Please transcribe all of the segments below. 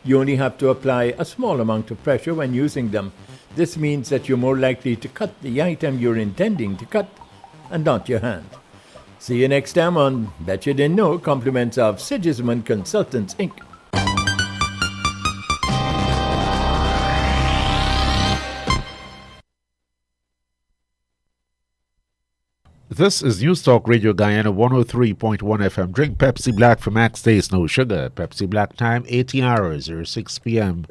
You only have to apply a small amount of pressure when using them. This means that you're more likely to cut the item you're intending to cut and not your hand. See you next time on Bet You Didn't Know, compliments of Sigismund Consultants, Inc. This is News Talk Radio Guyana 103.1 FM. Drink Pepsi Black for max taste, no sugar. Pepsi Black time, 18 hours or 6 p.m.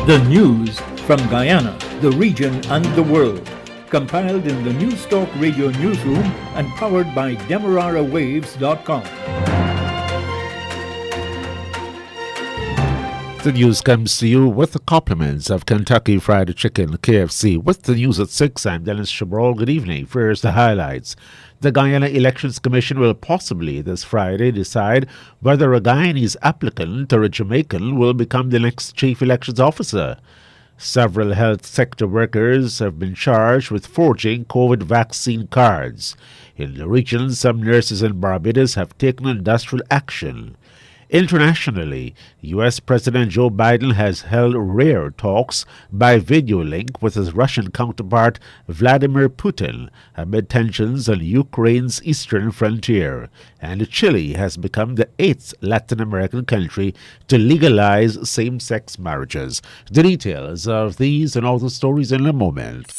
The news from Guyana, the region and the world. Compiled in the News Talk Radio newsroom and powered by DemeraraWaves.com. The news comes to you with the compliments of Kentucky Fried Chicken, KFC. With the news at 6, I'm Dennis Chabrol. Good evening. First, the highlights. The Guyana Elections Commission will possibly this Friday decide whether a Guyanese applicant or a Jamaican will become the next chief elections officer. Several health sector workers have been charged with forging COVID vaccine cards. In the region, some nurses in Barbados have taken industrial action. Internationally, U.S. President Joe Biden has held rare talks by video link with his Russian counterpart Vladimir Putin amid tensions on Ukraine's eastern frontier. And Chile has become the 8th Latin American country to legalize same-sex marriages. The details of these and all the stories in a moment.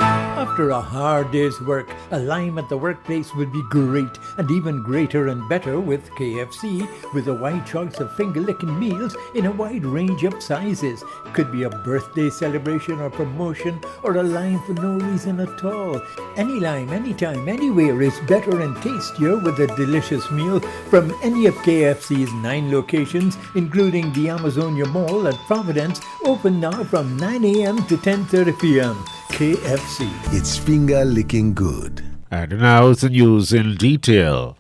After a hard day's work, a lime at the workplace would be great, and even greater and better with KFC, with a wide choice of finger-licking meals in a wide range of sizes. Could be a birthday celebration or promotion, or a lime for no reason at all. Any lime, anytime, anywhere is better and tastier with a delicious meal from any of KFC's 9 locations, including the Amazonia Mall at Providence, open now from 9 a.m. to 10:30 p.m. KFC. It's finger-licking good. And now the news in detail.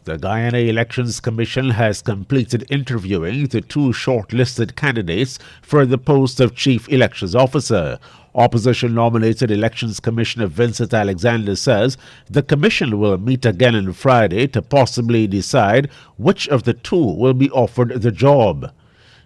The Guyana Elections Commission has completed interviewing the 2 shortlisted candidates for the post of Chief Elections Officer. Opposition-nominated Elections Commissioner Vincent Alexander says the commission will meet again on Friday to possibly decide which of the 2 will be offered the job.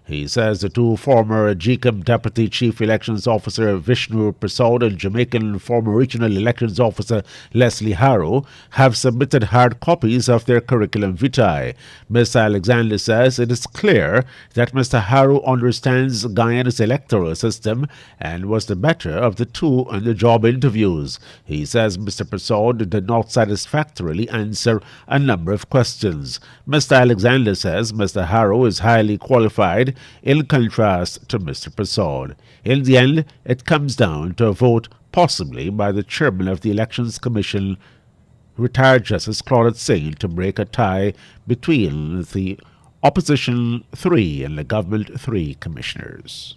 He says the 2 former GCOM Deputy Chief Elections Officer Vishnu Prasad and Jamaican former Regional Elections Officer Leslie Harrow have submitted hard copies of their curriculum vitae. Mr. Alexander says it is clear that Mr. Harrow understands Guyana's electoral system and was the better of the 2 on the job interviews. He says Mr. Prasad did not satisfactorily answer a number of questions. Mr. Alexander says Mr. Harrow is highly qualified in contrast to Mr. Prasad. In the end, it comes down to a vote possibly by the chairman of the Elections Commission, retired Justice Claudette Singh, to break a tie between the opposition 3 and the government 3 commissioners.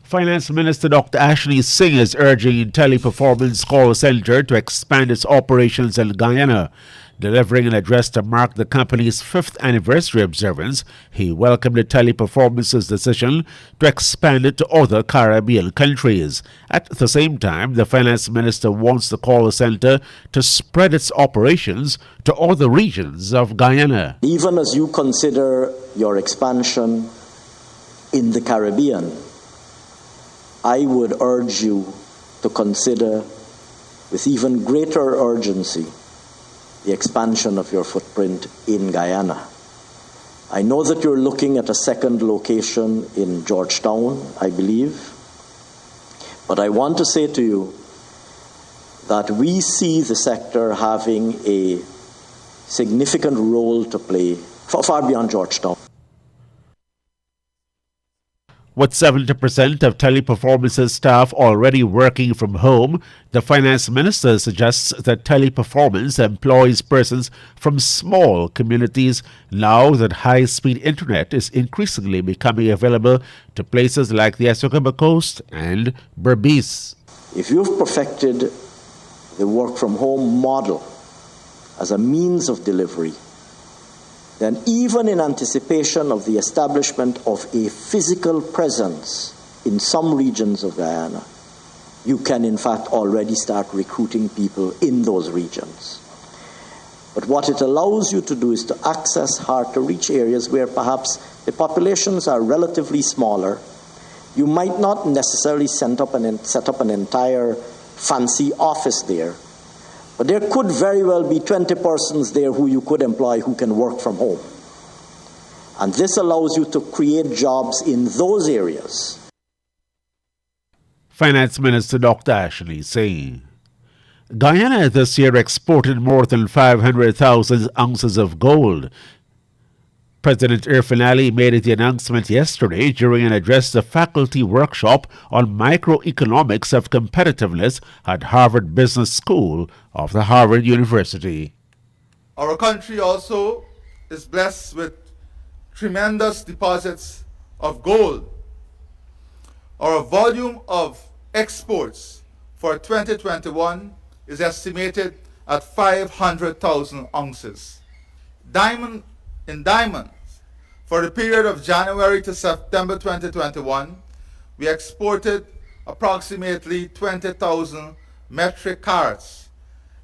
Finance Minister Dr. Ashley Singh is urging Teleperformance Call Center to expand its operations in Guyana. Delivering an address to mark the company's 5th anniversary observance, he welcomed the Teleperformance's decision to expand it to other Caribbean countries. At the same time, the finance minister wants the call center to spread its operations to other regions of Guyana. Even as you consider your expansion in the Caribbean, I would urge you to consider with even greater urgency the expansion of your footprint in Guyana. I know that you're looking at a second location in Georgetown, I believe, but I want to say to you that we see the sector having a significant role to play far beyond Georgetown. With 70% of Teleperformance's staff already working from home, the finance minister suggests that Teleperformance employs persons from small communities now that high-speed internet is increasingly becoming available to places like the Essequibo Coast and Berbice. If you've perfected the work-from-home model as a means of delivery, then even in anticipation of the establishment of a physical presence in some regions of Guyana, you can in fact already start recruiting people in those regions. But what it allows you to do is to access hard-to-reach areas where perhaps the populations are relatively smaller. You might not necessarily set up an entire fancy office there, but there could very well be 20 persons there who you could employ who can work from home. And this allows you to create jobs in those areas. Finance Minister Dr. Ashley saying, Guyana this year exported more than 500,000 ounces of gold. President Irfan Ali made the announcement yesterday during an address to the faculty workshop on microeconomics of competitiveness at Harvard Business School of the Harvard University. Our country also is blessed with tremendous deposits of gold. Our volume of exports for 2021 is estimated at 500,000 ounces. In diamonds, for the period of January to September 2021, we exported approximately 20,000 metric carats.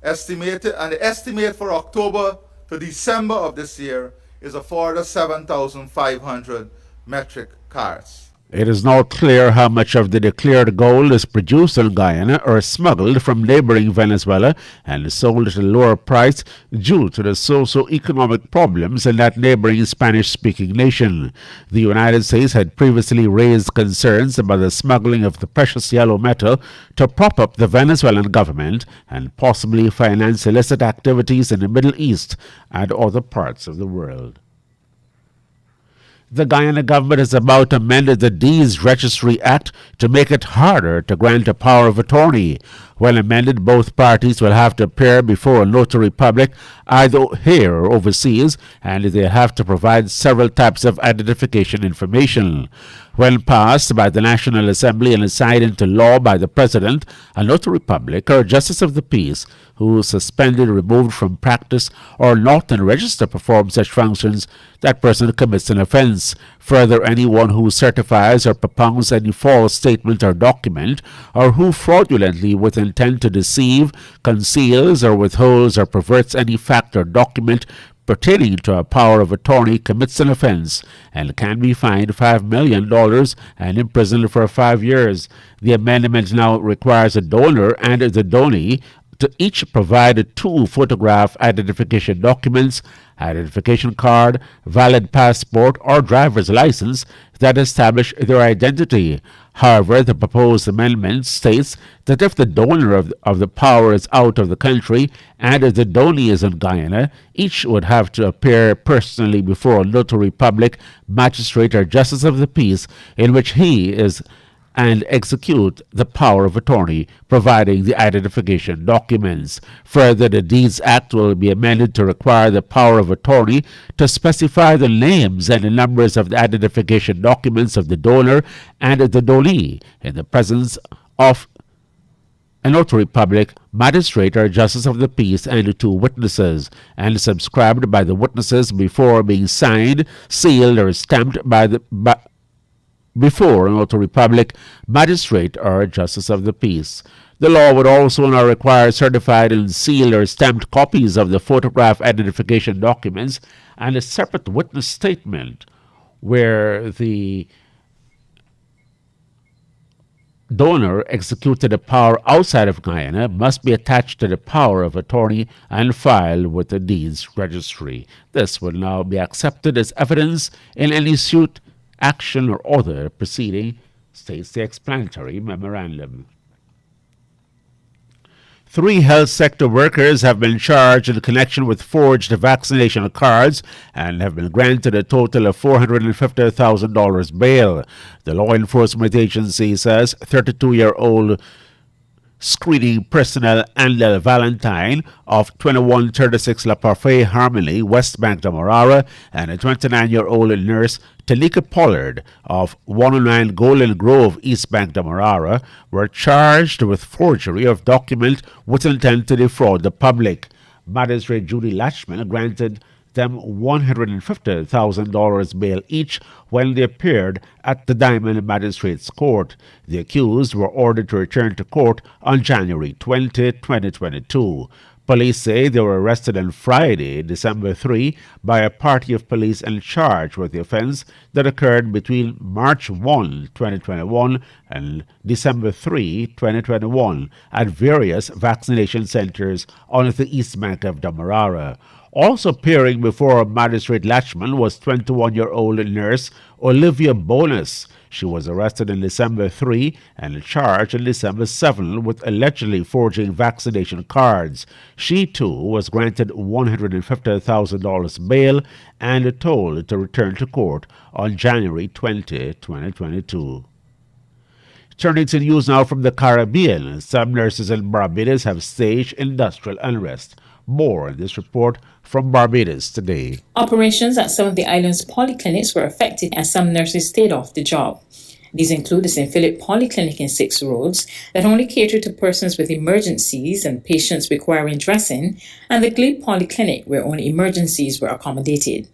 The estimate for October to December of this year is a further 7,500 metric carats. It is not clear how much of the declared gold is produced in Guyana or smuggled from neighboring Venezuela and sold at a lower price due to the socio-economic problems in that neighboring Spanish-speaking nation. The United States had previously raised concerns about the smuggling of the precious yellow metal to prop up the Venezuelan government and possibly finance illicit activities in the Middle East and other parts of the world. The Guyana government is about to amend the Deeds Registry Act to make it harder to grant a power of attorney. When amended, both parties will have to appear before a notary public either here or overseas, and they have to provide several types of identification information. When passed by the National Assembly and signed into law by the President, a notary public or justice of the peace who is suspended, removed from practice, or not registered to perform such functions, that person commits an offense. Further, anyone who certifies or propounds any false statement or document, or who fraudulently with intent to deceive, conceals or withholds or perverts any fact or document pertaining to a power of attorney commits an offense and can be fined $5 million and imprisoned for 5 years. The amendment now requires a donor and the donee to each provide 2 photograph identification documents, identification card, valid passport, or driver's license that establish their identity. However, the proposed amendment states that if the donor of the power is out of the country and the donee is in Guyana, each would have to appear personally before a notary public, magistrate, or justice of the peace in which he is and execute the power of attorney, providing the identification documents. Further, the Deeds Act will be amended to require the power of attorney to specify the names and the numbers of the identification documents of the donor and the donee in the presence of a notary public, magistrate, or justice of the peace and 2 witnesses, and subscribed by the witnesses before being signed, sealed, or stamped before a notary public, magistrate, or justice of the peace. The law would also now require certified and sealed or stamped copies of the photograph identification documents and a separate witness statement where the donor executed a power outside of Guyana must be attached to the power of attorney and filed with the Deeds Registry. This will now be accepted as evidence in any suit, action, or other proceeding, states the explanatory memorandum. 3 health sector workers have been charged in connection with forged vaccination cards and have been granted a total of $450,000 bail. The law enforcement agency says 32-year-old screening personnel Andel Valentine of 2136 La Parfait Harmony, West Bank Demerara, and a 29-year-old nurse Tanika Pollard of 109 Golden Grove, East Bank Demerara, were charged with forgery of document with intent to defraud the public. Magistrate Judy Latchman granted them $150,000 bail each when they appeared at the Diamond Magistrates Court. The accused were ordered to return to court on January 20, 2022. Police say they were arrested on Friday, December 3, by a party of police and charged with the offense that occurred between March 1, 2021 and December 3, 2021 at various vaccination centers on the east bank of Demerara. Also appearing before Magistrate Latchman was 21-year-old nurse Olivia Bonus. She was arrested on December 3 and charged on December 7 with allegedly forging vaccination cards. She too was granted $150,000 bail and told to return to court on January 20, 2022. Turning to news now from the Caribbean, some nurses in Barbados have staged industrial unrest. More in this report from Barbados today. Operations at some of the island's polyclinics were affected as some nurses stayed off the job. These include the St. Philip Polyclinic in 6 Roads that only cater to persons with emergencies and patients requiring dressing, and the Glebe Polyclinic where only emergencies were accommodated.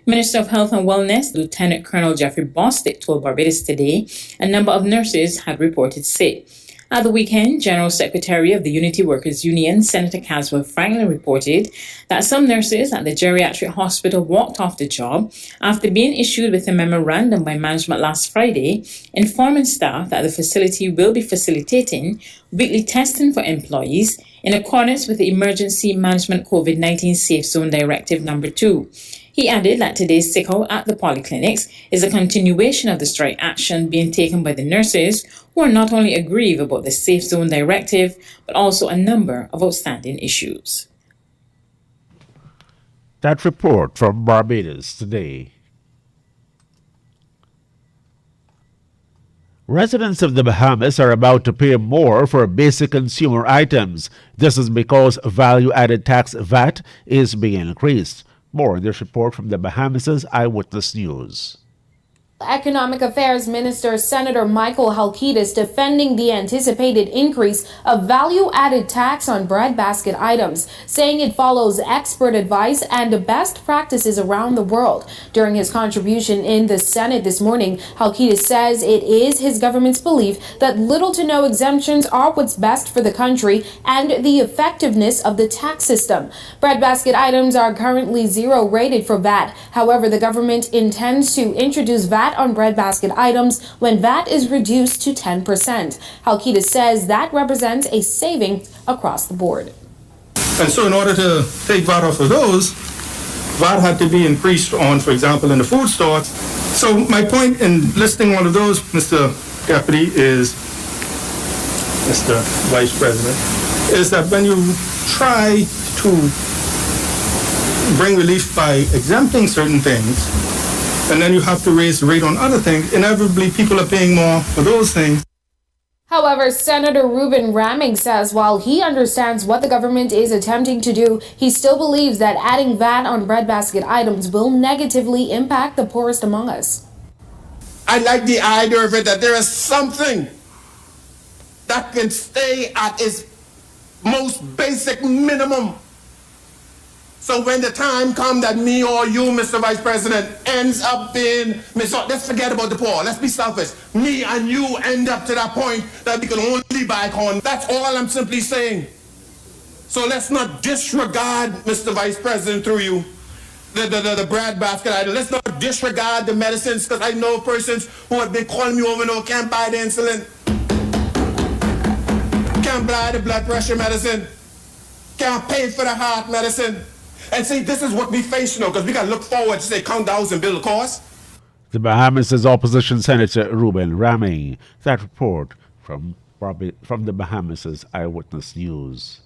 Minister of Health and Wellness, Lieutenant Colonel Jeffrey Bostic, told Barbados today a number of nurses had reported sick. At the weekend, General Secretary of the Unity Workers Union, Senator Caswell Franklin, reported that some nurses at the geriatric hospital walked off the job after being issued with a memorandum by management last Friday, informing staff that the facility will be facilitating weekly testing for employees in accordance with the Emergency Management COVID-19 Safe Zone Directive No. 2. He added that today's sickle at the polyclinics is a continuation of the strike action being taken by the nurses, who are not only aggrieved about the Safe Zone Directive, but also a number of outstanding issues. That report from Barbados today. Residents of the Bahamas are about to pay more for basic consumer items. This is because value-added tax VAT is being increased. More in this report from the Bahamas' Eyewitness News. Economic Affairs Minister Senator Michael Halkitis defending the anticipated increase of value-added tax on breadbasket items, saying it follows expert advice and best practices around the world. During his contribution in the Senate this morning, Halkitis says it is his government's belief that little to no exemptions are what's best for the country and the effectiveness of the tax system. Breadbasket items are currently 0 rated for VAT. However, the government intends to introduce VAT on breadbasket items when VAT is reduced to 10%. Halkitis says that represents a saving across the board. And so in order to take VAT off of those, VAT had to be increased on, for example, in the food stores. So my point in listing all of those, Mr. Deputy, is, Mr. Vice President, is that when you try to bring relief by exempting certain things, and then you have to raise the rate on other things, inevitably people are paying more for those things. However, Senator Ruben Ramming says while he understands what the government is attempting to do, he still believes that adding VAT on breadbasket items will negatively impact the poorest among us. I like the idea of it that there is something that can stay at its most basic minimum. So when the time comes that me or you, Mr. Vice President, ends up being, let's forget about the poor, let's be selfish. Me and you end up to that point that we can only buy corn. That's all I'm simply saying. So let's not disregard, Mr. Vice President, through you, the bread basket item. Let's not disregard the medicines, because I know persons who have been calling me over and over, can't buy the insulin, can't buy the blood pressure medicine, can't pay for the heart medicine. And see, this is what we face, because we got to look forward to say count the house and build a course. The Bahamas' Opposition Senator Ruben Ramming. That report from the Bahamas' Eyewitness News.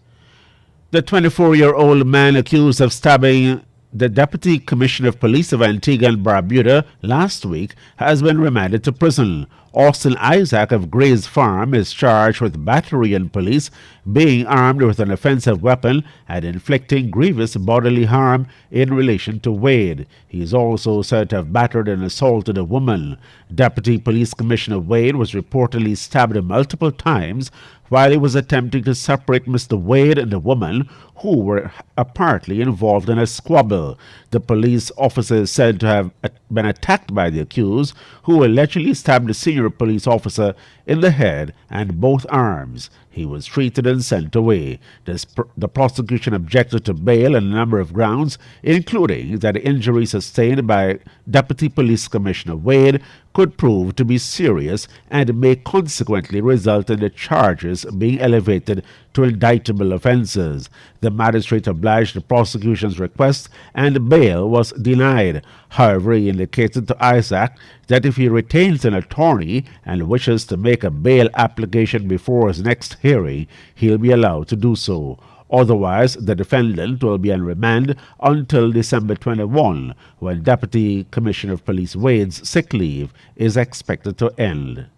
The 24-year-old man accused of stabbing the Deputy Commissioner of Police of Antigua and Barbuda last week has been remanded to prison. Austin Isaac of Gray's Farm is charged with battery on police, being armed with an offensive weapon, and inflicting grievous bodily harm in relation to Wade. He is also said to have battered and assaulted a woman. Deputy Police Commissioner Wade was reportedly stabbed multiple times while he was attempting to separate Mr. Wade and the woman who were apparently involved in a squabble. The police officer is said to have been attacked by the accused, who allegedly stabbed a senior police officer in the head and both arms. He was treated and sent away. The prosecution objected to bail on a number of grounds, including that the injury sustained by Deputy Police Commissioner Wade could prove to be serious and may consequently result in the charges being elevated to indictable offences. The magistrate obliged the prosecution's request and bail was denied. However, he indicated to Isaac that if he retains an attorney and wishes to make a bail application before his next hearing, he'll be allowed to do so. Otherwise, the defendant will be on remand until December 21, when Deputy Commissioner of Police Wade's sick leave is expected to end.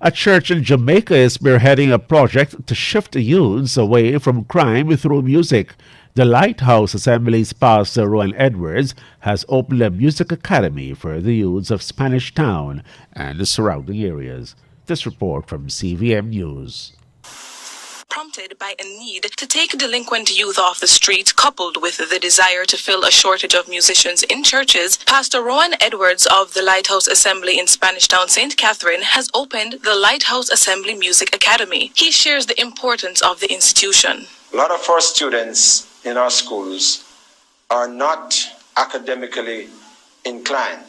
A church in Jamaica is spearheading a project to shift youths away from crime through music. The Lighthouse Assembly's pastor Rowan Edwards has opened a music academy for the youths of Spanish Town and the surrounding areas. This report from CVM News. Prompted by a need to take delinquent youth off the street, coupled with the desire to fill a shortage of musicians in churches, Pastor Rowan Edwards of the Lighthouse Assembly in Spanish Town, St. Catherine, has opened the Lighthouse Assembly Music Academy. He shares the importance of the institution. A lot of our students in our schools are not academically inclined.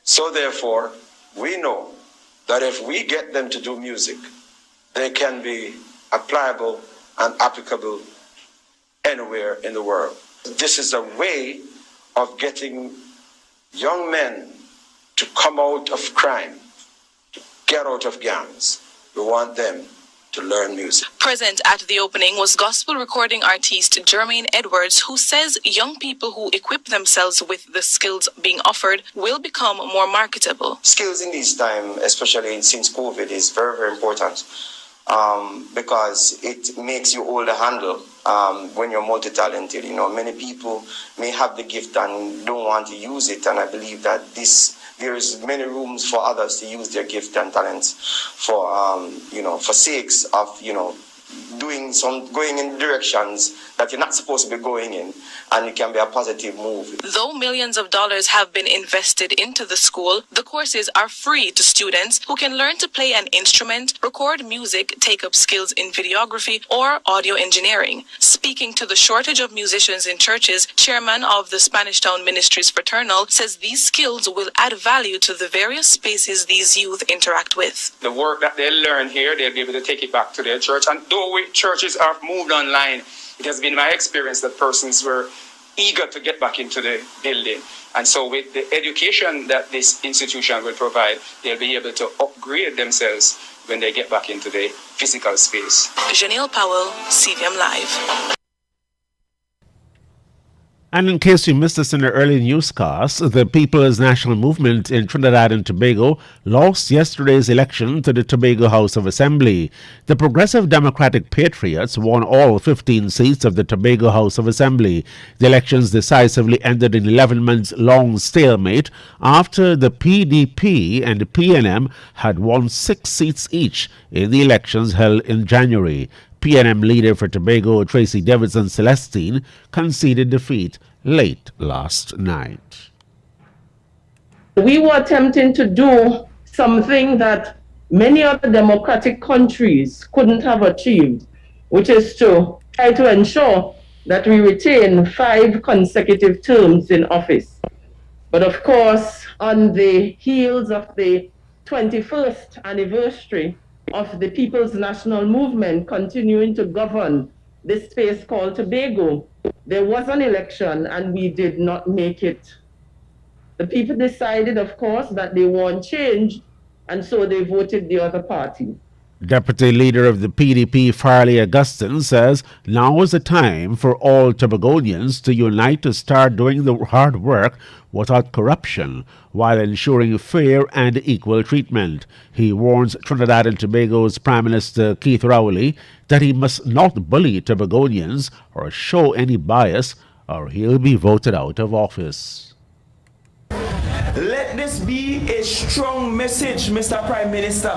So therefore, we know that if we get them to do music, they can be applicable and applicable anywhere in the world. This is a way of getting young men to come out of crime, to get out of gangs. We want them to learn music. Present at the opening was gospel recording artist Jermaine Edwards, who says young people who equip themselves with the skills being offered will become more marketable. Skills in this time, especially since COVID, is very, very important. Because it makes you hold a handle when you're multi-talented. You know, many people may have the gift and don't want to use it, and I believe that there is many rooms for others to use their gift and talents for for sakes of going in directions that you're not supposed to be going in, and it can be a positive move. Though millions of dollars have been invested into the school, the courses are free to students who can learn to play an instrument, record music, take up skills in videography or audio engineering. Speaking to the shortage of musicians in churches, chairman of the Spanish Town Ministries Fraternal says these skills will add value to the various spaces these youth interact with. The work that they learn here, they'll be able to take it back to their church. And though churches have moved online, it has been my experience that persons were eager to get back into the building. And so with the education that this institution will provide, they'll be able to upgrade themselves when they get back into the physical space. Janelle Powell, CVM Live. And in case you missed this in the early newscast, the People's National Movement in Trinidad and Tobago lost yesterday's election to the Tobago House of Assembly. The Progressive Democratic Patriots won all 15 seats of the Tobago House of Assembly. The elections decisively ended an 11-month-long stalemate after the PDP and the PNM had won 6 seats each in the elections held in January. PNM leader for Tobago, Tracy Davidson Celestine, conceded defeat late last night. We were attempting to do something that many other democratic countries couldn't have achieved, which is to try to ensure that we retain 5 consecutive terms in office. But of course, on the heels of the 21st anniversary of the People's National Movement continuing to govern this space called Tobago, there was an election and we did not make it. The people decided, of course, that they want change, and so they voted the other party. Deputy Leader of the PDP, Farley Augustine, says now is the time for all Tobagonians to unite to start doing the hard work without corruption while ensuring fair and equal treatment. He warns Trinidad and Tobago's Prime Minister Keith Rowley that he must not bully Tobagonians or show any bias, or he'll be voted out of office. Let this be a strong message, Mr. Prime Minister,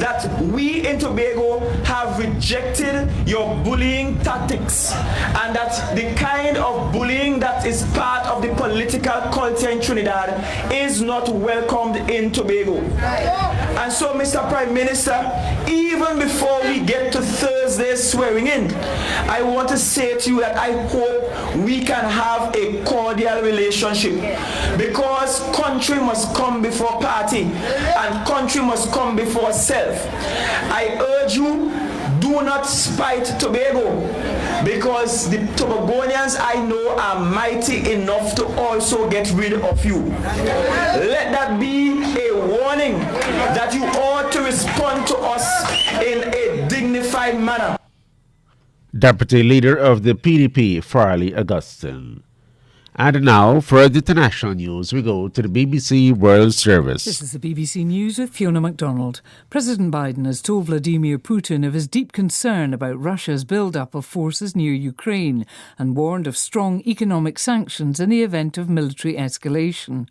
that we in Tobago have rejected your bullying tactics, and that the kind of bullying that is part of the political culture in Trinidad is not welcomed in Tobago. And so, Mr. Prime Minister, even before we get to Thursday's swearing in, I want to say to you that I hope we can have a cordial relationship, because country must come before party and country must come before self. I urge you, do not spite Tobago, because the Tobagonians I know are mighty enough to also get rid of you. Let that be a warning that you ought to respond to us in a dignified manner. Deputy Leader of the PDP, Farley Augustine. And now, for the international news, we go to the BBC World Service. This is the BBC News with Fiona MacDonald. President Biden has told Vladimir Putin of his deep concern about Russia's build-up of forces near Ukraine and warned of strong economic sanctions in the event of military escalation.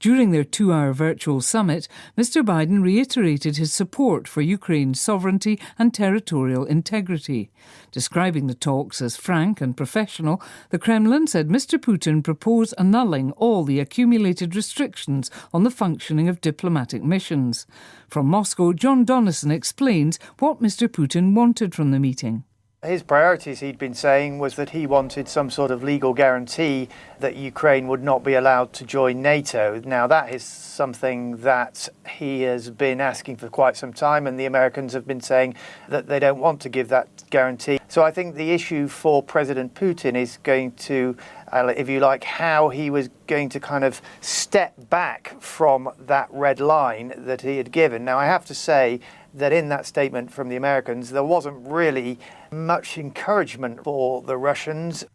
During their 2-hour virtual summit, Mr. Biden reiterated his support for Ukraine's sovereignty and territorial integrity. Describing the talks as frank and professional, the Kremlin said Mr. Putin proposed annulling all the accumulated restrictions on the functioning of diplomatic missions. From Moscow, John Donnison explains what Mr. Putin wanted from the meeting. His priorities, he'd been saying, was that he wanted some sort of legal guarantee that Ukraine would not be allowed to join NATO. Now, that is something that he has been asking for quite some time, and the Americans have been saying that they don't want to give that guarantee. So I think the issue for President Putin is going to, if you like, how he was going to kind of step back from that red line that he had given. Now, I have to say that in that statement from the Americans, there wasn't really much encouragement for the Russians.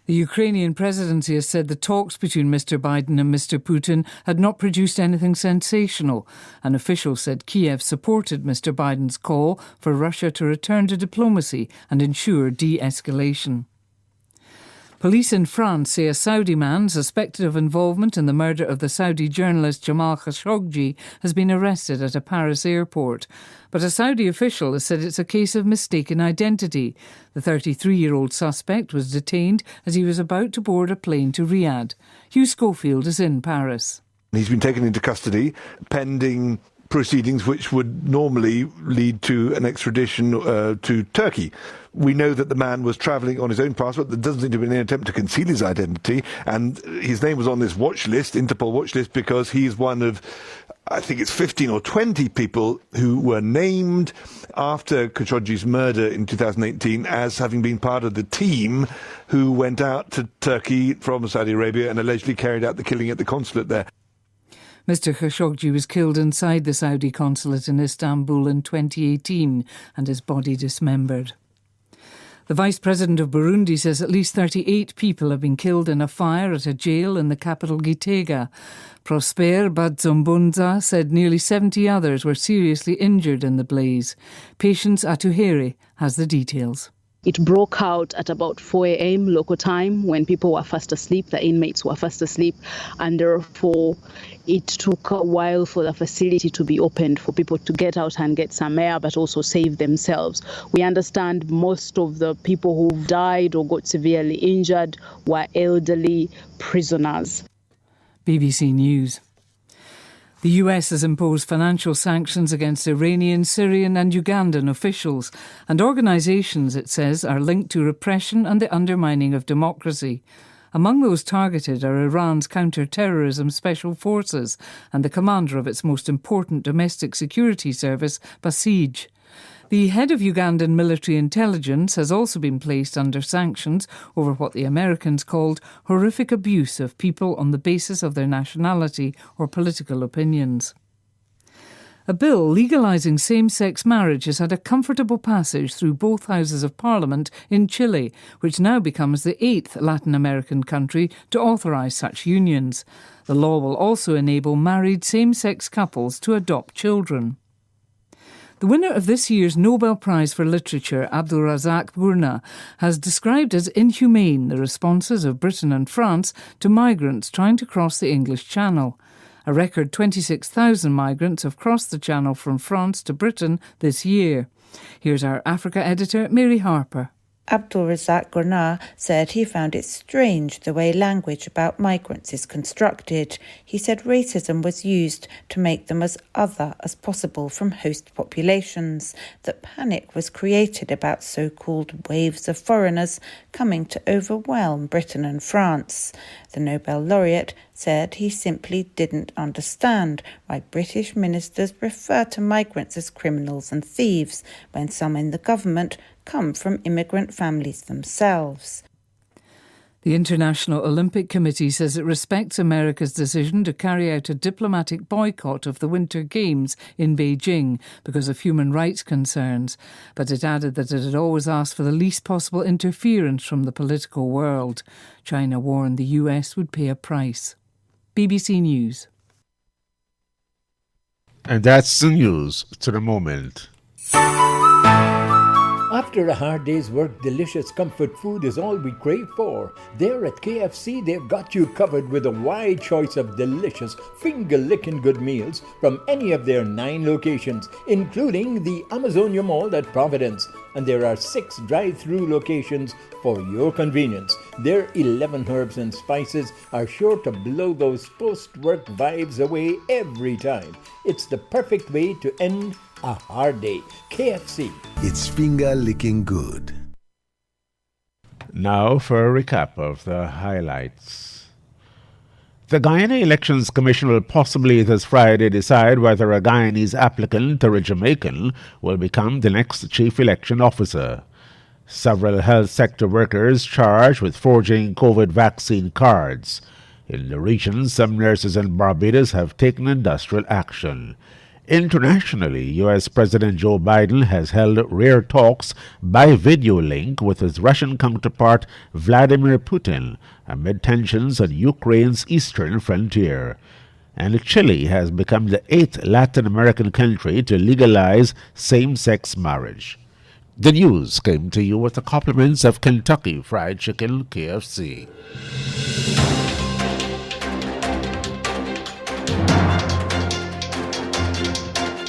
The Ukrainian presidency has said the talks between Mr. Biden and Mr. Putin had not produced anything sensational. An official said Kiev supported Mr. Biden's call for Russia to return to diplomacy and ensure de-escalation. Police in France say a Saudi man suspected of involvement in the murder of the Saudi journalist Jamal Khashoggi has been arrested at a Paris airport. But a Saudi official has said it's a case of mistaken identity. The 33-year-old suspect was detained as he was about to board a plane to Riyadh. Hugh Schofield is in Paris. He's been taken into custody pending proceedings which would normally lead to an extradition to Turkey. We know that the man was travelling on his own passport. There doesn't seem to be any attempt to conceal his identity, and his name was on this watch list, Interpol watch list, because he's one of, I think it's 15 or 20 people who were named after Khashoggi's murder in 2018 as having been part of the team who went out to Turkey from Saudi Arabia and allegedly carried out the killing at the consulate there. Mr. Khashoggi was killed inside the Saudi consulate in Istanbul in 2018 and his body dismembered. The Vice President of Burundi says at least 38 people have been killed in a fire at a jail in the capital Gitega. Prosper Badzombunza said nearly 70 others were seriously injured in the blaze. Patience Atuhere has the details. It broke out at about 4 a.m. local time when people were fast asleep, the inmates were fast asleep, and therefore it took a while for the facility to be opened for people to get out and get some air, but also save themselves. We understand most of the people who died or got severely injured were elderly prisoners. BBC News. The US has imposed financial sanctions against Iranian, Syrian and Ugandan officials and organisations, it says, are linked to repression and the undermining of democracy. Among those targeted are Iran's counter-terrorism special forces and the commander of its most important domestic security service, Basij. The head of Ugandan military intelligence has also been placed under sanctions over what the Americans called horrific abuse of people on the basis of their nationality or political opinions. A bill legalising same-sex marriage has had a comfortable passage through both houses of Parliament in Chile, which now becomes the 8th Latin American country to authorise such unions. The law will also enable married same-sex couples to adopt children. The winner of this year's Nobel Prize for Literature, Abdulrazak Gurnah, has described as inhumane the responses of Britain and France to migrants trying to cross the English Channel. A record 26,000 migrants have crossed the Channel from France to Britain this year. Here's our Africa editor, Mary Harper. Abdulrazak Gurnah said he found it strange the way language about migrants is constructed. He said racism was used to make them as other as possible from host populations, that panic was created about so-called waves of foreigners coming to overwhelm Britain and France. The Nobel laureate said he simply didn't understand why British ministers refer to migrants as criminals and thieves when some in the government come from immigrant families themselves. The International Olympic Committee says it respects America's decision to carry out a diplomatic boycott of the Winter Games in Beijing because of human rights concerns, but it added that it had always asked for the least possible interference from the political world. China warned the US would pay a price. BBC News. And that's the news to the moment. After a hard day's work, delicious comfort food is all we crave for. There at KFC, they've got you covered with a wide choice of delicious, finger-licking good meals from any of their 9 locations, including the Amazonia Mall at Providence. And there are 6 drive-through locations for your convenience. Their 11 herbs and spices are sure to blow those post-work vibes away every time. It's the perfect way to end a hard day. KFC. It's finger-licking good. Now for a recap of the highlights. The Guyana Elections Commission will possibly this Friday decide whether a Guyanese applicant or a Jamaican will become the next chief election officer. Several health sector workers charged with forging COVID vaccine cards. In the region, some nurses in Barbados have taken industrial action. Internationally, U.S. President Joe Biden has held rare talks by video link with his Russian counterpart Vladimir Putin amid tensions on Ukraine's eastern frontier. And Chile has become the 8th Latin American country to legalize same-sex marriage. The news came to you with the compliments of Kentucky Fried Chicken, KFC.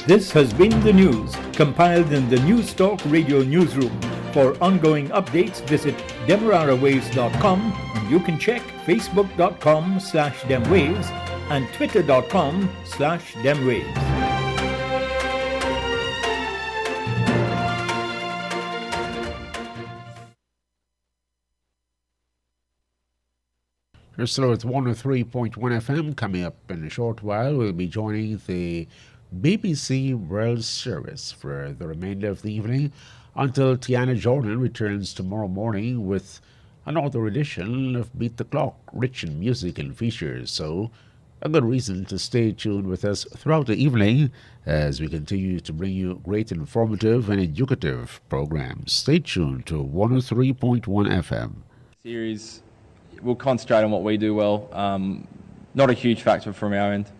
This has been the news, compiled in the News Talk Radio newsroom. For ongoing updates, visit demerarawaves.com, and you can check facebook.com/demwaves and twitter.com/demwaves. You're still at 103.1 FM. Coming up in a short while, we'll be joining the BBC World Service for the remainder of the evening until Tiana Jordan returns tomorrow morning with another edition of Beat the Clock, rich in music and features. So a good reason to stay tuned with us throughout the evening as we continue to bring you great informative and educative programs. Stay tuned to 103.1 FM. Series, we'll concentrate on what we do well. Not a huge factor from our end.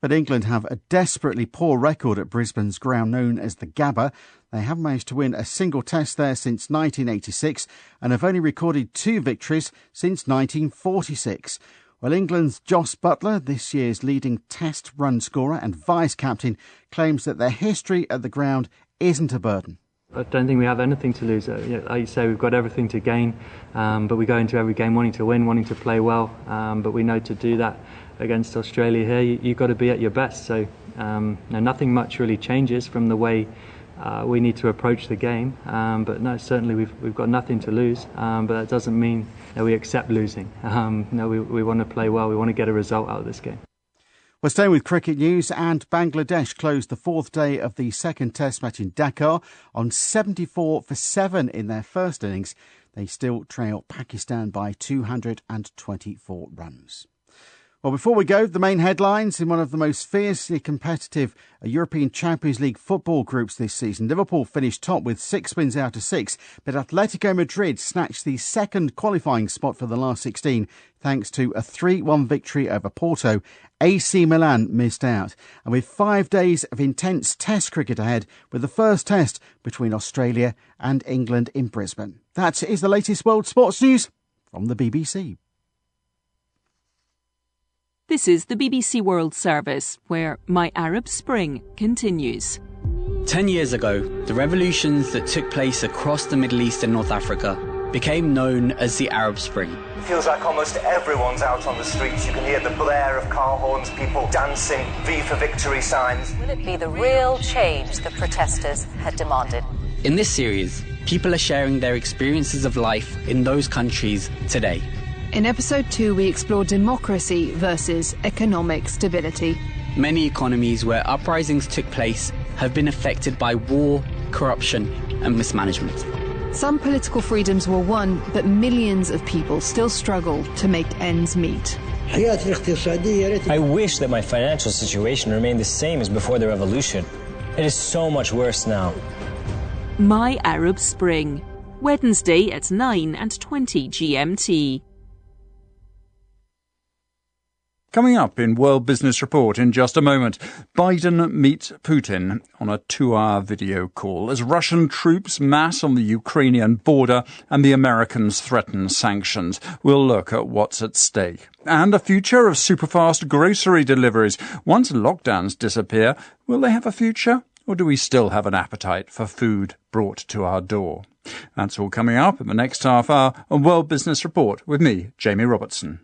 But England have a desperately poor record at Brisbane's ground known as the Gabba. They haven't managed to win a single test there since 1986 and have only recorded 2 victories since 1946. Well, England's Jos Buttler, this year's leading test run scorer and vice-captain, claims that their history at the ground isn't a burden. I don't think we have anything to lose. Like you say, we've got everything to gain, but we go into every game wanting to win, wanting to play well, but we know to do that against Australia here, you've got to be at your best. So nothing much really changes from the way we need to approach the game. But no, certainly we've got nothing to lose. But that doesn't mean that we accept losing. We want to play well. We want to get a result out of this game. We're staying with cricket news, and Bangladesh closed the 4th day of the second test match in Dhaka on 74 for 7 in their first innings. They still trail Pakistan by 224 runs. Well, before we go, the main headlines in one of the most fiercely competitive European Champions League football groups this season. Liverpool finished top with 6 wins out of 6, but Atletico Madrid snatched the second qualifying spot for the last 16 thanks to a 3-1 victory over Porto. AC Milan missed out. And with 5 days of intense Test cricket ahead, with the first Test between Australia and England in Brisbane. That is the latest world sports news from the BBC. This is the BBC World Service, where My Arab Spring continues. 10 years ago, the revolutions that took place across the Middle East and North Africa became known as the Arab Spring. It feels like almost everyone's out on the streets. You can hear the blare of car horns, people dancing, V for Victory signs. Will it be the real change the protesters had demanded? In this series, people are sharing their experiences of life in those countries today. In episode 2, we explore democracy versus economic stability. Many economies where uprisings took place have been affected by war, corruption, and mismanagement. Some political freedoms were won, but millions of people still struggle to make ends meet. I wish that my financial situation remained the same as before the revolution. It is so much worse now. My Arab Spring, Wednesday at 9:20 GMT. Coming up in World Business Report in just a moment, Biden meets Putin on a 2-hour video call as Russian troops mass on the Ukrainian border and the Americans threaten sanctions. We'll look at what's at stake. And a future of superfast grocery deliveries. Once lockdowns disappear, will they have a future? Or do we still have an appetite for food brought to our door? That's all coming up in the next half hour on World Business Report with me, Jamie Robertson.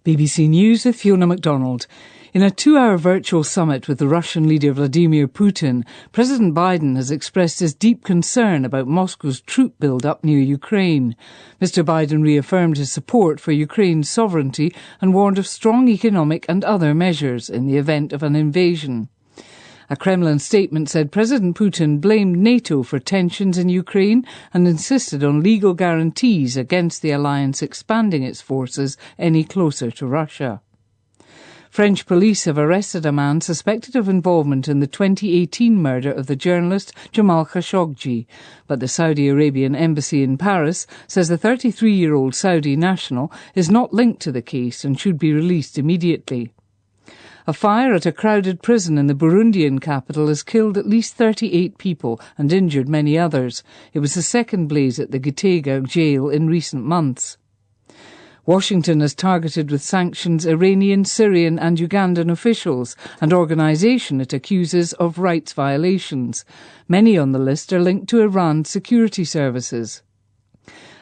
BBC News with Fiona MacDonald. In a 2-hour virtual summit with the Russian leader Vladimir Putin, President Biden has expressed his deep concern about Moscow's troop build-up near Ukraine. Mr. Biden reaffirmed his support for Ukraine's sovereignty and warned of strong economic and other measures in the event of an invasion. A Kremlin statement said President Putin blamed NATO for tensions in Ukraine and insisted on legal guarantees against the alliance expanding its forces any closer to Russia. French police have arrested a man suspected of involvement in the 2018 murder of the journalist Jamal Khashoggi, but the Saudi Arabian embassy in Paris says the 33-year-old Saudi national is not linked to the case and should be released immediately. A fire at a crowded prison in the Burundian capital has killed at least 38 people and injured many others. It was the second blaze at the Gitega jail in recent months. Washington has targeted with sanctions Iranian, Syrian and Ugandan officials and organisation it accuses of rights violations. Many on the list are linked to Iran's security services.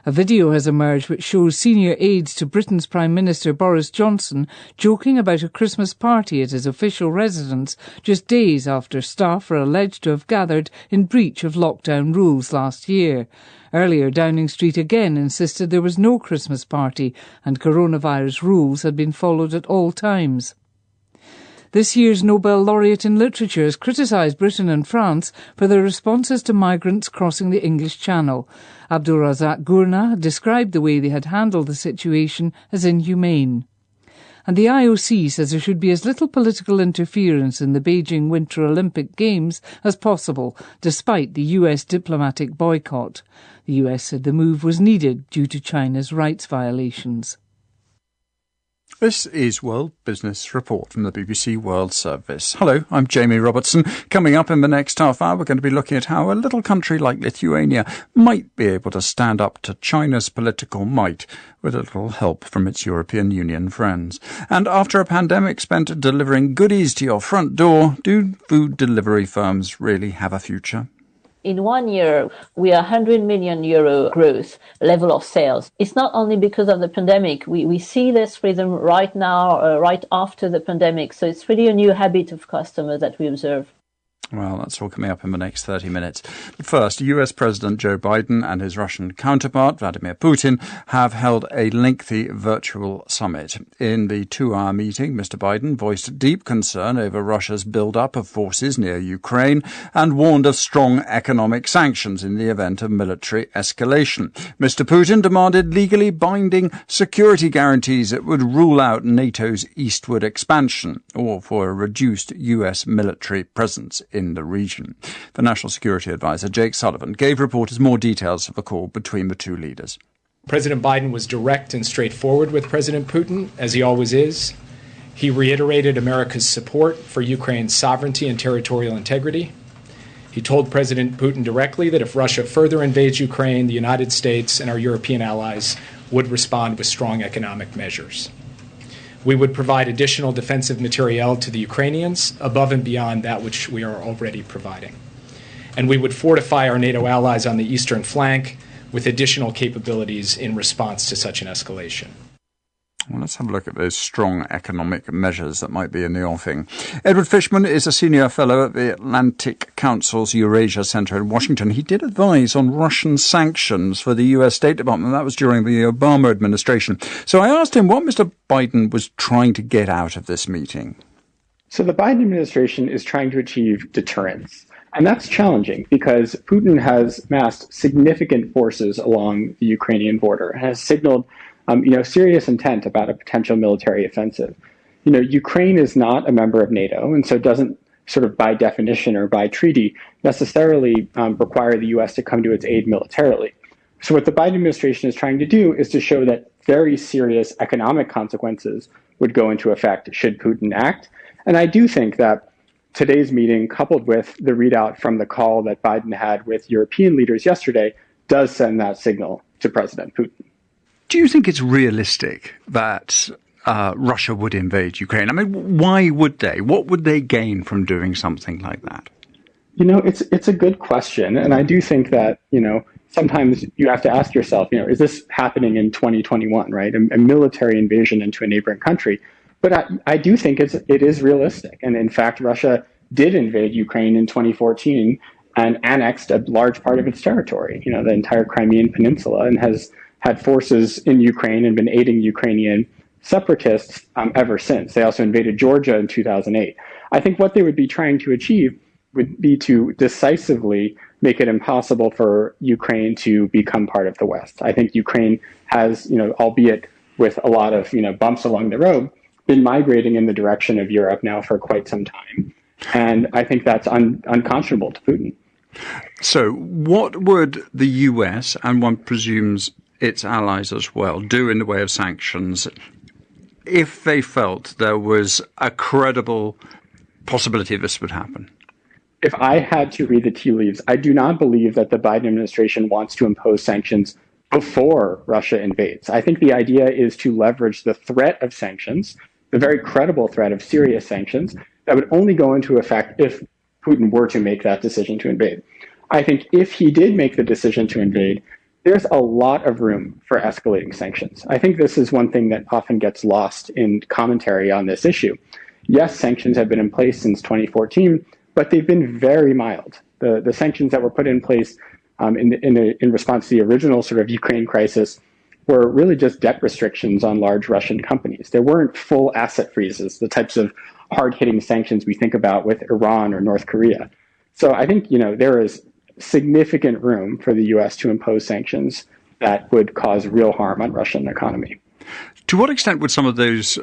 A video has emerged which shows senior aides to Britain's Prime Minister Boris Johnson joking about a Christmas party at his official residence just days after staff are alleged to have gathered in breach of lockdown rules last year. Earlier, Downing Street again insisted there was no Christmas party and coronavirus rules had been followed at all times. This year's Nobel laureate in literature has criticised Britain and France for their responses to migrants crossing the English Channel. Abdulrazak Gurnah described the way they had handled the situation as inhumane. And the IOC says there should be as little political interference in the Beijing Winter Olympic Games as possible, despite the US diplomatic boycott. The US said the move was needed due to China's rights violations. This is World Business Report from the BBC World Service. Hello, I'm Jamie Robertson. Coming up in the next half hour, we're going to be looking at how a little country like Lithuania might be able to stand up to China's political might with a little help from its European Union friends. And after a pandemic spent delivering goodies to your front door, do food delivery firms really have a future? In 1 year, we are €100 million growth level of sales. It's not only because of the pandemic. We see this rhythm right now, right after the pandemic. So it's really a new habit of customers that we observe. Well, that's all coming up in the next 30 minutes. First, US President Joe Biden and his Russian counterpart, Vladimir Putin, have held a lengthy virtual summit. In the 2-hour meeting, Mr. Biden voiced deep concern over Russia's build-up of forces near Ukraine and warned of strong economic sanctions in the event of military escalation. Mr. Putin demanded legally binding security guarantees that would rule out NATO's eastward expansion or for a reduced US military presence in the region. The National Security Advisor, Jake Sullivan, gave reporters more details of the call between the two leaders. President Biden was direct and straightforward with President Putin, as he always is. He reiterated America's support for Ukraine's sovereignty and territorial integrity. He told President Putin directly that if Russia further invades Ukraine, the United States and our European allies would respond with strong economic measures. We would provide additional defensive materiel to the Ukrainians above and beyond that which we are already providing. And we would fortify our NATO allies on the eastern flank with additional capabilities in response to such an escalation. Well, let's have a look at those strong economic measures that might be in the offing. Edward Fishman is a senior fellow at the Atlantic Council's Eurasia Centre in Washington. He did advise on Russian sanctions for the US State Department. That was during the Obama administration. So I asked him what Mr. Biden was trying to get out of this meeting. So the Biden administration is trying to achieve deterrence. And that's challenging because Putin has massed significant forces along the Ukrainian border and has signaled serious intent about a potential military offensive. Ukraine is not a member of NATO, and so doesn't sort of by definition or by treaty necessarily require the U.S. to come to its aid militarily. So what the Biden administration is trying to do is to show that very serious economic consequences would go into effect should Putin act. And I do think that today's meeting, coupled with the readout from the call that Biden had with European leaders yesterday, does send that signal to President Putin. Do you think it's realistic that Russia would invade Ukraine? I mean, why would they? What would they gain from doing something like that? It's a good question. And I do think that, sometimes you have to ask yourself, is this happening in 2021, right? A military invasion into a neighboring country. But I do think it is realistic. And in fact, Russia did invade Ukraine in 2014 and annexed a large part of its territory, the entire Crimean Peninsula, and has had forces in Ukraine and been aiding Ukrainian separatists ever since. They also invaded Georgia in 2008. I think what they would be trying to achieve would be to decisively make it impossible for Ukraine to become part of the West. I think Ukraine has, albeit with a lot of, bumps along the road, been migrating in the direction of Europe now for quite some time. And I think that's unconscionable to Putin. So what would the US, and one presumes its allies as well, do in the way of sanctions if they felt there was a credible possibility this would happen? If I had to read the tea leaves, I do not believe that the Biden administration wants to impose sanctions before Russia invades. I think the idea is to leverage the threat of sanctions, the very credible threat of serious sanctions, that would only go into effect if Putin were to make that decision to invade. I think if he did make the decision to invade, there's a lot of room for escalating sanctions. I think this is one thing that often gets lost in commentary on this issue. Yes, sanctions have been in place since 2014, but they've been very mild. The sanctions that were put in place in response to the original sort of Ukraine crisis were really just debt restrictions on large Russian companies. There weren't full asset freezes, the types of hard-hitting sanctions we think about with Iran or North Korea. So I think, there is significant room for the U.S. to impose sanctions that would cause real harm on Russian economy. To what extent would some of those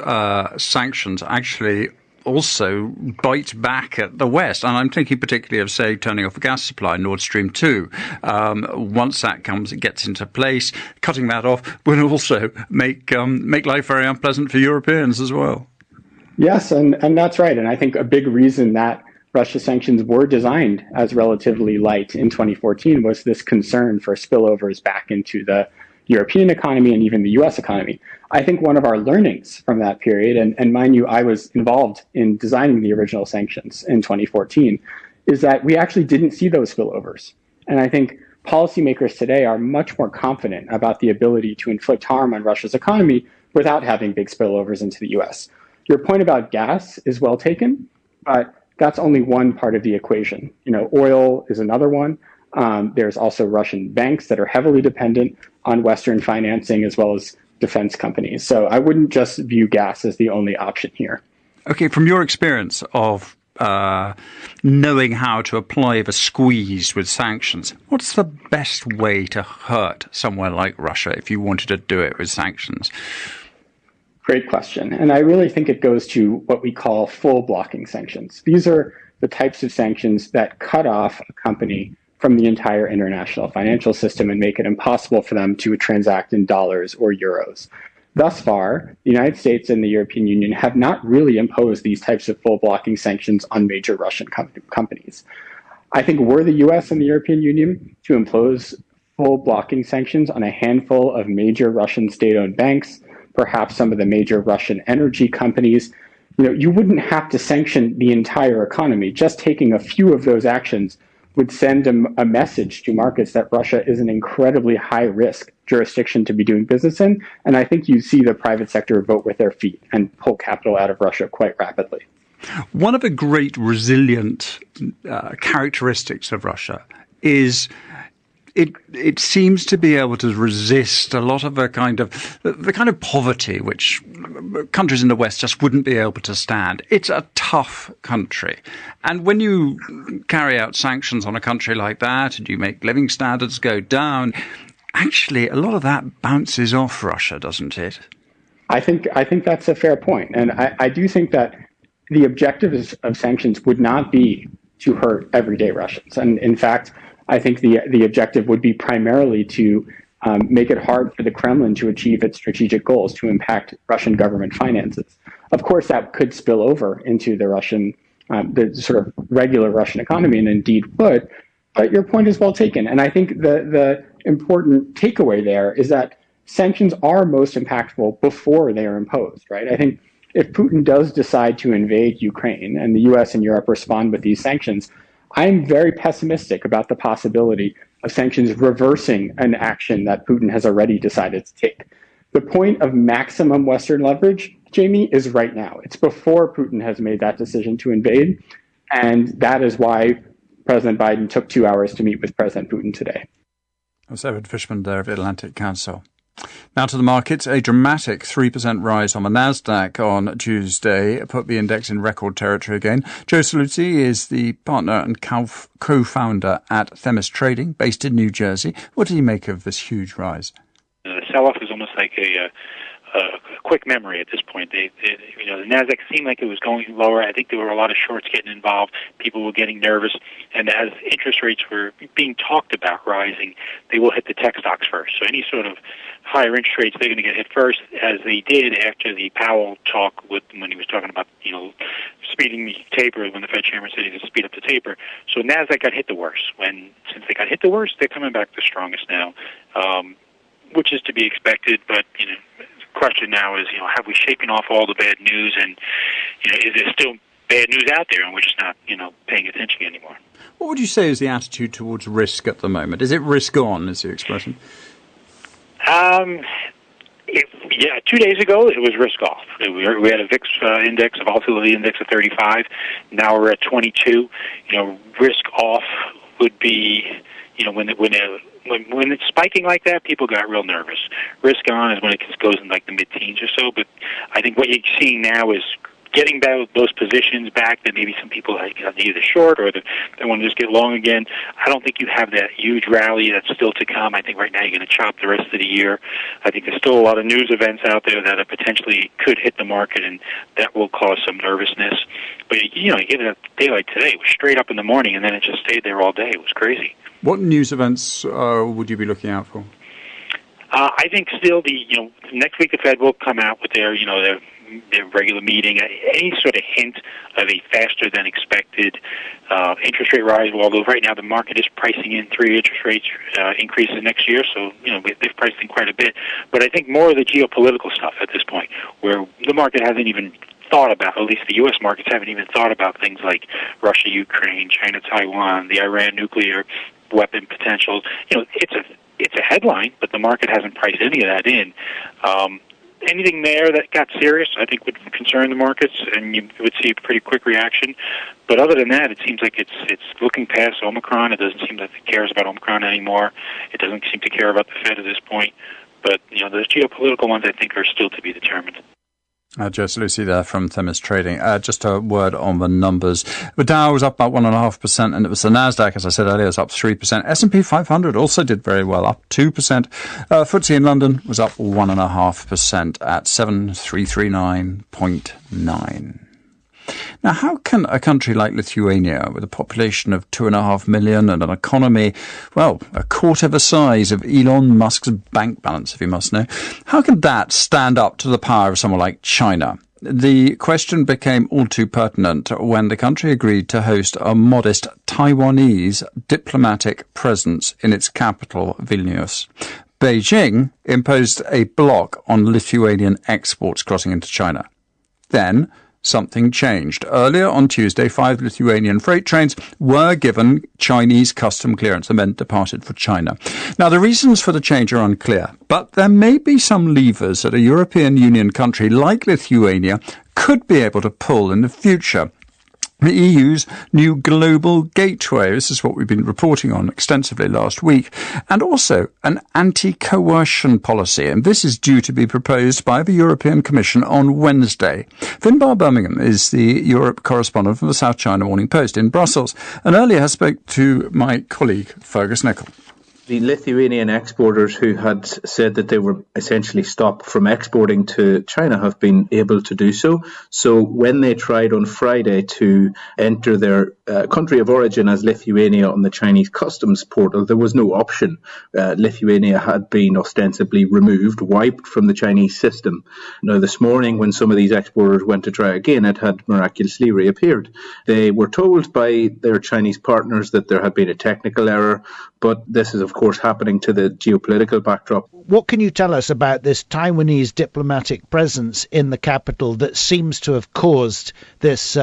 sanctions actually also bite back at the West? And I'm thinking particularly of, say, turning off the gas supply, Nord Stream 2. Once that gets into place, cutting that off would also make life very unpleasant for Europeans as well. Yes, and that's right. And I think a big reason that Russia sanctions were designed as relatively light in 2014 was this concern for spillovers back into the European economy and even the US economy. I think one of our learnings from that period, and mind you, I was involved in designing the original sanctions in 2014, is that we actually didn't see those spillovers. And I think policymakers today are much more confident about the ability to inflict harm on Russia's economy without having big spillovers into the US. Your point about gas is well taken, but that's only one part of the equation. Oil is another one. There's also Russian banks that are heavily dependent on Western financing, as well as defense companies. So I wouldn't just view gas as the only option here. Okay, from your experience of knowing how to apply the squeeze with sanctions, what's the best way to hurt somewhere like Russia if you wanted to do it with sanctions? Great question. And I really think it goes to what we call full blocking sanctions. These are the types of sanctions that cut off a company from the entire international financial system and make it impossible for them to transact in dollars or euros. Thus far, the United States and the European Union have not really imposed these types of full blocking sanctions on major Russian companies. I think were the US and the European Union to impose full blocking sanctions on a handful of major Russian state-owned banks, perhaps some of the major Russian energy companies, you wouldn't have to sanction the entire economy. Just taking a few of those actions would send a message to markets that Russia is an incredibly high-risk jurisdiction to be doing business in. And I think you see the private sector vote with their feet and pull capital out of Russia quite rapidly. One of the great resilient characteristics of Russia is it seems to be able to resist a lot of the kind of poverty which countries in the West just wouldn't be able to stand. It's a tough country. And when you carry out sanctions on a country like that and you make living standards go down, actually a lot of that bounces off Russia, doesn't it? I think that's a fair point. And I do think that the objective of sanctions would not be to hurt everyday Russians. And in fact, I think the objective would be primarily to make it hard for the Kremlin to achieve its strategic goals, to impact Russian government finances. Of course, that could spill over into the sort of regular Russian economy, and indeed would. But your point is well taken. And I think the important takeaway there is that sanctions are most impactful before they are imposed, right? I think if Putin does decide to invade Ukraine and the US and Europe respond with these sanctions, I'm very pessimistic about the possibility of sanctions reversing an action that Putin has already decided to take. The point of maximum Western leverage, Jamie, is right now. It's before Putin has made that decision to invade. And that is why President Biden took 2 hours to meet with President Putin today. That's Edward Fishman there of the Atlantic Council. Now to the markets. A dramatic 3% rise on the Nasdaq on Tuesday put the index in record territory again. Joe Saluzzi is the partner and co-founder at Themis Trading, based in New Jersey. What did he make of this huge rise? The sell-off is almost like a quick memory at this point. The Nasdaq seemed like it was going lower. I think there were a lot of shorts getting involved. People were getting nervous, and as interest rates were being talked about rising, they will hit the tech stocks first. So any sort of higher interest rates, they're going to get hit first, as they did after the Powell talk when he was talking about speeding the taper, when the Fed chairman said he would speed up the taper. So Nasdaq got hit the worst. Since they got hit the worst, they're coming back the strongest now, which is to be expected. But question now is, have we shaken off all the bad news, and is there still bad news out there, and we're just not, paying attention anymore? What would you say is the attitude towards risk at the moment? Is it risk on, is the expression? 2 days ago it was risk off. We had a VIX index, a volatility index of 35. Now we're at 22. Risk off would be, when it's spiking like that, people got real nervous. Risk on is when it goes in like the mid-teens or so. But I think what you're seeing now is getting those positions back that maybe some people got either short or they want to just get long again. I don't think you have that huge rally that's still to come. I think right now you're going to chop the rest of the year. I think there's still a lot of news events out there that potentially could hit the market, and that will cause some nervousness. But, you get a day like today, it was straight up in the morning, and then it just stayed there all day. It was crazy. What news events would you be looking out for? I think still next week the Fed will come out with their regular meeting. Any sort of hint of a faster than expected interest rate rise, although right now the market is pricing in 3 interest rates increases next year, so they've priced in quite a bit. But I think more of the geopolitical stuff at this point, where the market hasn't even thought about, at least the U.S. markets haven't even thought about things like Russia, Ukraine, China, Taiwan, the Iran nuclear weapon potential. It's a headline, but the market hasn't priced any of that in. anything there that got serious, I think, would concern the markets, and you would see a pretty quick reaction. But other than that, it seems like it's looking past Omicron. It doesn't seem that it cares about Omicron anymore. It doesn't seem to care about the Fed at this point. But, the geopolitical ones, I think, are still to be determined. Jess Lucy there from Themis Trading. Just a word on the numbers. The Dow was up about 1.5%, and it was the Nasdaq, as I said earlier, was up 3%. S&P 500 also did very well, up 2%. FTSE in London was up 1.5% at 7339.9. Now, how can a country like Lithuania, with a population of 2.5 million and an economy, well, a quarter the size of Elon Musk's bank balance, if you must know, how can that stand up to the power of someone like China? The question became all too pertinent when the country agreed to host a modest Taiwanese diplomatic presence in its capital, Vilnius. Beijing imposed a block on Lithuanian exports crossing into China. Then something changed. Earlier on Tuesday, 5 Lithuanian freight trains were given Chinese custom clearance and then departed for China. Now, the reasons for the change are unclear, but there may be some levers that a European Union country like Lithuania could be able to pull in the future. The EU's new global gateway, this is what we've been reporting on extensively last week, and also an anti-coercion policy, and this is due to be proposed by the European Commission on Wednesday. Finbar Birmingham is the Europe correspondent from the South China Morning Post in Brussels, and earlier I spoke to my colleague Fergus Nichol. The Lithuanian exporters who had said that they were essentially stopped from exporting to China have been able to do so. So when they tried on Friday to enter their country of origin as Lithuania on the Chinese customs portal, there was no option. Lithuania had been ostensibly removed, wiped from the Chinese system. Now, this morning, when some of these exporters went to try again, it had miraculously reappeared. They were told by their Chinese partners that there had been a technical error, but this is, of course, happening to the geopolitical backdrop. What can you tell us about this Taiwanese diplomatic presence in the capital that seems to have caused this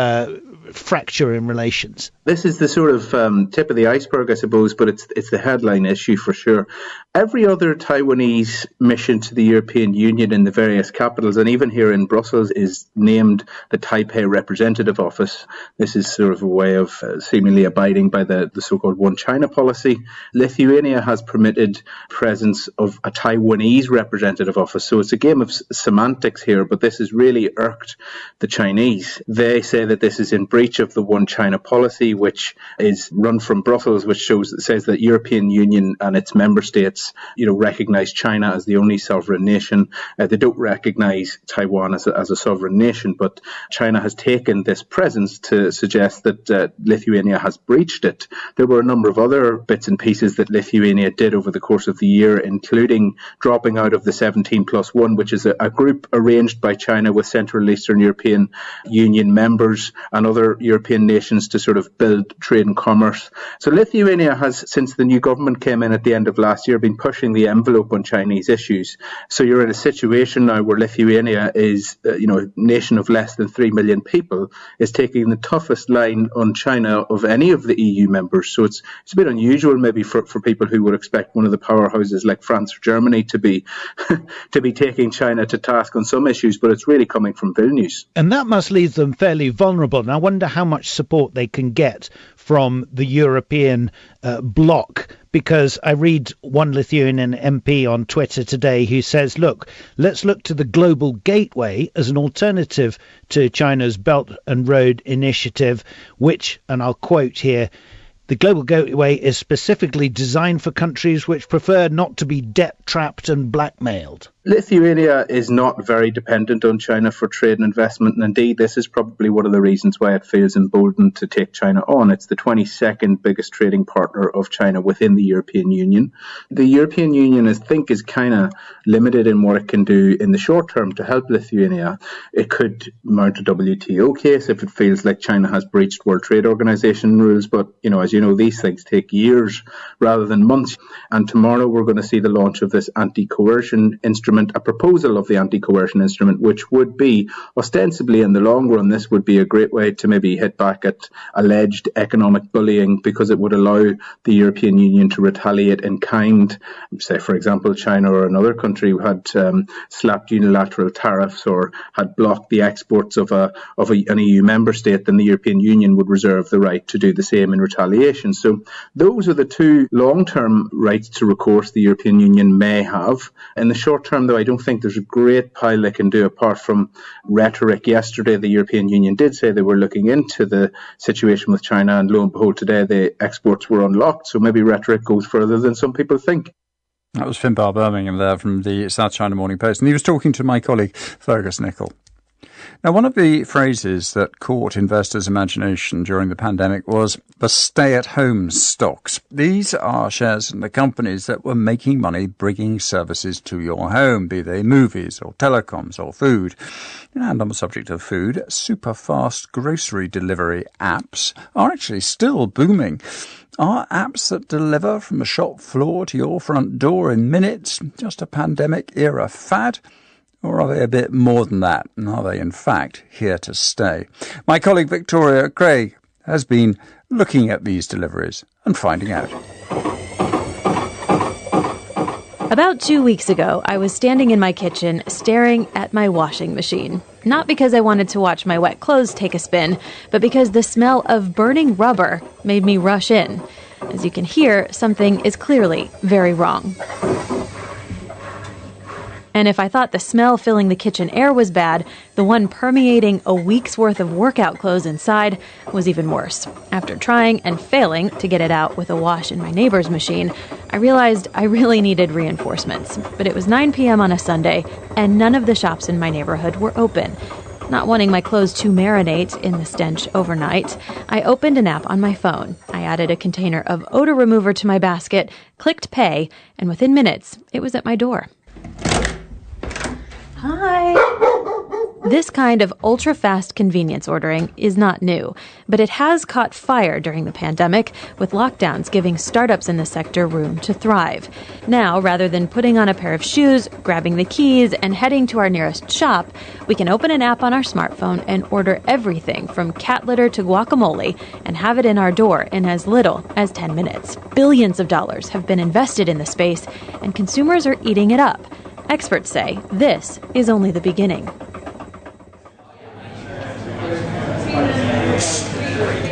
fracture in relations? This is the sort of tip of the iceberg, I suppose, but it's the headline issue for sure. Every other Taiwanese mission to the European Union in the various capitals, and even here in Brussels, is named the Taipei Representative Office. This is sort of a way of seemingly abiding by the so-called One China policy. Lithuania has permitted presence of a Taiwanese representative office, so it's a game of semantics here, but this has really irked the Chinese. They say that this is in breach of the One China policy, which is run from Brussels, which says that European Union and its member states, recognise China as the only sovereign nation. They don't recognise Taiwan as a sovereign nation, but China has taken this presence to suggest that Lithuania has breached it. There were a number of other bits and pieces that Lithuania did over the course of the year, including dropping out of the 17+1, which is a group arranged by China with Central and Eastern European Union members and other European nations to sort of build trade and commerce. So Lithuania has, since the new government came in at the end of last year, been pushing the envelope on Chinese issues. So you're in a situation now where Lithuania is, a nation of less than 3 million people, is taking the toughest line on China of any of the EU members. So it's a bit unusual maybe for people who would expect one of the powerhouses like France or Germany to be taking China to task on some issues, but it's really coming from Vilnius. And that must leave them fairly vulnerable. And I wonder how much support they can get from the European bloc, because I read one Lithuanian MP on Twitter today who says, look, let's look to the global gateway as an alternative to China's Belt and Road Initiative, which, and I'll quote here, the global gateway is specifically designed for countries which prefer not to be debt-trapped and blackmailed. Lithuania is not very dependent on China for trade and investment, and indeed this is probably one of the reasons why it feels emboldened to take China on. It's the 22nd biggest trading partner of China within the European Union. The European Union, I think, is kind of limited in what it can do in the short term to help Lithuania. It could mount a WTO case if it feels like China has breached World Trade Organization rules, but as As you know, these things take years rather than months. And tomorrow we're going to see the launch of this anti-coercion instrument, a proposal of the anti-coercion instrument, which would be ostensibly in the long run, this would be a great way to maybe hit back at alleged economic bullying, because it would allow the European Union to retaliate in kind. Say, for example, China or another country who had slapped unilateral tariffs or had blocked the exports of an EU member state, then the European Union would reserve the right to do the same in retaliation. So those are the two long-term rights to recourse the European Union may have. In the short term, though, I don't think there's a great pile they can do apart from rhetoric. Yesterday, the European Union did say they were looking into the situation with China, and lo and behold, today the exports were unlocked. So maybe rhetoric goes further than some people think. That was Finbar Birmingham there from the South China Morning Post, and he was talking to my colleague Fergus Nicol. Now, one of the phrases that caught investors' imagination during the pandemic was the stay-at-home stocks. These are shares in the companies that were making money bringing services to your home, be they movies or telecoms or food. And on the subject of food, super fast grocery delivery apps are actually still booming. Are apps that deliver from the shop floor to your front door in minutes just a pandemic-era fad? Or are they a bit more than that? And are they, in fact, here to stay? My colleague Victoria Craig has been looking at these deliveries and finding out. About 2 weeks ago, I was standing in my kitchen staring at my washing machine. Not because I wanted to watch my wet clothes take a spin, but because the smell of burning rubber made me rush in. As you can hear, something is clearly very wrong. And if I thought the smell filling the kitchen air was bad, the one permeating a week's worth of workout clothes inside was even worse. After trying and failing to get it out with a wash in my neighbor's machine, I realized I really needed reinforcements. But it was 9 p.m. on a Sunday, and none of the shops in my neighborhood were open. Not wanting my clothes to marinate in the stench overnight, I opened an app on my phone. I added a container of odor remover to my basket, clicked pay, and within minutes, it was at my door. Hi. This kind of ultra-fast convenience ordering is not new, but it has caught fire during the pandemic, with lockdowns giving startups in the sector room to thrive. Now, rather than putting on a pair of shoes, grabbing the keys, and heading to our nearest shop, we can open an app on our smartphone and order everything from cat litter to guacamole and have it in our door in as little as 10 minutes. Billions of dollars have been invested in the space, and consumers are eating it up. Experts say this is only the beginning.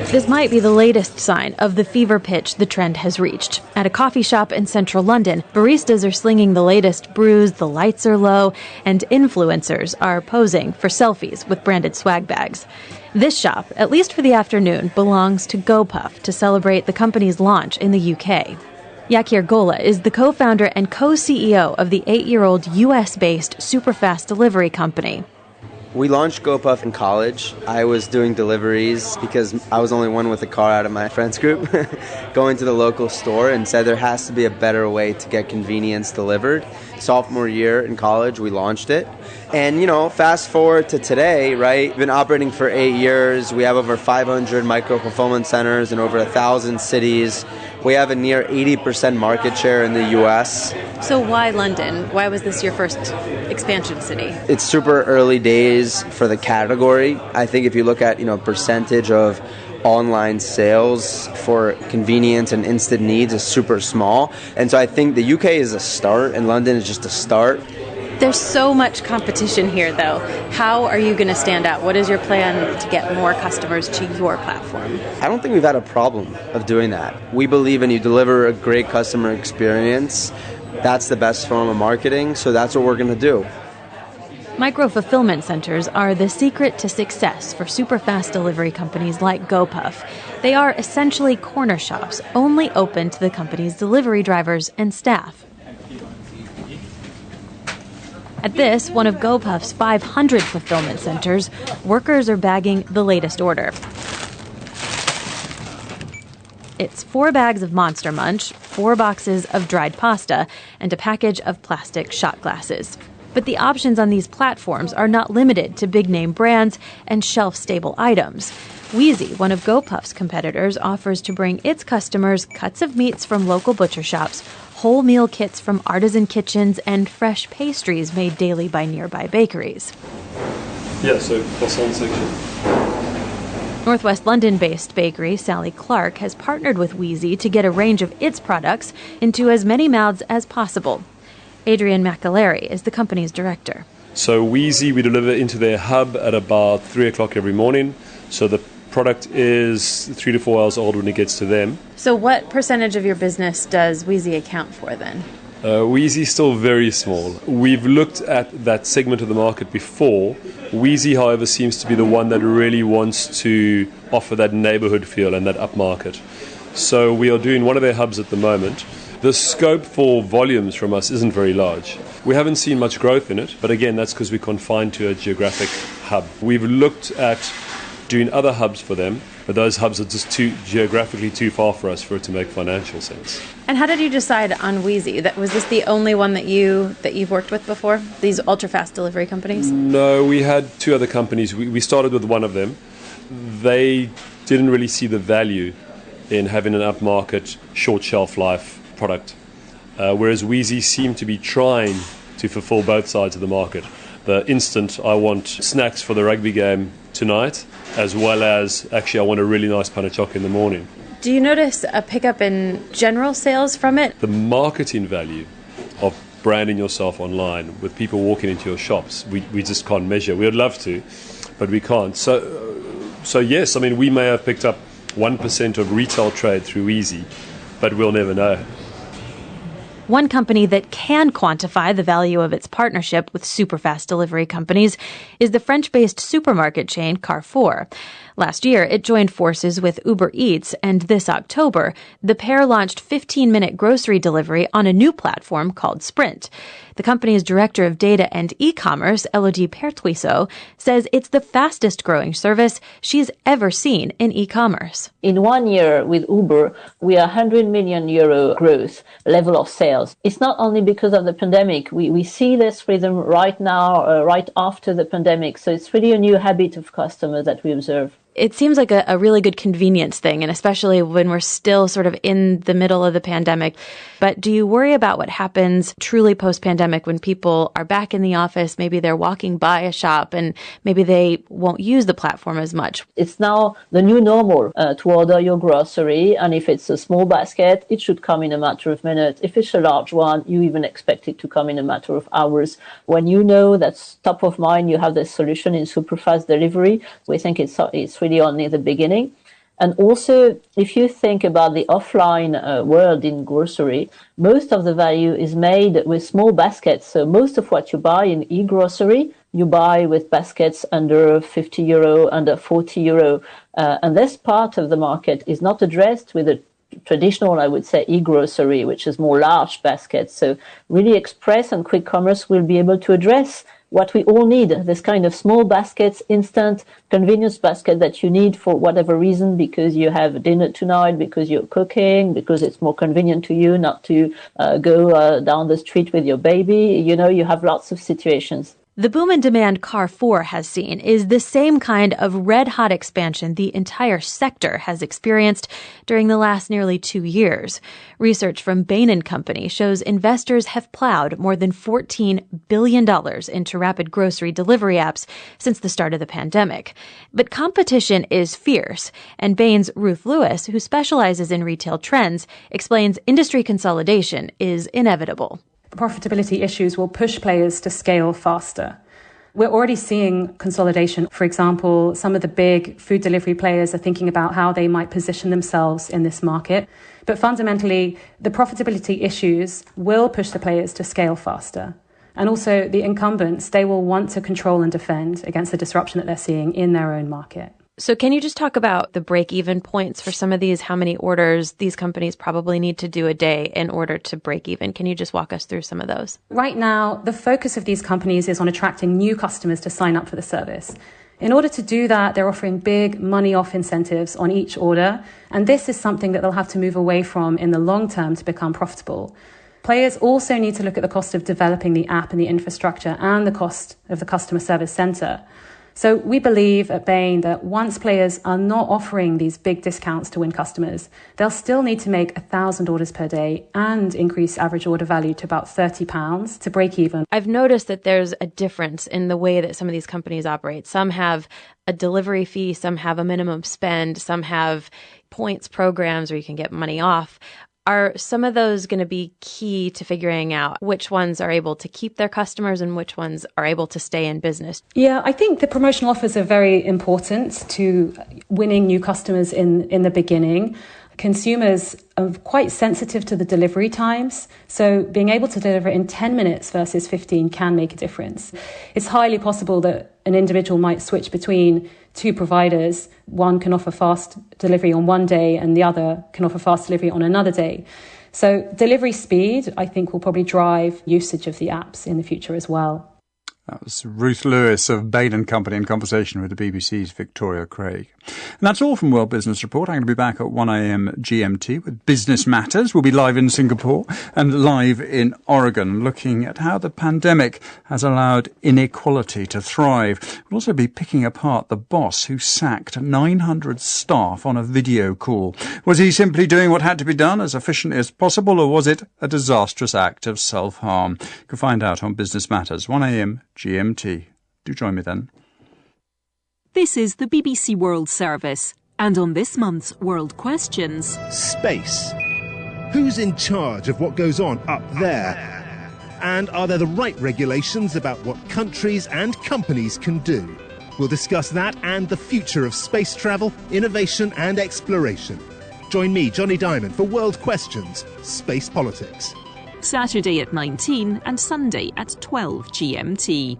This might be the latest sign of the fever pitch the trend has reached. At a coffee shop in central London, baristas are slinging the latest brews, the lights are low, and influencers are posing for selfies with branded swag bags. This shop, at least for the afternoon, belongs to GoPuff to celebrate the company's launch in the UK. Yakir Gola is the co-founder and co-CEO of the 8-year-old US-based superfast delivery company. We launched GoPuff in college. I was doing deliveries because I was only one with a car out of my friends group, going to the local store and said there has to be a better way to get convenience delivered. Sophomore year in college, we launched it. And, fast forward to today, right? We've been operating for 8 years. We have over 500 micro-fulfillment centers in over 1,000 cities. We have a near 80% market share in the U.S. So why London? Why was this your first expansion city? It's super early days for the category. I think if you look at, percentage of online sales for convenience and instant needs is super small. And so I think the UK is a start and London is just a start. There's so much competition here, though. How are you going to stand out? What is your plan to get more customers to your platform? I don't think we've had a problem of doing that. We believe when you deliver a great customer experience, that's the best form of marketing, so that's what we're going to do. Micro-fulfillment centers are the secret to success for super-fast delivery companies like GoPuff. They are essentially corner shops, only open to the company's delivery drivers and staff. At this, one of GoPuff's 500 fulfillment centers, workers are bagging the latest order. It's 4 bags of Monster Munch, 4 boxes of dried pasta, and a package of plastic shot glasses. But the options on these platforms are not limited to big-name brands and shelf-stable items. Wheezy, one of GoPuff's competitors, offers to bring its customers cuts of meats from local butcher shops, whole meal kits from artisan kitchens, and fresh pastries made daily by nearby bakeries. Yeah, so croissant section. Northwest London-based bakery Sally Clark has partnered with Wheezy to get a range of its products into as many mouths as possible. Adrian McAlery is the company's director. So Wheezy, we deliver into their hub at about 3 o'clock every morning. So the product is 3 to 4 hours old when it gets to them. So what percentage of your business does Wheezy account for then? Wheezy is still very small. We've looked at that segment of the market before. Wheezy, however, seems to be the one that really wants to offer that neighborhood feel and that upmarket. So we are doing one of their hubs at the moment. The scope for volumes from us isn't very large. We haven't seen much growth in it, but again, that's because we're confined to a geographic hub. We've looked at doing other hubs for them, but those hubs are just geographically too far for us for it to make financial sense. And how did you decide on Wheezy? Was this the only one that you've worked with before? These ultra-fast delivery companies? No, we had two other companies. We started with one of them. They didn't really see the value in having an upmarket, short shelf life product, whereas Wheezy seemed to be trying to fulfill both sides of the market. The instant, I want snacks for the rugby game tonight, as well as actually I want a really nice pan of chocolate in the morning. Do you notice a pickup in general sales from it? The marketing value of branding yourself online with people walking into your shops, we just can't measure. We would love to, but we can't. So yes, I mean, we may have picked up 1% of retail trade through Wheezy, but we'll never know. One company that can quantify the value of its partnership with super-fast delivery companies is the French-based supermarket chain Carrefour. Last year, it joined forces with Uber Eats, and this October, the pair launched 15-minute grocery delivery on a new platform called Sprint. The company's director of data and e-commerce, Elodie Pertuiseau, says it's the fastest-growing service she's ever seen in e-commerce. In 1 year with Uber, we are 100 million euro growth level of sales. It's not only because of the pandemic. We see this rhythm right now, right after the pandemic. So it's really a new habit of customers that we observe. It seems like a really good convenience thing, and especially when we're still sort of in the middle of the pandemic. But do you worry about what happens truly post-pandemic when people are back in the office, maybe they're walking by a shop, and maybe they won't use the platform as much? It's now the new normal to order your grocery, and if it's a small basket, it should come in a matter of minutes. If it's a large one, you even expect it to come in a matter of hours. When you know that's top of mind, you have this solution in super fast delivery, we think it's really only the beginning. And also, if you think about the offline world in grocery, most of the value is made with small baskets. So most of what you buy in e-grocery, you buy with baskets under 50 euro, under 40 euro. And this part of the market is not addressed with a traditional, I would say, e-grocery, which is more large baskets. So really express and quick commerce will be able to address what we all need, this kind of small baskets, instant convenience basket that you need for whatever reason, because you have dinner tonight, because you're cooking, because it's more convenient to you not to go down the street with your baby. You know, you have lots of situations. The boom in demand Carrefour has seen is the same kind of red-hot expansion the entire sector has experienced during the last nearly 2 years. Research from Bain & Company shows investors have plowed more than $14 billion into rapid grocery delivery apps since the start of the pandemic. But competition is fierce, and Bain's Ruth Lewis, who specializes in retail trends, explains industry consolidation is inevitable. Profitability issues will push players to scale faster. We're already seeing consolidation. For example, some of the big food delivery players are thinking about how they might position themselves in this market. But fundamentally, the profitability issues will push the players to scale faster. And also the incumbents, they will want to control and defend against the disruption that they're seeing in their own market. So can you just talk about the break-even points for some of these, how many orders these companies probably need to do a day in order to break even? Can you just walk us through some of those? Right now, the focus of these companies is on attracting new customers to sign up for the service. In order to do that, they're offering big money-off incentives on each order, and this is something that they'll have to move away from in the long term to become profitable. Players also need to look at the cost of developing the app and the infrastructure and the cost of the customer service centre. So we believe at Bain that once players are not offering these big discounts to win customers, they'll still need to make 1,000 orders per day and increase average order value to about £30 to break even. I've noticed that there's a difference in the way that some of these companies operate. Some have a delivery fee, some have a minimum spend, some have points programs where you can get money off. Are some of those going to be key to figuring out which ones are able to keep their customers and which ones are able to stay in business? Yeah, I think the promotional offers are very important to winning new customers in the beginning. Consumers are quite sensitive to the delivery times, so being able to deliver in 10 minutes versus 15 can make a difference. It's highly possible that an individual might switch between two providers. One can offer fast delivery on one day and the other can offer fast delivery on another day. So delivery speed, I think, will probably drive usage of the apps in the future as well. That was Ruth Lewis of Bain & Company in conversation with the BBC's Victoria Craig. And that's all from World Business Report. I'm going to be back at 1am GMT with Business Matters. We'll be live in Singapore and live in Oregon, looking at how the pandemic has allowed inequality to thrive. We'll also be picking apart the boss who sacked 900 staff on a video call. Was he simply doing what had to be done as efficiently as possible, or was it a disastrous act of self-harm? You can find out on Business Matters, 1am GMT. Do join me then. This is the BBC World Service, and on this month's World Questions... Space. Who's in charge of what goes on up there? And are there the right regulations about what countries and companies can do? We'll discuss that and the future of space travel, innovation and exploration. Join me, Johnny Diamond, for World Questions, Space Politics. Saturday at 19 and Sunday at 12 GMT.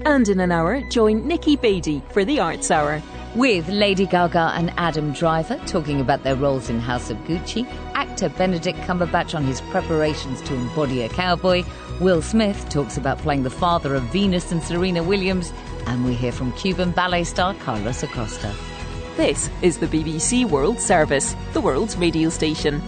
And in an hour, join Nikki Beattie for the Arts Hour. With Lady Gaga and Adam Driver talking about their roles in House of Gucci, actor Benedict Cumberbatch on his preparations to embody a cowboy, Will Smith talks about playing the father of Venus and Serena Williams, and we hear from Cuban ballet star Carlos Acosta. This is the BBC World Service, the world's radio station.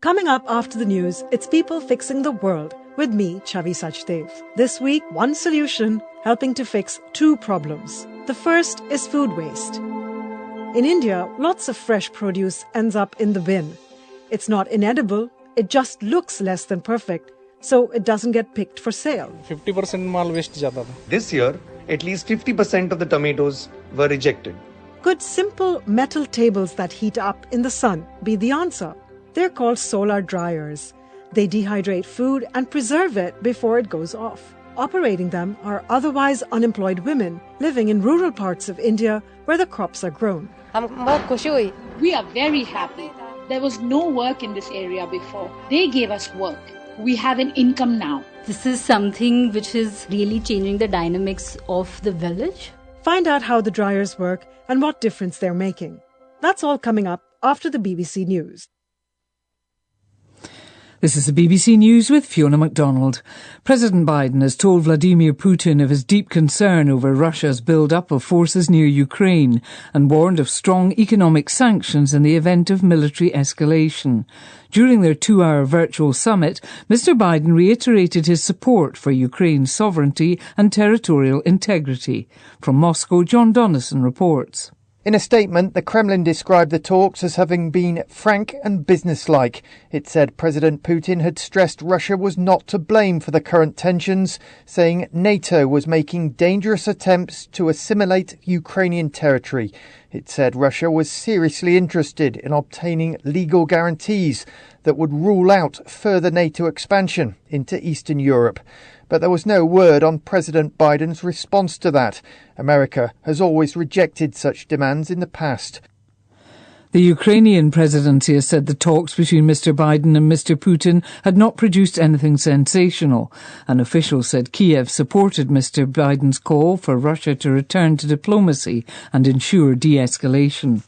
Coming up after the news, it's People Fixing the World with me, Chavi Sachdev. This week, one solution helping to fix two problems. The first is food waste. In India, lots of fresh produce ends up in the bin. It's not inedible, it just looks less than perfect, so it doesn't get picked for sale. 50% mall waste जाता था. This year, at least 50% of the tomatoes were rejected. Could simple metal tables that heat up in the sun be the answer? They're called solar dryers. They dehydrate food and preserve it before it goes off. Operating them are otherwise unemployed women living in rural parts of India where the crops are grown. We are very happy. There was no work in this area before. They gave us work. We have an income now. This is something which is really changing the dynamics of the village. Find out how the dryers work and what difference they're making. That's all coming up after the BBC News. This is the BBC News with Fiona MacDonald. President Biden has told Vladimir Putin of his deep concern over Russia's build-up of forces near Ukraine and warned of strong economic sanctions in the event of military escalation. During their 2-hour virtual summit, Mr. Biden reiterated his support for Ukraine's sovereignty and territorial integrity. From Moscow, John Donnison reports. In a statement, the Kremlin described the talks as having been frank and businesslike. It said President Putin had stressed Russia was not to blame for the current tensions, saying NATO was making dangerous attempts to assimilate Ukrainian territory. It said Russia was seriously interested in obtaining legal guarantees that would rule out further NATO expansion into Eastern Europe. But there was no word on President Biden's response to that. America has always rejected such demands in the past. The Ukrainian presidency has said the talks between Mr. Biden and Mr. Putin had not produced anything sensational. An official said Kiev supported Mr. Biden's call for Russia to return to diplomacy and ensure de-escalation.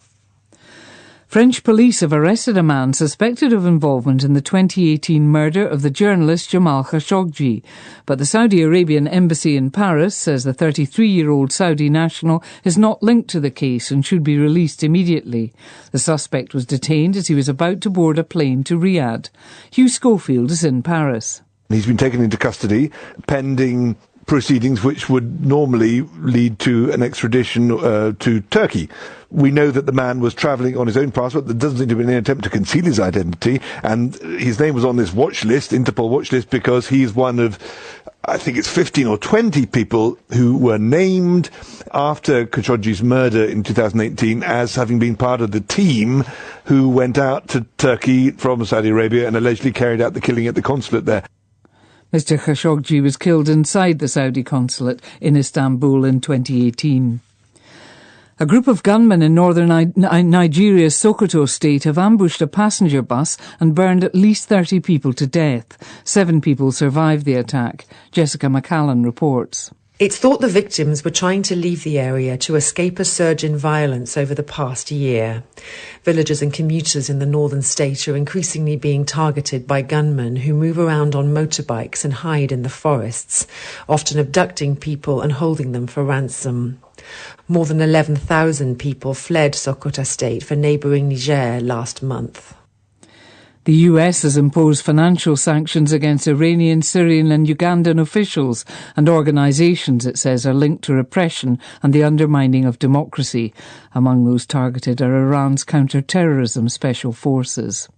French police have arrested a man suspected of involvement in the 2018 murder of the journalist Jamal Khashoggi, but the Saudi Arabian embassy in Paris says the 33-year-old Saudi national is not linked to the case and should be released immediately. The suspect was detained as he was about to board a plane to Riyadh. Hugh Schofield is in Paris. He's been taken into custody pending proceedings which would normally lead to an extradition to Turkey. We know that the man was travelling on his own passport. There doesn't seem to be any attempt to conceal his identity, and his name was on this watch list, Interpol watch list, because he's one of, I think it's 15 or 20 people who were named after Khashoggi's murder in 2018 as having been part of the team who went out to Turkey from Saudi Arabia and allegedly carried out the killing at the consulate there. Mr. Khashoggi was killed inside the Saudi consulate in Istanbul in 2018. A group of gunmen in northern Nigeria's Sokoto state have ambushed a passenger bus and burned at least 30 people to death. 7 people survived the attack. Jessica McCallan reports. It's thought the victims were trying to leave the area to escape a surge in violence over the past year. Villagers and commuters in the northern state are increasingly being targeted by gunmen who move around on motorbikes and hide in the forests, often abducting people and holding them for ransom. More than 11,000 people fled Sokoto state for neighbouring Niger last month. The US has imposed financial sanctions against Iranian, Syrian and Ugandan officials and organisations it says are linked to repression and the undermining of democracy. Among those targeted are Iran's counter-terrorism special forces.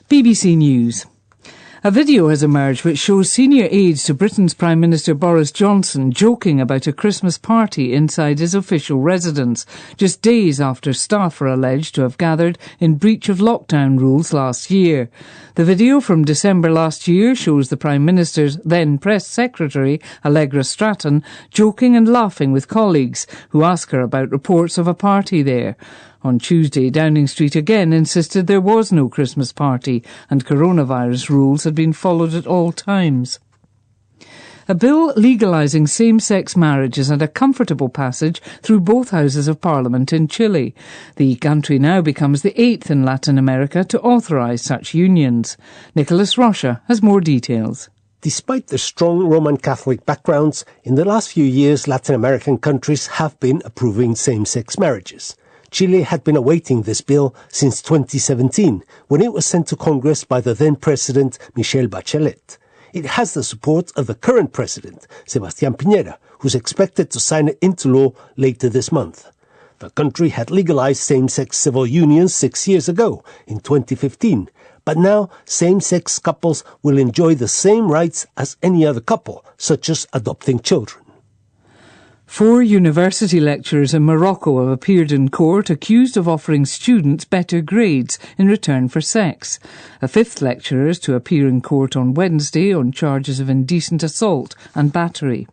BBC News. A video has emerged which shows senior aides to Britain's Prime Minister Boris Johnson joking about a Christmas party inside his official residence, just days after staff are alleged to have gathered in breach of lockdown rules last year. The video from December last year shows the Prime Minister's then Press Secretary, Allegra Stratton, joking and laughing with colleagues who ask her about reports of a party there. On Tuesday, Downing Street again insisted there was no Christmas party and coronavirus rules had been followed at all times. A bill legalising same-sex marriage is at a comfortable passage through both houses of Parliament in Chile. The country now becomes the 8th in Latin America to authorise such unions. Nicholas Rocha has more details. Despite their strong Roman Catholic backgrounds, in the last few years Latin American countries have been approving same-sex marriages. Chile had been awaiting this bill since 2017, when it was sent to Congress by the then President Michelle Bachelet. It has the support of the current President, Sebastián Piñera, who's expected to sign it into law later this month. The country had legalized same-sex civil unions 6 years ago, in 2015, but now same-sex couples will enjoy the same rights as any other couple, such as adopting children. 4 university lecturers in Morocco have appeared in court accused of offering students better grades in return for sex. A 5th lecturer is to appear in court on Wednesday on charges of indecent assault and battery.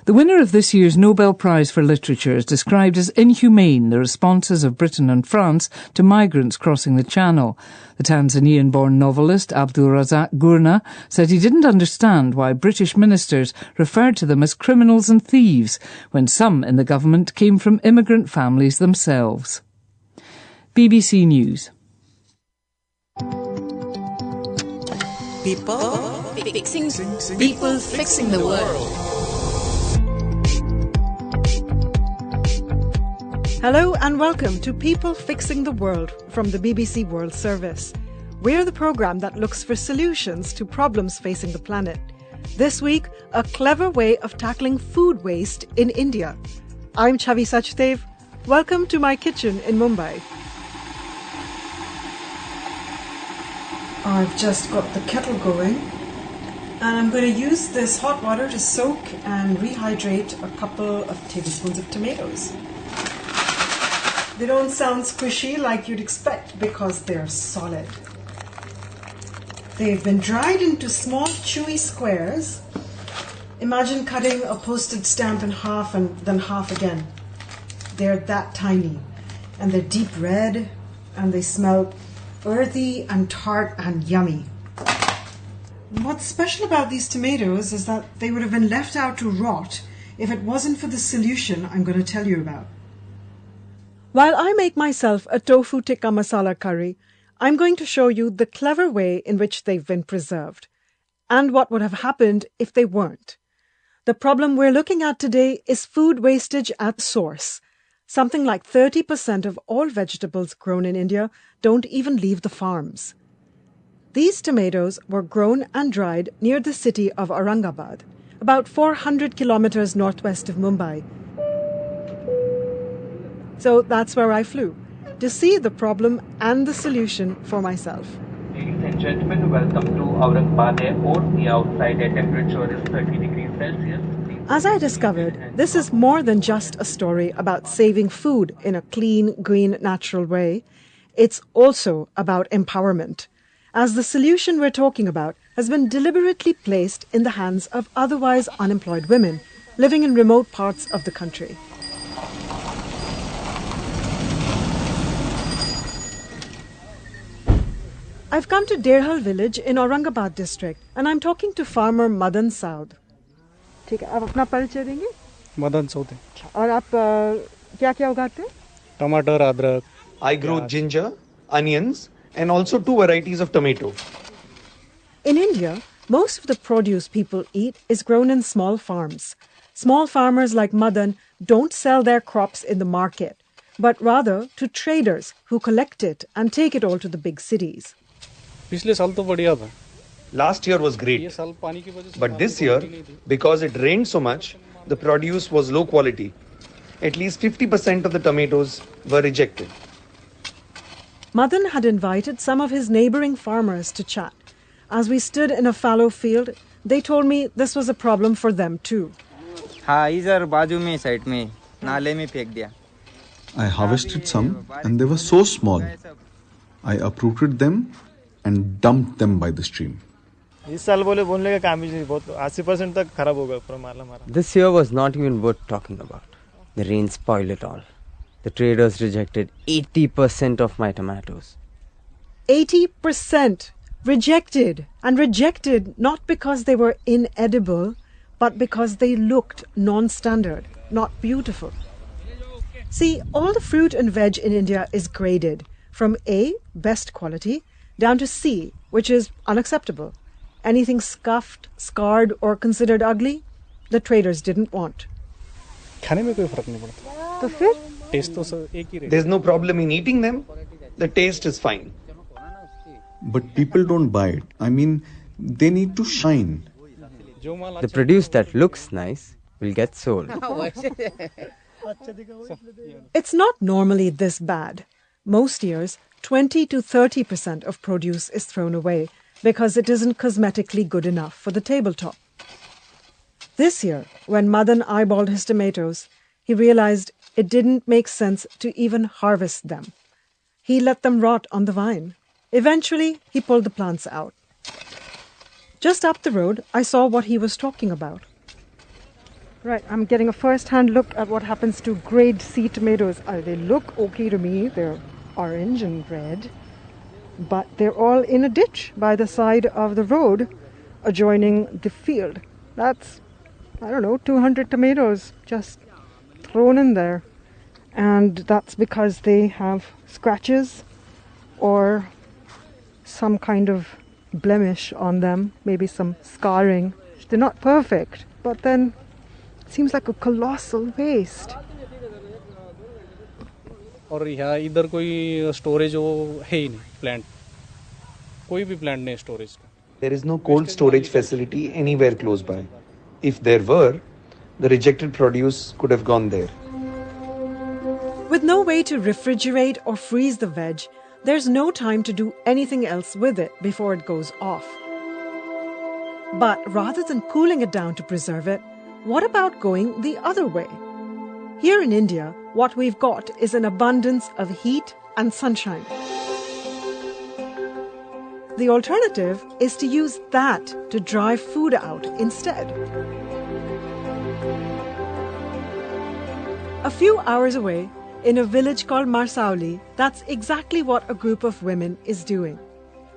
The winner of this year's Nobel Prize for Literature has described as inhumane the responses of Britain and France to migrants crossing the Channel. The Tanzanian-born novelist Abdul Razak Gurna said he didn't understand why British ministers referred to them as criminals and thieves when some in the government came from immigrant families themselves. BBC News. People fixing the world. Hello and welcome to People Fixing the World from the BBC World Service. We're the programme that looks for solutions to problems facing the planet. This week, a clever way of tackling food waste in India. I'm Chavi Sachdev. Welcome to my kitchen in Mumbai. I've just got the kettle going and I'm going to use this hot water to soak and rehydrate a couple of tablespoons of tomatoes. They don't sound squishy like you'd expect because they're solid. They've been dried into small chewy squares. Imagine cutting a postage stamp in half and then half again. They're that tiny and they're deep red and they smell earthy and tart and yummy. What's special about these tomatoes is that they would have been left out to rot if it wasn't for the solution I'm going to tell you about. While I make myself a tofu tikka masala curry, I'm going to show you the clever way in which they've been preserved, and what would have happened if they weren't. The problem we're looking at today is food wastage at source. Something like 30% of all vegetables grown in India don't even leave the farms. These tomatoes were grown and dried near the city of Aurangabad, about 400 kilometers northwest of Mumbai. So that's where I flew, to see the problem and the solution for myself. Ladies and gentlemen, welcome to Aurangabad Airport. The outside air temperature is 30 degrees Celsius. As I discovered, this is more than just a story about saving food in a clean, green, natural way. It's also about empowerment, as the solution we're talking about has been deliberately placed in the hands of otherwise unemployed women living in remote parts of the country. I've come to Derhal village in Aurangabad district and I'm talking to farmer Madan Saud. ठीक है, आप अपना परिचय देंगे? मदन सौदे। और आप क्या-क्या उगाते हैं? टमाटर, अदरक। I grow ginger, onions and also 2 varieties of tomato. In India, most of the produce people eat is grown in small farms. Small farmers like Madan don't sell their crops in the market, but rather to traders who collect it and take it all to the big cities. पिछले साल तो बढ़िया था। Last year was great, but this year, because it rained so much, the produce was low quality. At least 50% of the tomatoes were rejected. Madan had invited some of his neighbouring farmers to chat. As we stood in a fallow field, they told me this was a problem for them too. हाँ, इधर बाजू में side में नाले में फेंक दिया. I harvested some and they were so small. I uprooted them and dumped them by the stream. इस साल बोले बोलने का काम ही नहीं, बहुत 80% तक खराब हो गया पूरा माल हमारा. This year was not even worth talking about. The rain spoiled it all. The traders rejected 80% of my tomatoes. 80% rejected, and rejected not because they were inedible, but because they looked non-standard, not beautiful. See, all the fruit and veg in India is graded from A, best quality, down to C, which is unacceptable. Anything scuffed, scarred, or considered ugly, the traders didn't want. खाने में कोई फर्क नहीं पड़ता. तो फिर? Test तो सब एक ही रहेगा. There's no problem in eating them. The taste is fine. But people don't buy it. I mean, they need to shine. The produce that looks nice will get sold. It's not normally this bad. Most years, 20 to 30% of produce is thrown away because it isn't cosmetically good enough for the tabletop. This year, when Madan eyeballed his tomatoes, he realized it didn't make sense to even harvest them. He let them rot on the vine. Eventually, he pulled the plants out. Just up the road, I saw what he was talking about. Right, I'm getting a first-hand look at what happens to grade C tomatoes. They look okay to me. They're orange and red. But they're all in a ditch by the side of the road adjoining the field. That's, 200 tomatoes just thrown in there. And that's because they have scratches or some kind of blemish on them, maybe some scarring. They're not perfect, but then it seems like a colossal waste. और यहाँ इधर कोई storage वो है ही नहीं plant कोई भी plant नहीं स्टोरेज का. There is no cold storage facility anywhere close by. If there were, the rejected produce could have gone there. With no way to refrigerate or freeze the veg, there's no time to do anything else with it before it goes off. But rather than cooling it down to preserve it, what about going the other way? Here in India, what we've got is an abundance of heat and sunshine. The alternative is to use that to dry food out instead. A few hours away, in a village called Marsauli, that's exactly what a group of women is doing.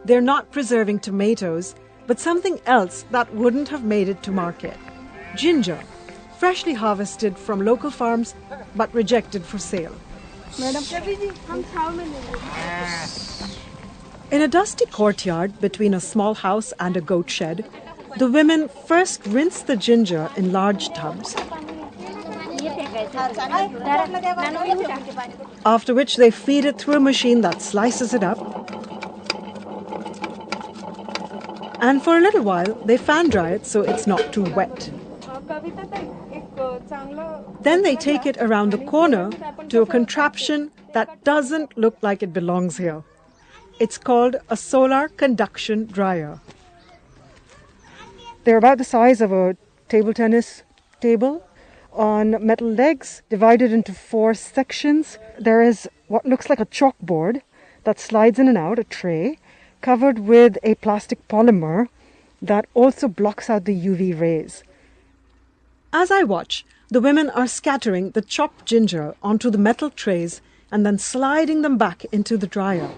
They're not preserving tomatoes, but something else that wouldn't have made it to market. Ginger, freshly harvested from local farms, but rejected for sale. In a dusty courtyard between a small house and a goat shed, the women first rinse the ginger in large tubs, after which they feed it through a machine that slices it up. And for a little while, they fan dry it so it's not too wet. Then they take it around the corner to a contraption that doesn't look like it belongs here. It's called a solar conduction dryer. They're about the size of a table tennis table on metal legs divided into 4 sections. There is what looks like a chalkboard that slides in and out, a tray, covered with a plastic polymer that also blocks out the UV rays. As I watch, the women are scattering the chopped ginger onto the metal trays and then sliding them back into the dryer.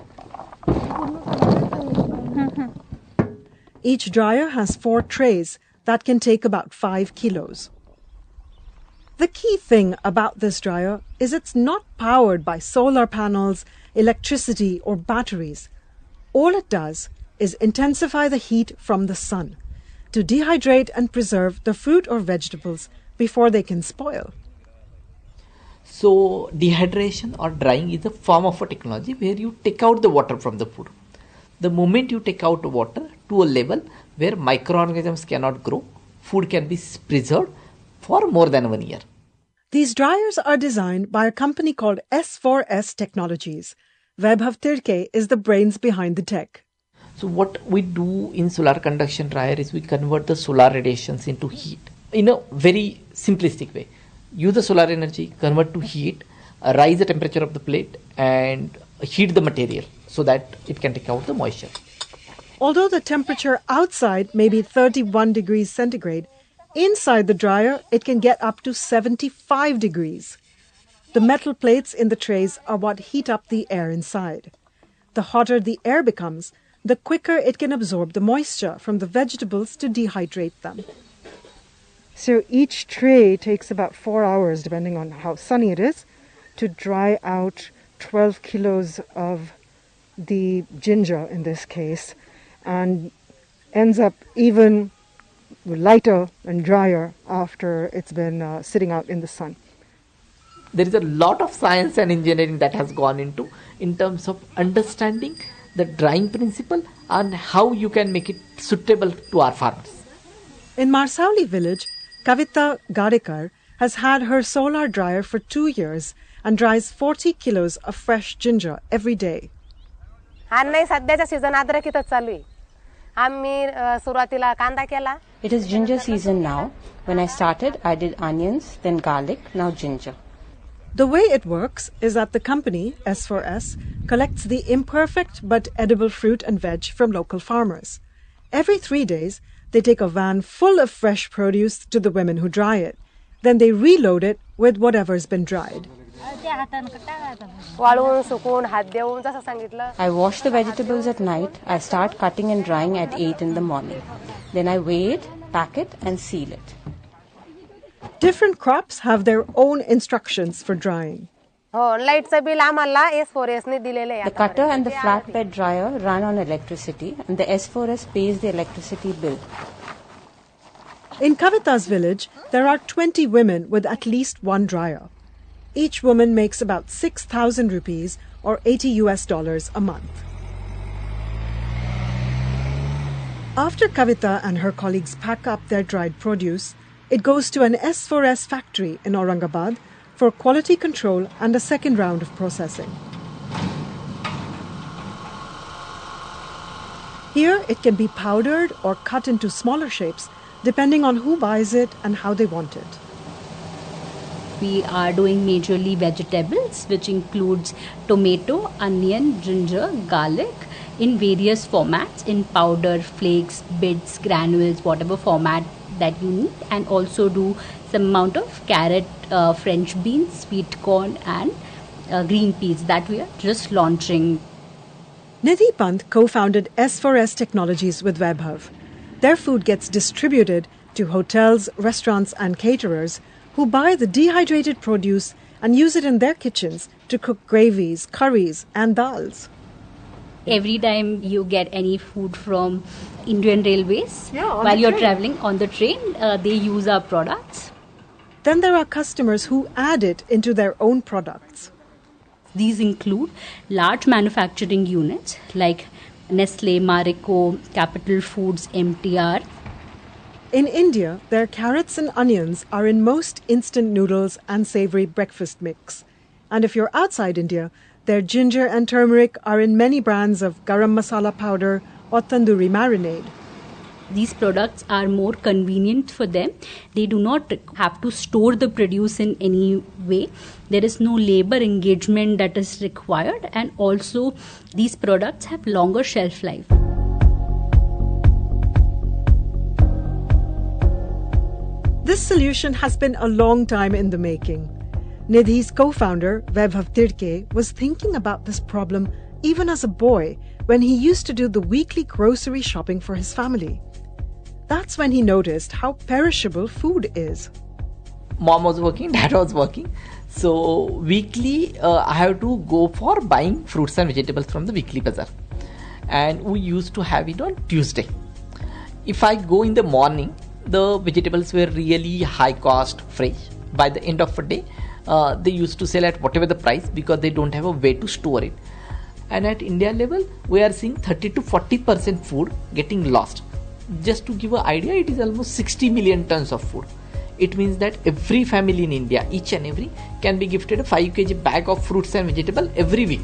Each dryer has 4 trays that can take about 5 kilos. The key thing about this dryer is it's not powered by solar panels, electricity, or batteries. All it does is intensify the heat from the sun to dehydrate and preserve the fruit or vegetables before they can spoil. So dehydration or drying is a form of a technology where you take out the water from the food. The moment you take out water to a level where microorganisms cannot grow, food can be preserved for more than 1 year. These dryers are designed by a company called S4S Technologies. Vaibhav Tirke is the brains behind the tech. So what we do in solar conduction dryer is we convert the solar radiations into heat in a very simplistic way. Use the solar energy, convert to heat, rise the temperature of the plate and heat the material so that it can take out the moisture. Although the temperature outside may be 31 degrees centigrade, inside the dryer it can get up to 75 degrees. The metal plates in the trays are what heat up the air inside. The hotter the air becomes, the quicker it can absorb the moisture from the vegetables to dehydrate them. So each tray takes about 4 hours, depending on how sunny it is, to dry out 12 kilos of the ginger in this case, and ends up even lighter and drier after it's been sitting out in the sun. There is a lot of science and engineering that has gone into in terms of understanding the drying principle and how you can make it suitable to our farmers. In Marsauli village, Kavita Gadekar has had her solar dryer for 2 years and dries 40 kilos of fresh ginger every day. It is ginger season now. When I started, I did onions, then garlic, now ginger. The way it works is that the company, S4S, collects the imperfect but edible fruit and veg from local farmers. Every 3 days, they take a van full of fresh produce to the women who dry it. Then they reload it with whatever's been dried. I wash the vegetables at night. I start cutting and drying at 8 in the morning. Then I weigh it, pack it and seal it. Different crops have their own instructions for drying. The cutter and the flatbed dryer run on electricity and the S4S pays the electricity bill. In Kavita's village, there are 20 women with at least one dryer. Each woman makes about 6,000 rupees or $80 a month. After Kavita and her colleagues pack up their dried produce, it goes to an S4S factory in Aurangabad for quality control and a second round of processing. Here, it can be powdered or cut into smaller shapes, depending on who buys it and how they want it. We are doing majorly vegetables, which includes tomato, onion, ginger, garlic in various formats, in powder, flakes, bits, granules, whatever format that you need, and also do some amount of carrot, French beans, sweet corn and green peas that we are just launching. Nidhi Pant co-founded S4S Technologies with Vaibhav. Their food gets distributed to hotels, restaurants and caterers who buy the dehydrated produce and use it in their kitchens to cook gravies, curries, and dals. Every time you get any food from Indian Railways, while you're traveling on the train, they use our products. Then there are customers who add it into their own products. These include large manufacturing units like Nestle, Marico, Capital Foods, MTR. In India, their carrots and onions are in most instant noodles and savory breakfast mix. And if you're outside India, their ginger and turmeric are in many brands of garam masala powder or tandoori marinade. These products are more convenient for them. They do not have to store the produce in any way. There is no labor engagement that is required, and also these products have longer shelf life. This solution has been a long time in the making. Nidhi's co-founder, Vaibhav Tirke, was thinking about this problem even as a boy when he used to do the weekly grocery shopping for his family. That's when he noticed how perishable food is. Mom was working, dad was working. So weekly, I have to go for buying fruits and vegetables from the weekly bazaar. And we used to have it on Tuesday. If I go in the morning, the vegetables were really high cost, fresh. By the end of the day, they used to sell at whatever the price because they don't have a way to store it. And at India level, we are seeing 30 to 40% food getting lost. Just to give an idea, it is almost 60 million tons of food. It means that every family in India, each and every, can be gifted a 5 kg bag of fruits and vegetables every week.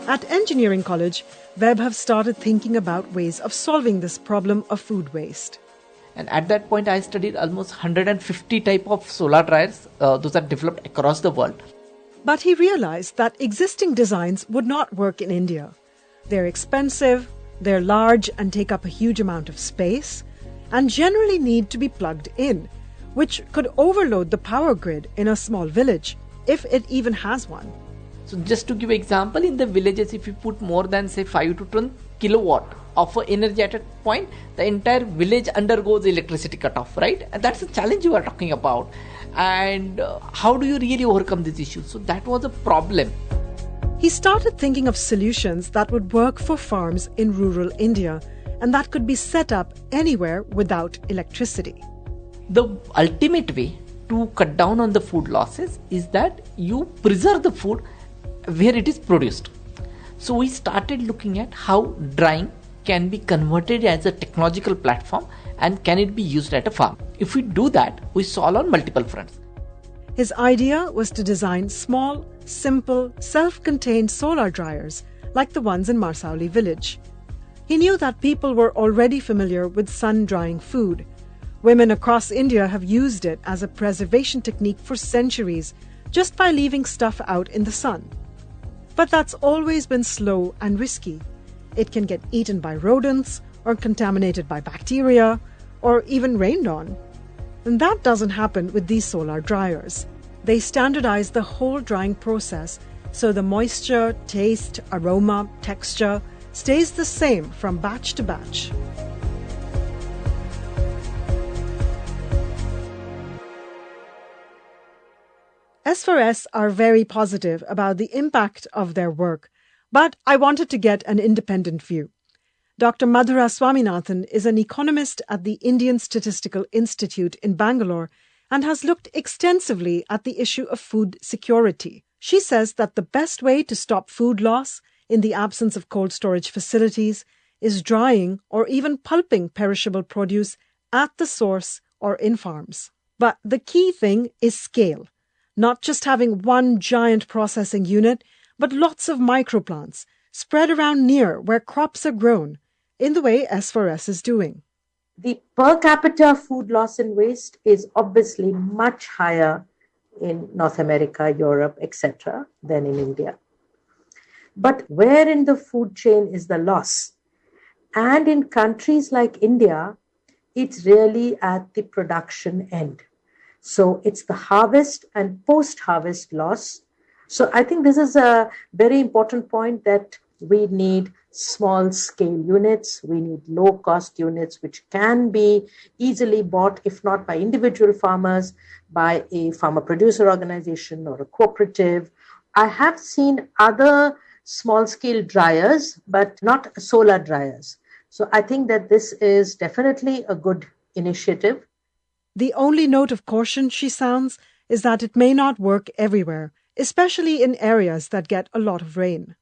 At engineering college, Vaibhav started thinking about ways of solving this problem of food waste. And at that point, I studied almost 150 type of solar dryers. Those are developed across the world. But he realized that existing designs would not work in India. They're expensive, they're large and take up a huge amount of space, and generally need to be plugged in, which could overload the power grid in a small village, if it even has one. So just to give an example, in the villages, if you put more than say 5 to 10 kilowatt of energy at a point, the entire village undergoes electricity cutoff, right? And that's the challenge you are talking about. And how do you really overcome this issue? So that was a problem. He started thinking of solutions that would work for farms in rural India and that could be set up anywhere without electricity. The ultimate way to cut down on the food losses is that you preserve the food where it is produced. So we started looking at how drying can be converted as a technological platform and can it be used at a farm. If we do that, we solve on multiple fronts. His idea was to design small, simple, self-contained solar dryers like the ones in Marsauli village. He knew that people were already familiar with sun-drying food. Women across India have used it as a preservation technique for centuries just by leaving stuff out in the sun. But that's always been slow and risky. It can get eaten by rodents or contaminated by bacteria or even rained on. And that doesn't happen with these solar dryers. They standardize the whole drying process so the moisture, taste, aroma, texture stays the same from batch to batch. S4S are very positive about the impact of their work, but I wanted to get an independent view. Dr. Madhura Swaminathan is an economist at the Indian Statistical Institute in Bangalore and has looked extensively at the issue of food security. She says that the best way to stop food loss in the absence of cold storage facilities is drying or even pulping perishable produce at the source or in farms. But the key thing is scale. Not just having one giant processing unit, but lots of microplants spread around near where crops are grown, in the way S4S is doing. The per capita food loss and waste is obviously much higher in North America, Europe, etc., than in India. But where in the food chain is the loss? And in countries like India, it's really at the production end. So it's the harvest and post-harvest loss. So I think this is a very important point that We need small scale units. We need low cost units which can be easily bought, if not by individual farmers, by a farmer producer organization or a cooperative. I have seen other small scale dryers, but not solar dryers. So I think that this is definitely a good initiative. The only note of caution she sounds is that it may not work everywhere, especially in areas that get a lot of rain.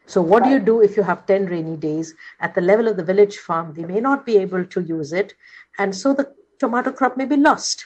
So what do you do if you have 10 rainy days? At the level of the village farm, they may not be able to use it. And so the tomato crop may be lost.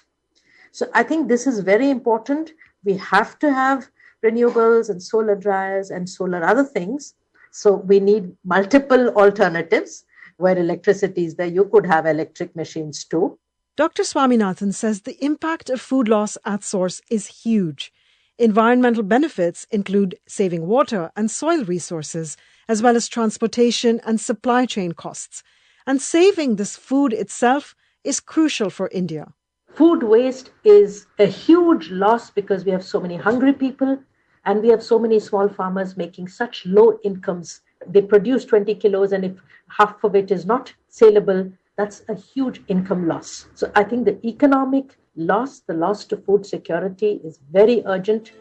So I think this is very important. We have to have renewables and solar dryers and solar other things. So we need multiple alternatives. Where electricity is there, you could have electric machines too. Dr. Swaminathan says the impact of food loss at source is huge. Environmental benefits include saving water and soil resources, as well as transportation and supply chain costs. And saving this food itself is crucial for India. Food waste is a huge loss because we have so many hungry people and we have so many small farmers making such low incomes. They produce 20 kilos and if half of it is not saleable, that's a huge income loss. So I think the economic loss, the loss to food security is very urgent.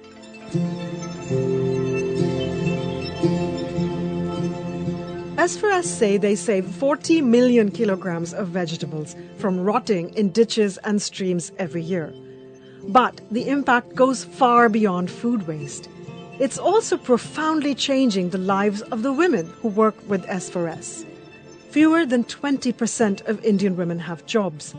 As say they save 40 million kilograms of vegetables from rotting in ditches and streams every year. But the impact goes far beyond food waste. It's also profoundly changing the lives of the women who work with S4S. Fewer than 20% of Indian women have jobs.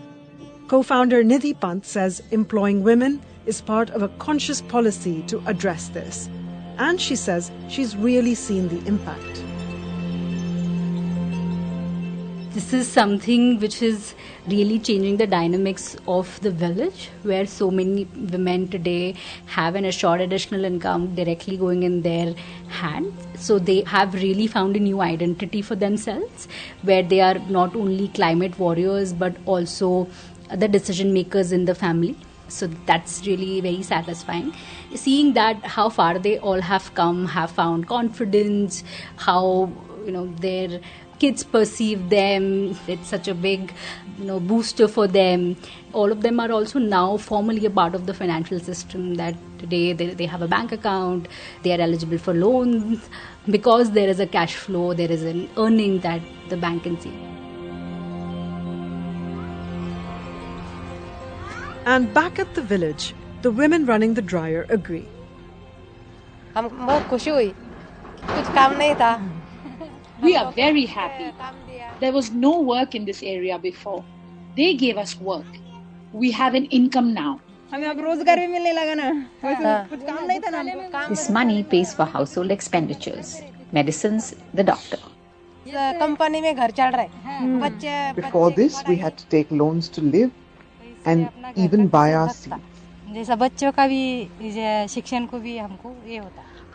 Co-founder Nidhi Pant says employing women is part of a conscious policy to address this. And she says she's really seen the impact. This is something which is really changing the dynamics of the village, where so many women today have an assured additional income directly going in their hands. So they have really found a new identity for themselves, where they are not only climate warriors, but also the decision makers in the family. So that's really very satisfying. Seeing that how far they all have come, have found confidence, how their kids perceive them, it's such a big booster for them. All of them are also now formally a part of the financial system, that today they have a bank account, they are eligible for loans because there is a cash flow, there is an earning that the bank can see. And back at the village, the women running the dryer agree. We are very happy. There was no work in this area before. They gave us work. We have an income now. This money pays for household expenditures, medicines, the doctor. Before this, we had to take loans to live and even buy our seed.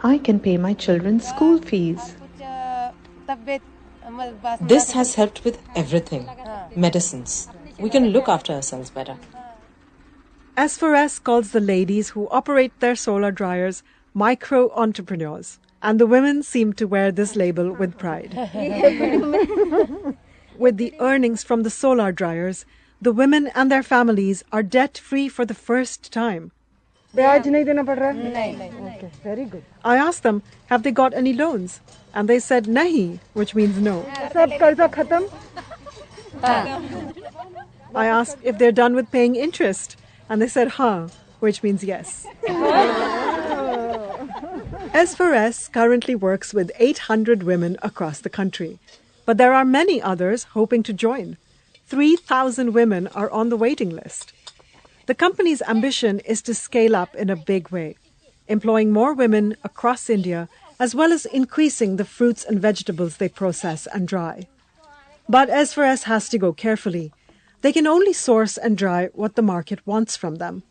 I can pay my children's school fees. This has helped with everything. Medicines. We can look after ourselves better. S4S calls the ladies who operate their solar dryers micro-entrepreneurs, and the women seem to wear this label with pride. With the earnings from the solar dryers, the women and their families are debt-free for the first time. Okay, very good. I asked them, have they got any loans? And they said nahi, which means no. I asked if they're done with paying interest, and they said ha, which means yes. S4S currently works with 800 women across the country, but there are many others hoping to join. 3,000 women are on the waiting list. The company's ambition is to scale up in a big way, employing more women across India, as well as increasing the fruits and vegetables they process and dry. But S4S has to go carefully. They can only source and dry what the market wants from them.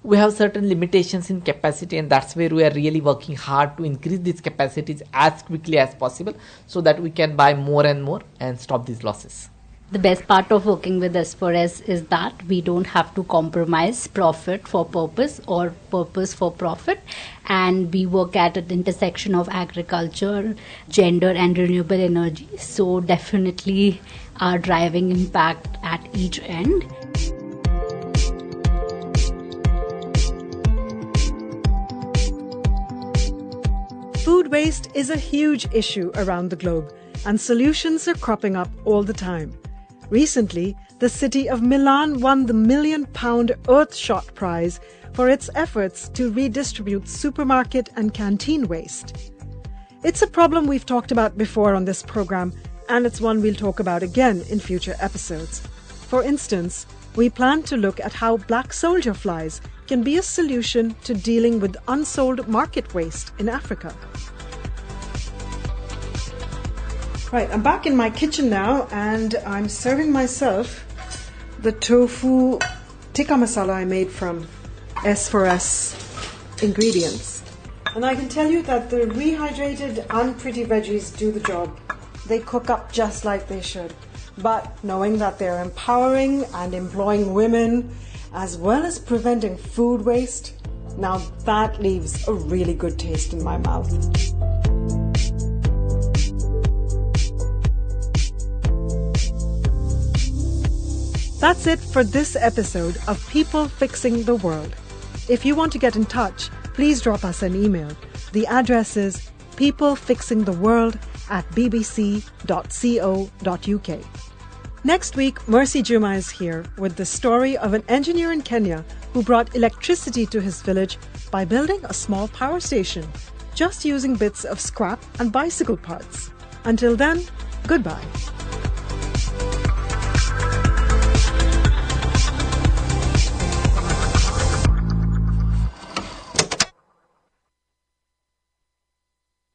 We have certain limitations in capacity, and that's where we are really working hard to increase these capacities as quickly as possible so that we can buy more and more and stop these losses. The best part of working with S4S is that we don't have to compromise profit for purpose or purpose for profit, and we work at an intersection of agriculture, gender and renewable energy. So definitely our driving impact at each end. Food waste is a huge issue around the globe, and solutions are cropping up all the time. Recently, the city of Milan won the £1 million Earthshot Prize for its efforts to redistribute supermarket and canteen waste. It's a problem we've talked about before on this program, and it's one we'll talk about again in future episodes. For instance, we plan to look at how black soldier flies can be a solution to dealing with unsold market waste in Africa. Right, I'm back in my kitchen now, and I'm serving myself the tofu tikka masala I made from S4S ingredients. And I can tell you that the rehydrated, unpretty veggies do the job. They cook up just like they should. But knowing that they're empowering and employing women, as well as preventing food waste, now that leaves a really good taste in my mouth. That's it for this episode of People Fixing the World. If you want to get in touch, please drop us an email. The address is peoplefixingtheworld@bbc.co.uk. Next week, Mercy Juma is here with the story of an engineer in Kenya who brought electricity to his village by building a small power station, just using bits of scrap and bicycle parts. Until then, goodbye.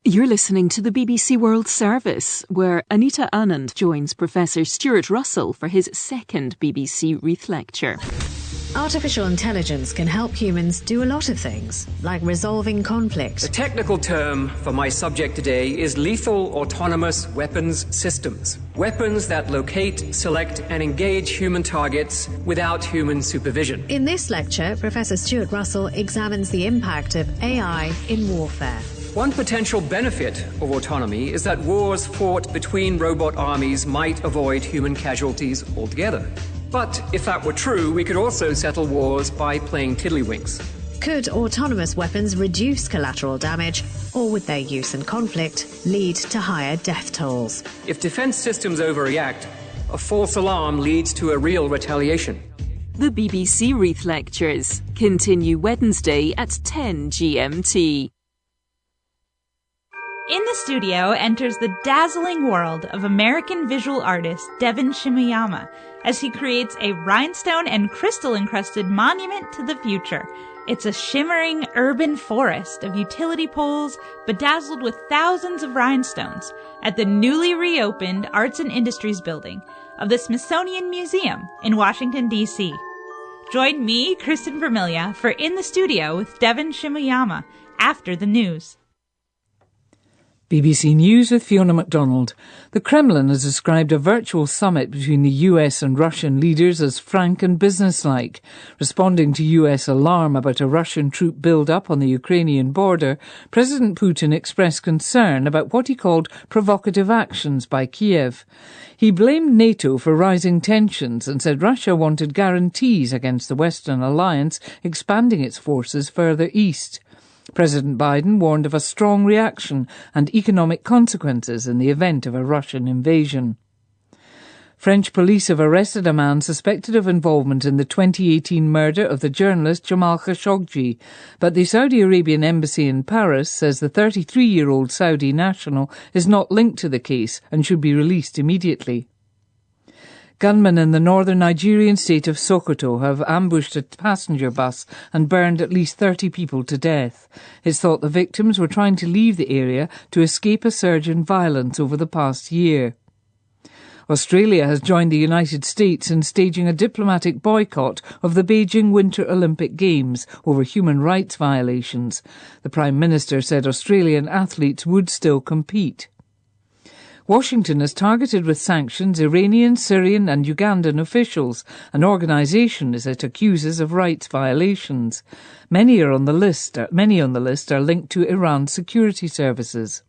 You're listening to the BBC World Service, where Anita Anand joins Professor Stuart Russell for his second BBC Reith Lecture. Artificial intelligence can help humans do a lot of things, like resolving conflict. The technical term for my subject today is lethal autonomous weapons systems. Weapons that locate, select and engage human targets without human supervision. In this lecture, Professor Stuart Russell examines the impact of AI in warfare. One potential benefit of autonomy is that wars fought between robot armies might avoid human casualties altogether. But if that were true, we could also settle wars by playing tiddlywinks. Could autonomous weapons reduce collateral damage, or would their use in conflict lead to higher death tolls? If defense systems overreact, a false alarm leads to a real retaliation. The BBC Reith Lectures continue Wednesday at 10 GMT. In the studio enters the dazzling world of American visual artist Devin Shimoyama as he creates a rhinestone and crystal-encrusted monument to the future. It's a shimmering urban forest of utility poles bedazzled with thousands of rhinestones at the newly reopened Arts and Industries building of the Smithsonian Museum in Washington, D.C. Join me, Kristen Vermilia, for In the Studio with Devin Shimoyama after the news. BBC News with Fiona MacDonald. The Kremlin has described a virtual summit between the US and Russian leaders as frank and businesslike. Responding to US alarm about a Russian troop build-up on the Ukrainian border, President Putin expressed concern about what he called provocative actions by Kiev. He blamed NATO for rising tensions and said Russia wanted guarantees against the Western alliance expanding its forces further east. President Biden warned of a strong reaction and economic consequences in the event of a Russian invasion. French police have arrested a man suspected of involvement in the 2018 murder of the journalist Jamal Khashoggi, but the Saudi Arabian embassy in Paris says the 33-year-old Saudi national is not linked to the case and should be released immediately. Gunmen in the northern Nigerian state of Sokoto have ambushed a passenger bus and burned at least 30 people to death. It's thought the victims were trying to leave the area to escape a surge in violence over the past year. Australia has joined the United States in staging a diplomatic boycott of the Beijing Winter Olympic Games over human rights violations. The Prime Minister said Australian athletes would still compete. Washington has targeted with sanctions Iranian, Syrian and Ugandan officials, an organisation it accuses of rights violations. Many on the list are linked to Iran's security services.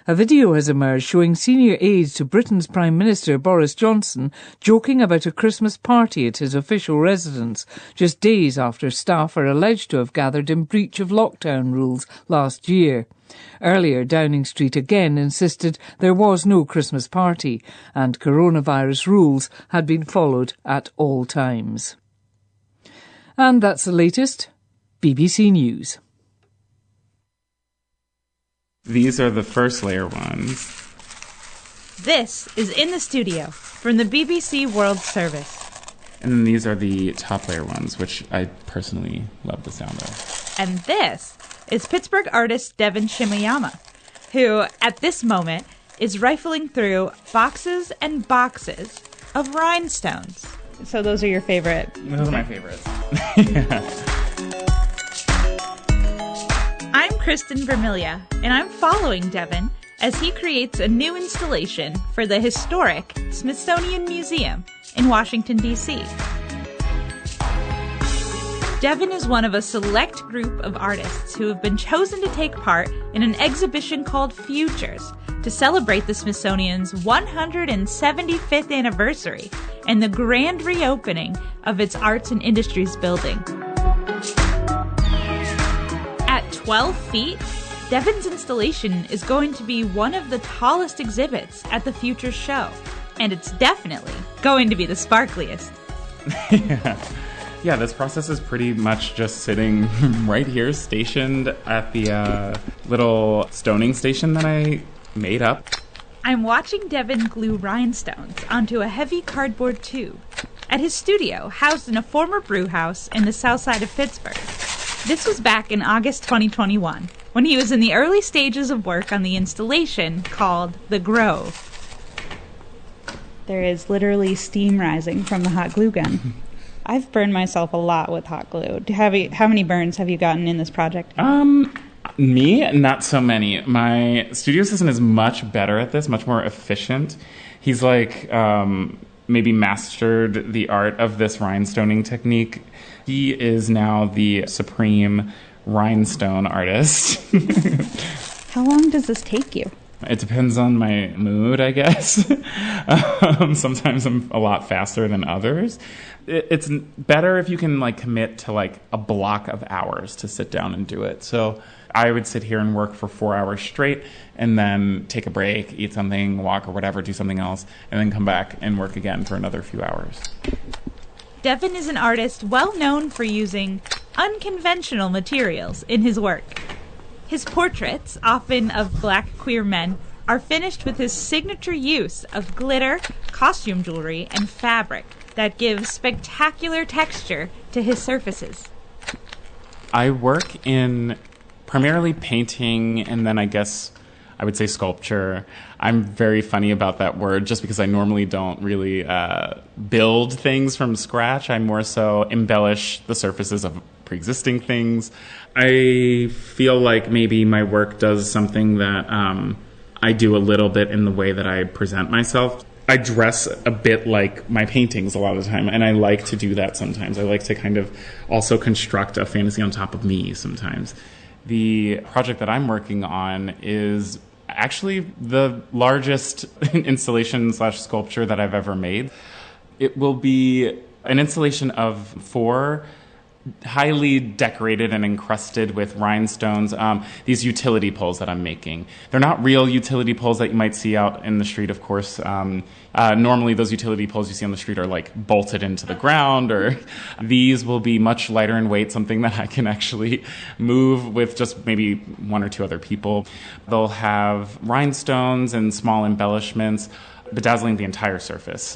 A video has emerged showing senior aides to Britain's Prime Minister Boris Johnson joking about a Christmas party at his official residence, just days after staff are alleged to have gathered in breach of lockdown rules last year. Earlier, Downing Street again insisted there was no Christmas party and coronavirus rules had been followed at all times. And that's the latest. BBC News. These are the first layer ones. This is In the Studio from the BBC World Service. And then these are the top layer ones, which I personally love the sound of. And this is Pittsburgh artist Devin Shimayama, who, at this moment, is rifling through boxes and boxes of rhinestones. So those are your favorite? Those are my favorites. Yeah. I'm Kristen Vermilia, and I'm following Devin as he creates a new installation for the historic Smithsonian Museum in Washington, D.C. Devin is one of a select group of artists who have been chosen to take part in an exhibition called Futures to celebrate the Smithsonian's 175th anniversary and the grand reopening of its Arts and Industries building. At 12 feet, Devin's installation is going to be one of the tallest exhibits at the Futures show, and it's definitely going to be the sparkliest. Yeah, this process is pretty much just sitting right here, stationed at the little stoning station that I made up. I'm watching Devin glue rhinestones onto a heavy cardboard tube at his studio, housed in a former brew house in the south side of Pittsburgh. This was back in August 2021, when he was in the early stages of work on the installation called The Grove. There is literally steam rising from the hot glue gun. I've burned myself a lot with hot glue. How many burns have you gotten in this project? Me, not so many. My studio assistant is much better at this, much more efficient. He's maybe mastered the art of this rhinestoning technique. He is now the supreme rhinestone artist. How long does this take you? It depends on my mood, I guess. Sometimes I'm a lot faster than others. It's better if you can commit to a block of hours to sit down and do it. So I would sit here and work for 4 hours straight and then take a break, eat something, walk or whatever, do something else, and then come back and work again for another few hours. Devin is an artist well known for using unconventional materials in his work. His portraits, often of black queer men, are finished with his signature use of glitter, costume jewelry, and fabric that gives spectacular texture to his surfaces. I work in primarily painting and then I guess I would say sculpture. I'm very funny about that word just because I normally don't really build things from scratch. I more so embellish the surfaces of pre-existing things. I feel like maybe my work does something that I do a little bit in the way that I present myself. I dress a bit like my paintings a lot of the time, and I like to do that sometimes. I like to kind of also construct a fantasy on top of me sometimes. The project that I'm working on is actually the largest installation / sculpture that I've ever made. It will be an installation of 4 highly decorated and encrusted with rhinestones, these utility poles that I'm making. They're not real utility poles that you might see out in the street, of course. Normally those utility poles you see on the street are bolted into the ground, or these will be much lighter in weight, something that I can actually move with just maybe 1 or 2 other people. They'll have rhinestones and small embellishments bedazzling the entire surface,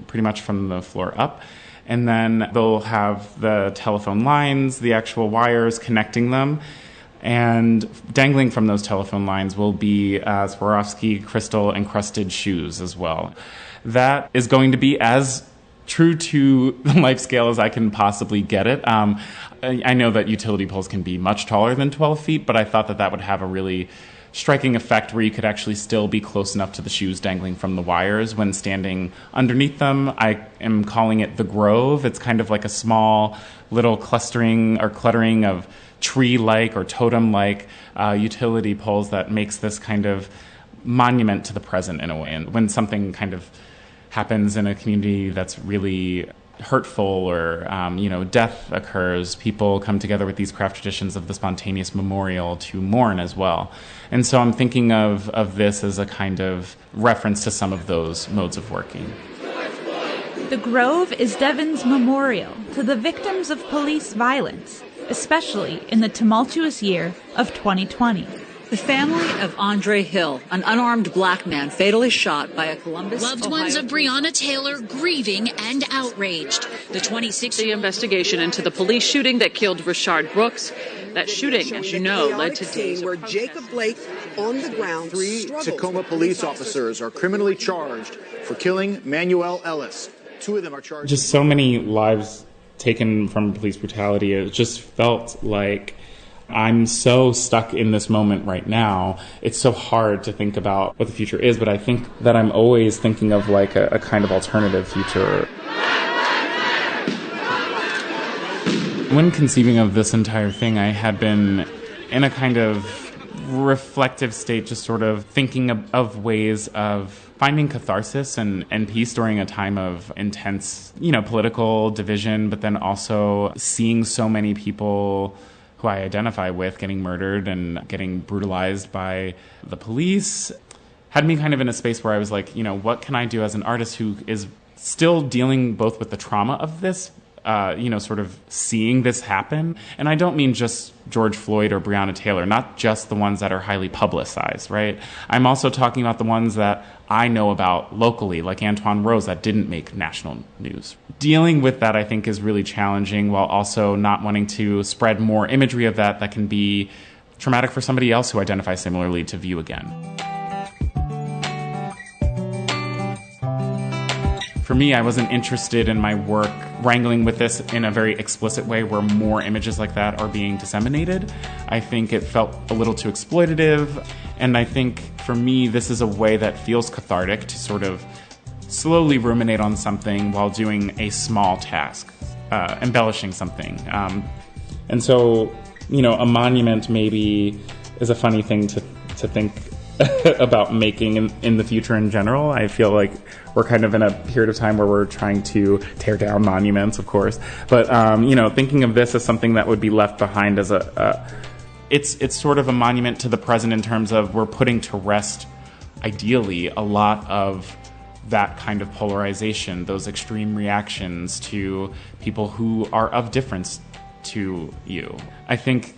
pretty much from the floor up. And then they'll have the telephone lines, the actual wires connecting them. And dangling from those telephone lines will be Swarovski crystal encrusted shoes as well. That is going to be as true to the life scale as I can possibly get it. I know that utility poles can be much taller than 12 feet, but I thought that would have a really striking effect where you could actually still be close enough to the shoes dangling from the wires when standing underneath them. I am calling it the Grove. It's kind of like a small little clustering or cluttering of tree-like or totem-like utility poles that makes this kind of monument to the present in a way. And when something kind of happens in a community that's really hurtful or, death occurs, people come together with these craft traditions of the spontaneous memorial to mourn as well. And so I'm thinking of this as a kind of reference to some of those modes of working. The Grove is Devon's memorial to the victims of police violence, especially in the tumultuous year of 2020. The family of Andre Hill, an unarmed black man fatally shot by a Columbus, Loved Ohio ones of Breonna Taylor grieving and outraged. The 26-year investigation into the police shooting that killed Rashard Brooks. That shooting, as you know, led to days where Jacob Blake on the ground. 3 Tacoma police officers are criminally charged for killing Manuel Ellis. 2 of them are charged. Just so many lives taken from police brutality. It just felt like I'm so stuck in this moment right now. It's so hard to think about what the future is, but I think that I'm always thinking of like a kind of alternative future. When conceiving of this entire thing, I had been in a kind of reflective state, just sort of thinking of ways of finding catharsis and peace during a time of intense, political division, but then also seeing so many people who I identify with getting murdered and getting brutalized by the police had me kind of in a space where I was like, what can I do as an artist who is still dealing both with the trauma of this, sort of seeing this happen. And I don't mean just George Floyd or Breonna Taylor, not just the ones that are highly publicized, right? I'm also talking about the ones that I know about locally, like Antoine Rose, that didn't make national news. Dealing with that, I think, is really challenging, while also not wanting to spread more imagery of that can be traumatic for somebody else who identifies similarly to view again. For me, I wasn't interested in my work wrangling with this in a very explicit way where more images like that are being disseminated. I think it felt a little too exploitative, and I think for me, this is a way that feels cathartic to sort of slowly ruminate on something while doing a small task, embellishing something. And so, a monument maybe is a funny thing to think about making in the future in general. I feel like we're kind of in a period of time where we're trying to tear down monuments, of course. But, thinking of this as something that would be left behind as it's sort of a monument to the present in terms of we're putting to rest, ideally, a lot of that kind of polarization, those extreme reactions to people who are of difference to you. I think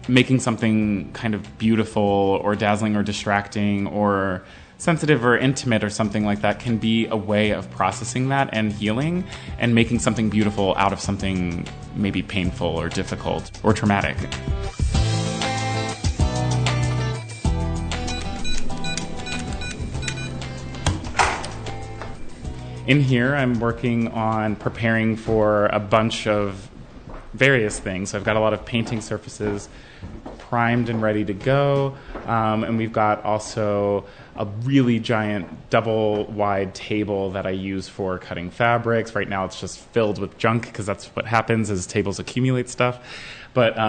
making something kind of beautiful or dazzling or distracting or sensitive or intimate or something like that can be a way of processing that and healing and making something beautiful out of something maybe painful or difficult or traumatic. In here, I'm working on preparing for a bunch of various things. So I've got a lot of painting surfaces primed and ready to go. And we've got also a really giant double-wide table that I use for cutting fabrics. Right now it's just filled with junk because that's what happens as tables accumulate stuff. But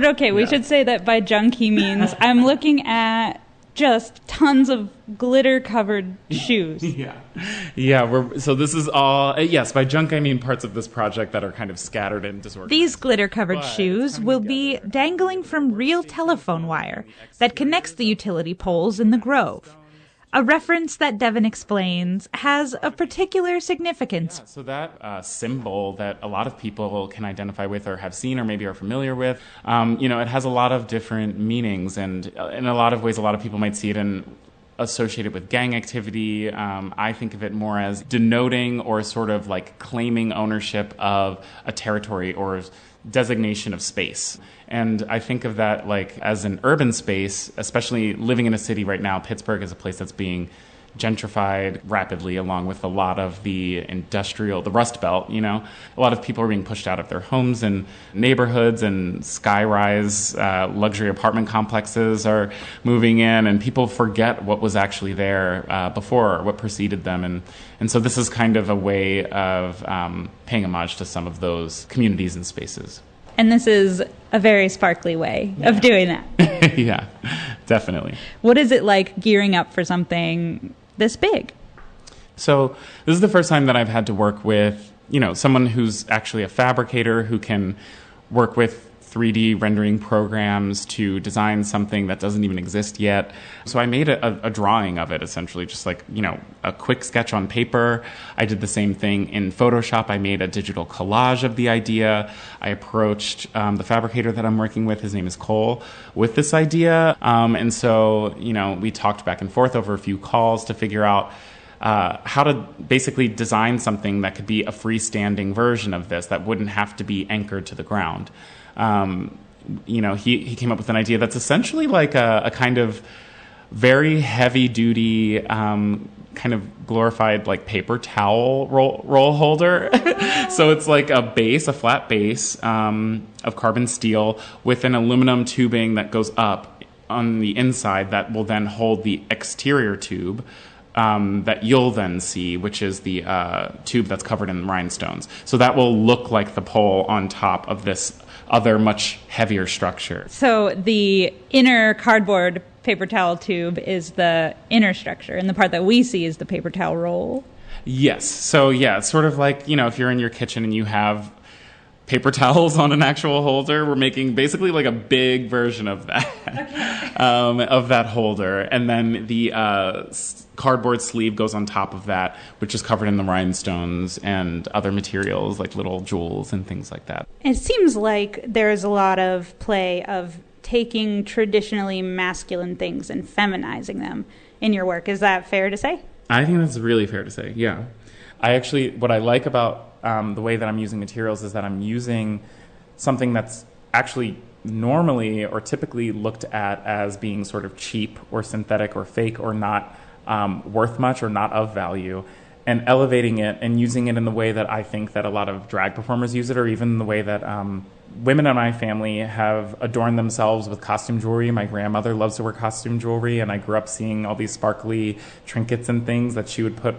okay, we should say that by junk he means I'm looking at just tons of glitter-covered shoes. So this is all, yes, by junk I mean parts of this project that are kind of scattered and disorganized. These glitter-covered shoes will be dangling from real telephone wire that connects the utility poles in the Grove. A reference that Devon explains has a particular significance. So that symbol that a lot of people can identify with or have seen or maybe are familiar with, it has a lot of different meanings, and in a lot of ways a lot of people might see it and associate it with gang activity. I think of it more as denoting or sort of like claiming ownership of a territory or designation of space. And I think of that like as an urban space, especially living in a city right now. Pittsburgh is a place that's being gentrified rapidly, along with a lot of the Rust Belt, a lot of people are being pushed out of their homes and neighborhoods, and sky-rise luxury apartment complexes are moving in, and people forget what was actually there before, what preceded them. And so this is kind of a way of paying homage to some of those communities and spaces. And this is a very sparkly way of doing that. Yeah, definitely. What is it like gearing up for something this big? So this is the first time that I've had to work with, someone who's actually a fabricator who can work with 3D rendering programs to design something that doesn't even exist yet. So I made a drawing of it, essentially, just like, a quick sketch on paper. I did the same thing in Photoshop. I made a digital collage of the idea. I approached the fabricator that I'm working with, his name is Cole, with this idea. And so, we talked back and forth over a few calls to figure out how to basically design something that could be a freestanding version of this that wouldn't have to be anchored to the ground. He came up with an idea that's essentially like a kind of very heavy-duty, kind of glorified like paper towel roll holder. So it's like a flat base of carbon steel with an aluminum tubing that goes up on the inside that will then hold the exterior tube that you'll then see, which is the tube that's covered in rhinestones. So that will look like the pole on top of this other much heavier structure. So the inner cardboard paper towel tube is the inner structure, and the part that we see is the paper towel roll. Yes. So yeah, it's sort of like, if you're in your kitchen and you have paper towels on an actual holder, we're making basically like a big version of that, of that holder. And then the cardboard sleeve goes on top of that, which is covered in the rhinestones and other materials like little jewels and things like that. It seems like there's a lot of play of taking traditionally masculine things and feminizing them in your work. Is that fair to say? I think that's really fair to say, yeah. What I like about the way that I'm using materials is that I'm using something that's actually normally or typically looked at as being sort of cheap or synthetic or fake or not worth much or not of value, and elevating it and using it in the way that I think that a lot of drag performers use it, or even the way that women in my family have adorned themselves with costume jewelry. My grandmother loves to wear costume jewelry, and I grew up seeing all these sparkly trinkets and things that she would put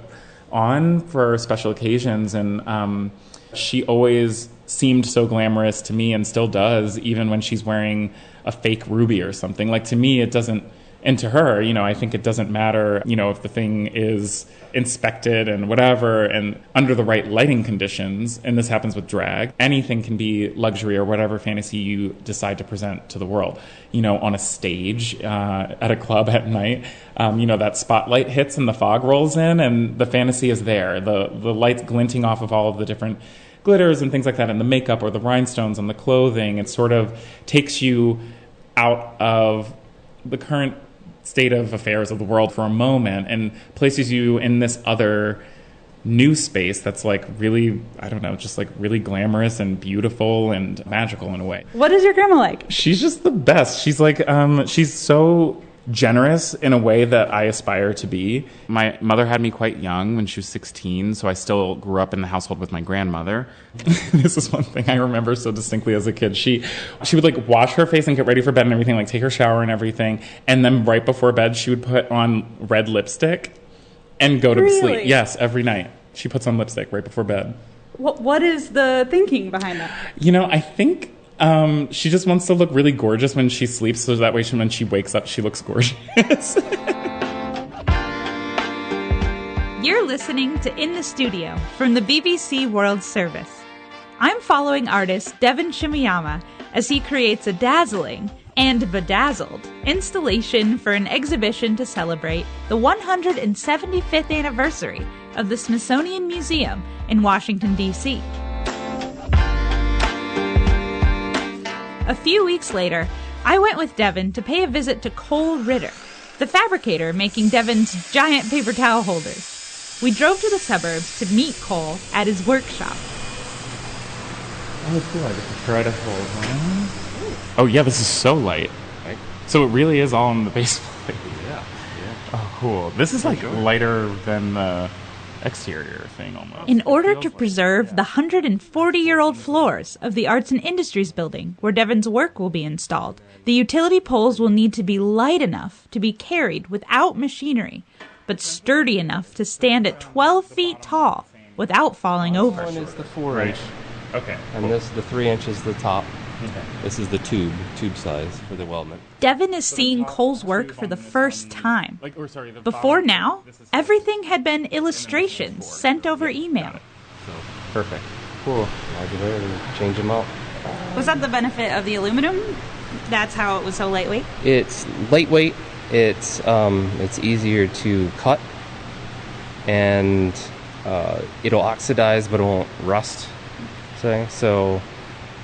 on for special occasions, and she always seemed so glamorous to me, and still does, even when she's wearing a fake ruby or something. Like, to me, it doesn't, and to her, I think it doesn't matter, if the thing is inspected and whatever and under the right lighting conditions, and this happens with drag. Anything can be luxury or whatever fantasy you decide to present to the world. On a stage, at a club at night, that spotlight hits and the fog rolls in and the fantasy is there. The lights glinting off of all of the different glitters and things like that, and the makeup or the rhinestones on the clothing. It sort of takes you out of the current state of affairs of the world for a moment and places you in this other new space that's like really, I don't know, just like really glamorous and beautiful and magical in a way. What is your grandma like? She's just the best. She's like, she's so generous in a way that I aspire to be. My mother had me quite young when she was 16, so I still grew up in the household with my grandmother. This is one thing I remember so distinctly as a kid. She would like wash her face and get ready for bed and everything, like take her shower and everything, and then right before bed she would put on red lipstick and go to sleep. Yes, every night. She puts on lipstick right before bed. What is the thinking behind that? I think she just wants to look really gorgeous when she sleeps, so that way when she wakes up, she looks gorgeous. You're listening to In the Studio from the BBC World Service. I'm following artist Devin Shimiyama as he creates a dazzling and bedazzled installation for an exhibition to celebrate the 175th anniversary of the Smithsonian Museum in Washington, D.C. A few weeks later, I went with Devin to pay a visit to Cole Ritter, the fabricator making Devin's giant paper towel holders. We drove to the suburbs to meet Cole at his workshop. Oh, cool. I get to try to hold on. Oh, yeah, this is so light. Right. So it really is all in the basement. Yeah. Oh, cool. This is like lighter than the exterior thing almost. In order to preserve the 140-year-old floors of the Arts and Industries building where Devon's work will be installed, the utility poles will need to be light enough to be carried without machinery, but sturdy enough to stand at 12 feet tall without falling over. This one is the 4-inch. Okay. And this, the 3-inch is the top. Okay. This is the tube size for the weldment. Devon is seeing Cole's work for the first time. Before now, everything had been illustrations sent over email. So, perfect. Cool. Modular, and change them out. Was that the benefit of the aluminum? That's how it was so lightweight? It's lightweight. It's easier to cut, and it'll oxidize, but it won't rust. So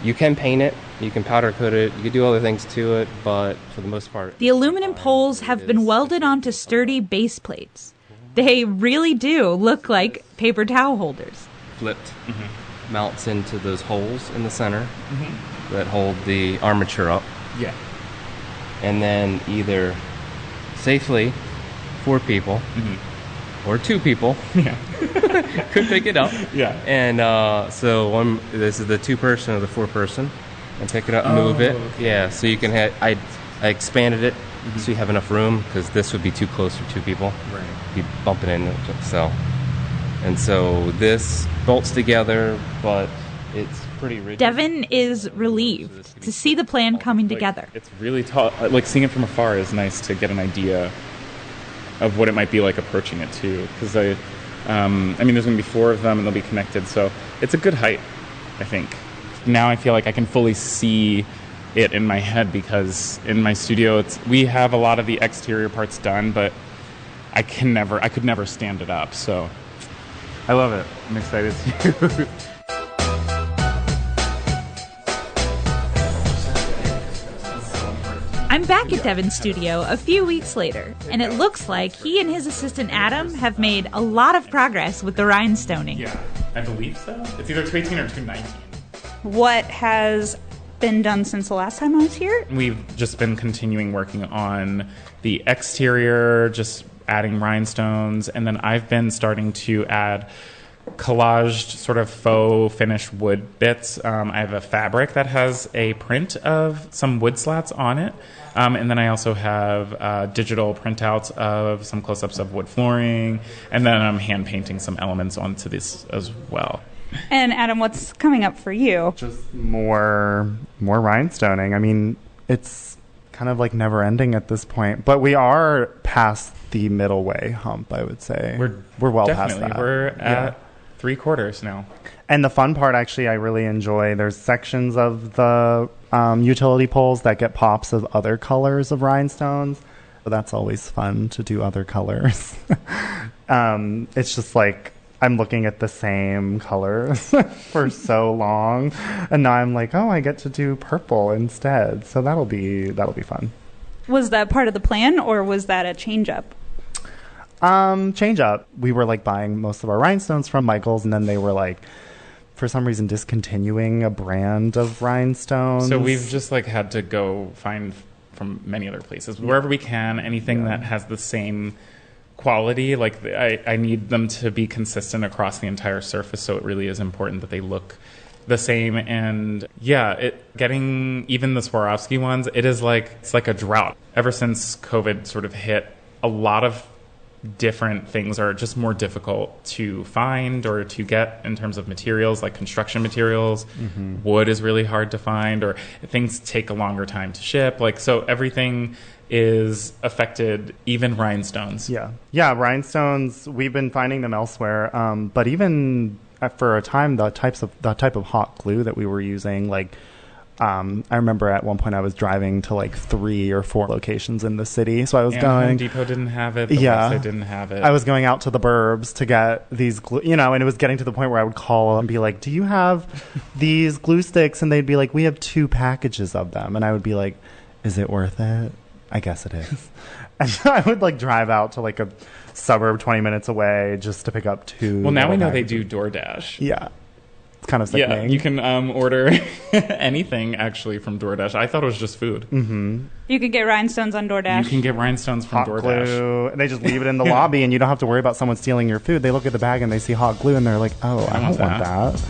you can paint it, you can powder coat it, you can do other things to it, but for the most part... The aluminum poles have been welded onto sturdy base plates. They really do look like paper towel holders. Flipped, mounts into those holes in the center that hold the armature up. Yeah. And then either safely 4 people or 2 people could pick it up. Yeah. And so this is the 2-person or the 4-person, and pick it up and move it. Okay. Yeah, so you can have, I expanded it so you have enough room, because this would be too close for 2 people. Right. Be bumping into it. So this bolts together, but it's pretty rigid. Devon is relieved to see the plan coming together. It's really tall. Like, seeing it from afar is nice to get an idea of what it might be like approaching it too, because I mean, there's going to be 4 of them and they'll be connected, so it's a good height, I think. Now I feel like I can fully see it in my head, because in my studio we have a lot of the exterior parts done, but I could never stand it up, so I love it. I'm excited to I'm back at Devon's studio a few weeks later, and it looks like he and his assistant Adam have made a lot of progress with the rhinestoning. Yeah, I believe so. It's either 218 or 219. What has been done since the last time I was here? We've just been continuing working on the exterior, just adding rhinestones, and then I've been starting to add collaged sort of faux finished wood bits. I have a fabric that has a print of some wood slats on it. And then I also have digital printouts of some close-ups of wood flooring, and then I'm hand painting some elements onto this as well. And Adam, what's coming up for you? Just more rhinestoning. I mean, it's kind of like never ending at this point, but we are past the middle way hump, I would say. We're well past that. We're at 3/4 now. And the fun part, actually, I really enjoy, there's sections of the utility poles that get pops of other colors of rhinestones. So that's always fun to do other colors. It's just like I'm looking at the same colors for so long, and now I'm like, oh, I get to do purple instead. So that'll be fun. Was that part of the plan, or was that a change up? Change up. We were like buying most of our rhinestones from Michael's, and then they were like, for some reason, discontinuing a brand of rhinestones. So we've just like had to go find from many other places, wherever we can, anything that has the same quality. Like I need them to be consistent across the entire surface, so it really is important that they look the same. And yeah, getting even the Swarovski ones, it's like a drought. Ever since COVID sort of hit, a lot of different things are just more difficult to find or to get in terms of materials, like construction materials. Wood is really hard to find, or things take a longer time to ship. Like, so everything is affected, even rhinestones. Yeah, rhinestones, we've been finding them elsewhere, but even for a time, the type of hot glue that we were using, like I remember at one point I was driving to like 3 or 4 locations in the city. So I was Home Depot didn't have it. The website didn't have it. I was going out to the burbs to get these glue, and it was getting to the point where I would call and be like, do you have these glue sticks? And they'd be like, we have 2 packages of them. And I would be like, is it worth it? I guess it is. And I would like drive out to like a suburb 20 minutes away just to pick up 2. Well, now we know they do DoorDash. Yeah. kind of sickening. Yeah, you can order anything, actually, from DoorDash. I thought it was just food. Mm-hmm. You can get rhinestones on DoorDash. You can get rhinestones from hot DoorDash. glue. And they just leave it in the lobby, and you don't have to worry about someone stealing your food. They look at the bag, and they see hot glue, and they're like, oh, I don't want that.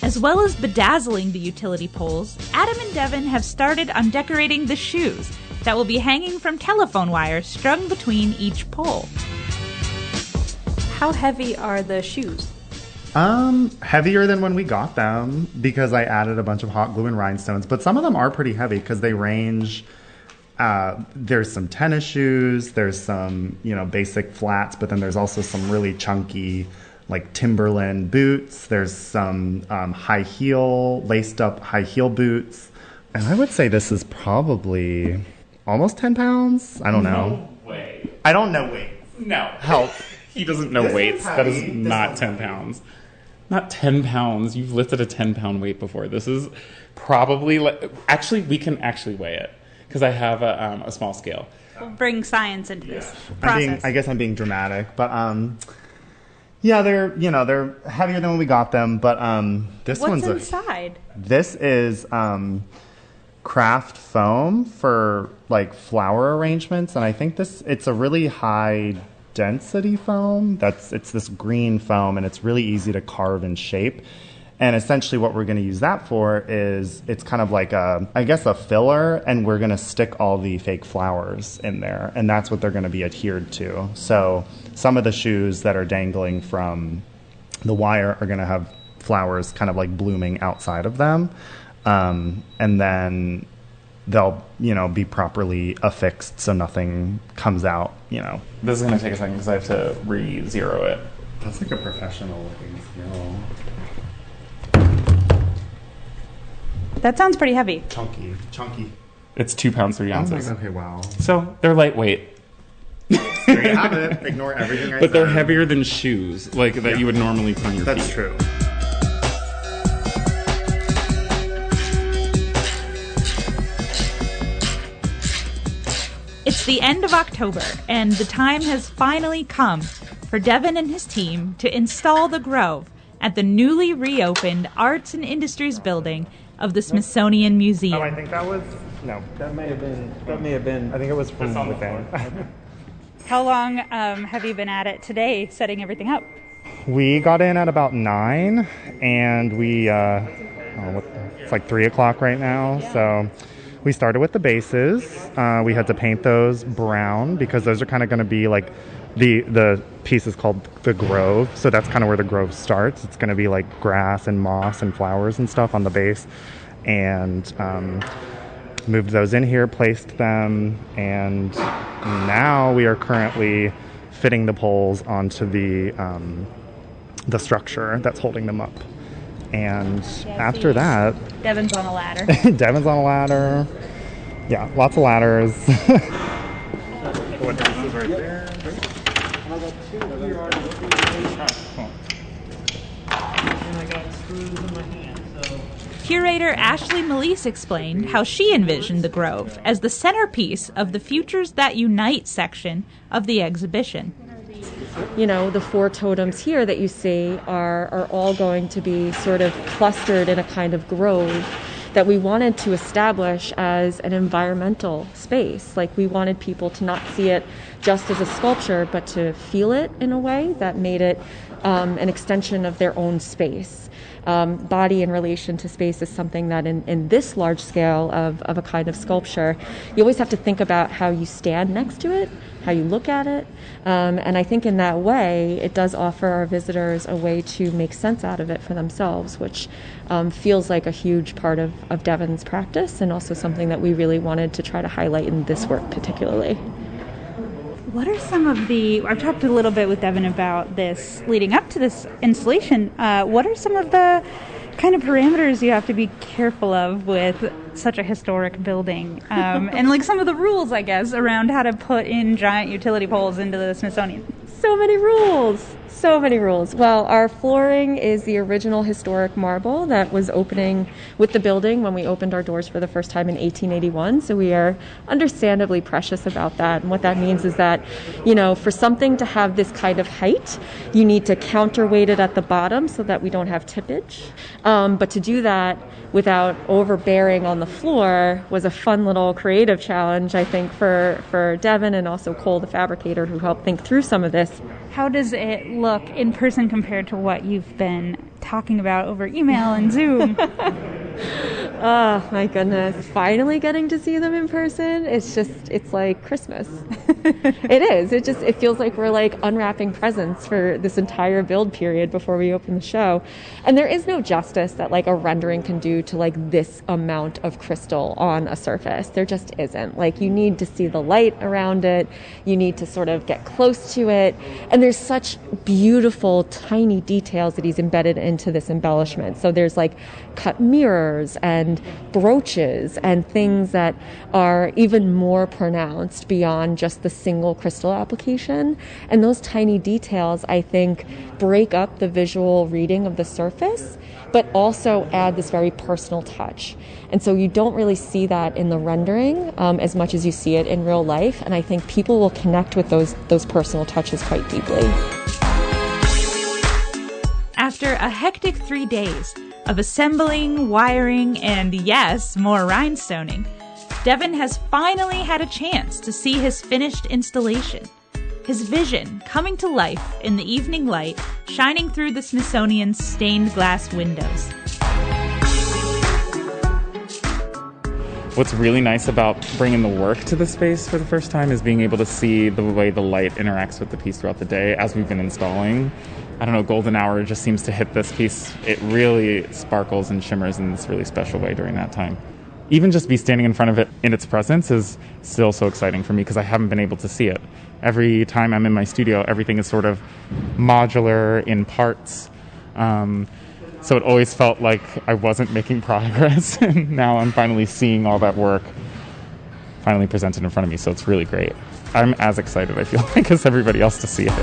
As well as bedazzling the utility poles, Adam and Devin have started on decorating the shoes that will be hanging from telephone wires strung between each pole. How heavy are the shoes? Heavier than when we got them because I added a bunch of hot glue and rhinestones, but some of them are pretty heavy because they range. There's some tennis shoes, there's some, basic flats, but then there's also some really chunky, like Timberland boots. There's some laced up high heel boots. And I would say this is probably almost 10 pounds. I don't know. No way. I don't know weight. No. Help. He doesn't know weights. That is not 10 pounds. Not 10 pounds. You've lifted a 10-pound weight before. This is probably... Actually, we can actually weigh it because I have a small scale. We'll bring science into this process. I guess I'm being dramatic, but yeah, they're heavier than when we got them. But this What's one's inside? This is craft foam for like flower arrangements, and I think it's a really high density foam. It's this green foam, and it's really easy to carve and shape. And essentially what we're going to use that for is it's kind of like a filler, and we're going to stick all the fake flowers in there, and that's what they're going to be adhered to. So some of the shoes that are dangling from the wire are going to have flowers kind of like blooming outside of them, and then they'll be properly affixed so nothing comes out. This is going to take a second because I have to re-zero it. That's like a professional looking skill. That sounds pretty heavy. Chunky. It's 2 pounds, 3 ounces. Okay, wow. So they're lightweight. There you have it. Ignore everything I said. But they're heavier than shoes, that you would normally put on your feet. That's true. It's the end of October, and the time has finally come for Devin and his team to install the Grove at the newly reopened Arts and Industries building of the Smithsonian Museum. Oh, I think that was... No. That may have been... I think it was from within. How long have you been at it today, setting everything up? We got in at about 9, and we... it's like 3 o'clock right now, so... We started with the bases. We had to paint those brown because those are kind of going to be like the piece is called the Grove. So that's kind of where the Grove starts. It's going to be like grass and moss and flowers and stuff on the base. And moved those in here, placed them, and now we are currently fitting the poles onto the structure that's holding them up. And after that... Devin's on a ladder. Devin's on a ladder. Yeah, lots of ladders. What this is right there. Curator Ashley Melise explained how she envisioned the Grove as the centerpiece of the Futures That Unite section of the exhibition. The 4 totems here that you see are all going to be sort of clustered in a kind of grove that we wanted to establish as an environmental space. Like, we wanted people to not see it just as a sculpture, but to feel it in a way that made it an extension of their own space. Body in relation to space is something that in this large scale of a kind of sculpture, you always have to think about how you stand next to it, how you look at it. And I think in that way, it does offer our visitors a way to make sense out of it for themselves, which feels like a huge part of Devin's practice, and also something that we really wanted to try to highlight in this work particularly. What are some of I've talked a little bit with Devin about this leading up to this installation. What are some of the kind of parameters you have to be careful of with such a historic building? And like some of the rules, I guess, around how to put in giant utility poles into the Smithsonian? So many rules. So many rules. Well, our flooring is the original historic marble that was opening with the building when we opened our doors for the first time in 1881. So we are understandably precious about that. And what that means is that, for something to have this kind of height, you need to counterweight it at the bottom so that we don't have tippage. But to do that without overbearing on the floor was a fun little creative challenge, I think, for Devin and also Cole, the fabricator, who helped think through some of this. How does it look in person compared to what you've been talking about over email and Zoom? Oh my goodness. Finally getting to see them in person, it's like Christmas. It is. It feels like we're like unwrapping presents for this entire build period before we open the show. And there is no justice that like a rendering can do to like this amount of crystal on a surface. There just isn't. Like, you need to see the light around it. You need to sort of get close to it. And there's such beautiful tiny details that he's embedded into this embellishment. So there's like cut mirrors and brooches and things that are even more pronounced beyond just the single crystal application. And those tiny details, I think, break up the visual reading of the surface, but also add this very personal touch. And so you don't really see that in the rendering as much as you see it in real life. And I think people will connect with those personal touches quite deeply. After a hectic 3 days of assembling, wiring, and yes, more rhinestoning, Devin has finally had a chance to see his finished installation. His vision coming to life in the evening light, shining through the Smithsonian's stained glass windows. What's really nice about bringing the work to the space for the first time is being able to see the way the light interacts with the piece throughout the day as we've been installing. I don't know, golden hour just seems to hit this piece. It really sparkles and shimmers in this really special way during that time. Even just be standing in front of it in its presence is still so exciting for me because I haven't been able to see it. Every time I'm in my studio, everything is sort of modular in parts. So it always felt like I wasn't making progress. And now I'm finally seeing all that work finally presented in front of me. So it's really great. I'm as excited, I feel like, as everybody else to see it.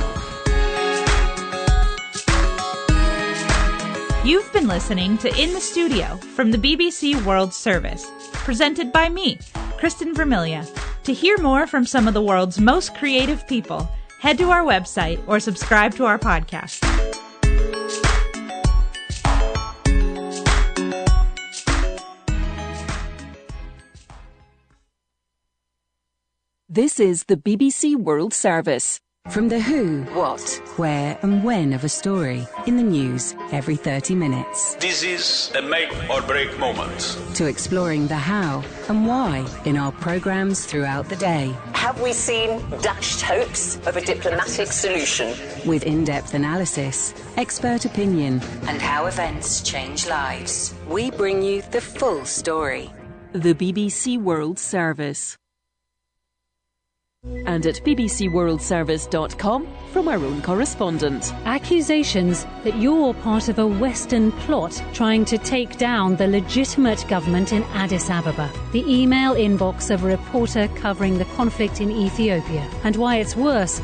You've been listening to In the Studio from the BBC World Service, presented by me, Kristen Vermilia. To hear more from some of the world's most creative people, head to our website or subscribe to our podcast. This is the BBC World Service. From the who, what, where and when of a story in the news every 30 minutes. This is a make or break moment. To exploring the how and why in our programmes throughout the day. Have we seen dashed hopes of a diplomatic solution? With in-depth analysis, expert opinion and how events change lives. We bring you the full story. The BBC World Service. And at bbcworldservice.com from our own correspondent. Accusations that you're part of a Western plot trying to take down the legitimate government in Addis Ababa. The email inbox of a reporter covering the conflict in Ethiopia and why it's worse,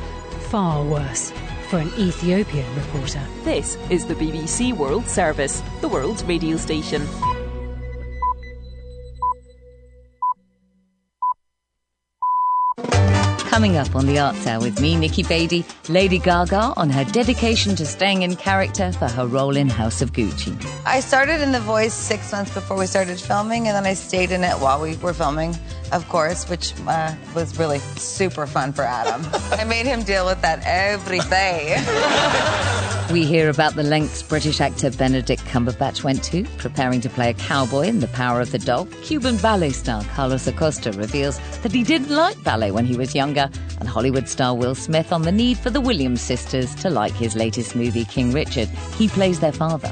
far worse, for an Ethiopian reporter. This is the BBC World Service, the world's radio station. Coming up on the Arts Hour with me, Nikki Beattie, Lady Gaga on her dedication to staying in character for her role in House of Gucci. I started in The Voice 6 months before we started filming, and then I stayed in it while we were filming, of course, which was really super fun for Adam. I made him deal with that every day. We hear about the lengths British actor Benedict Cumberbatch went to, preparing to play a cowboy in The Power of the Dog. Cuban ballet star Carlos Acosta reveals that he didn't like ballet when he was younger, and Hollywood star Will Smith on the need for the Williams sisters to like his latest movie, King Richard. He plays their father.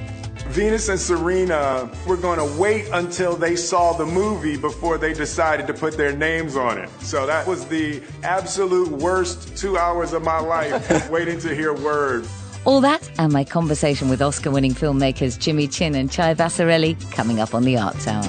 Venus and Serena were going to wait until they saw the movie before they decided to put their names on it. So that was the absolute worst 2 hours of my life, waiting to hear word. All that and my conversation with Oscar-winning filmmakers Jimmy Chin and Chai Vasarhelyi coming up on the Arts Hour.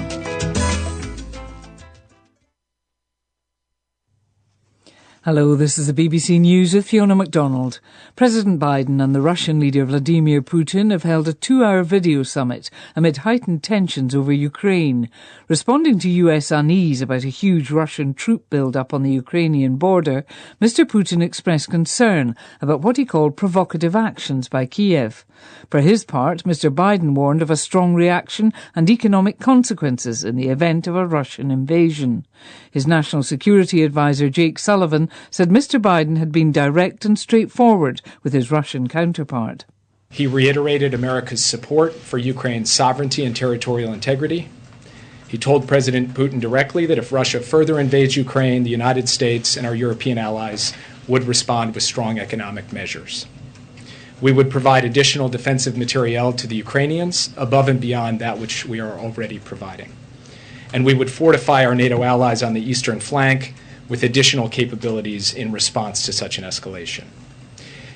Hello, this is the BBC News with Fiona MacDonald. President Biden and the Russian leader Vladimir Putin have held a 2-hour video summit amid heightened tensions over Ukraine. Responding to US unease about a huge Russian troop build-up on the Ukrainian border, Mr. Putin expressed concern about what he called provocative actions by Kiev. For his part, Mr. Biden warned of a strong reaction and economic consequences in the event of a Russian invasion. His national security advisor Jake Sullivan said Mr. Biden had been direct and straightforward with his Russian counterpart. He reiterated America's support for Ukraine's sovereignty and territorial integrity. He told President Putin directly that if Russia further invades Ukraine, the United States and our European allies would respond with strong economic measures. We would provide additional defensive materiel to the Ukrainians above and beyond that which we are already providing. And we would fortify our NATO allies on the eastern flank with additional capabilities in response to such an escalation.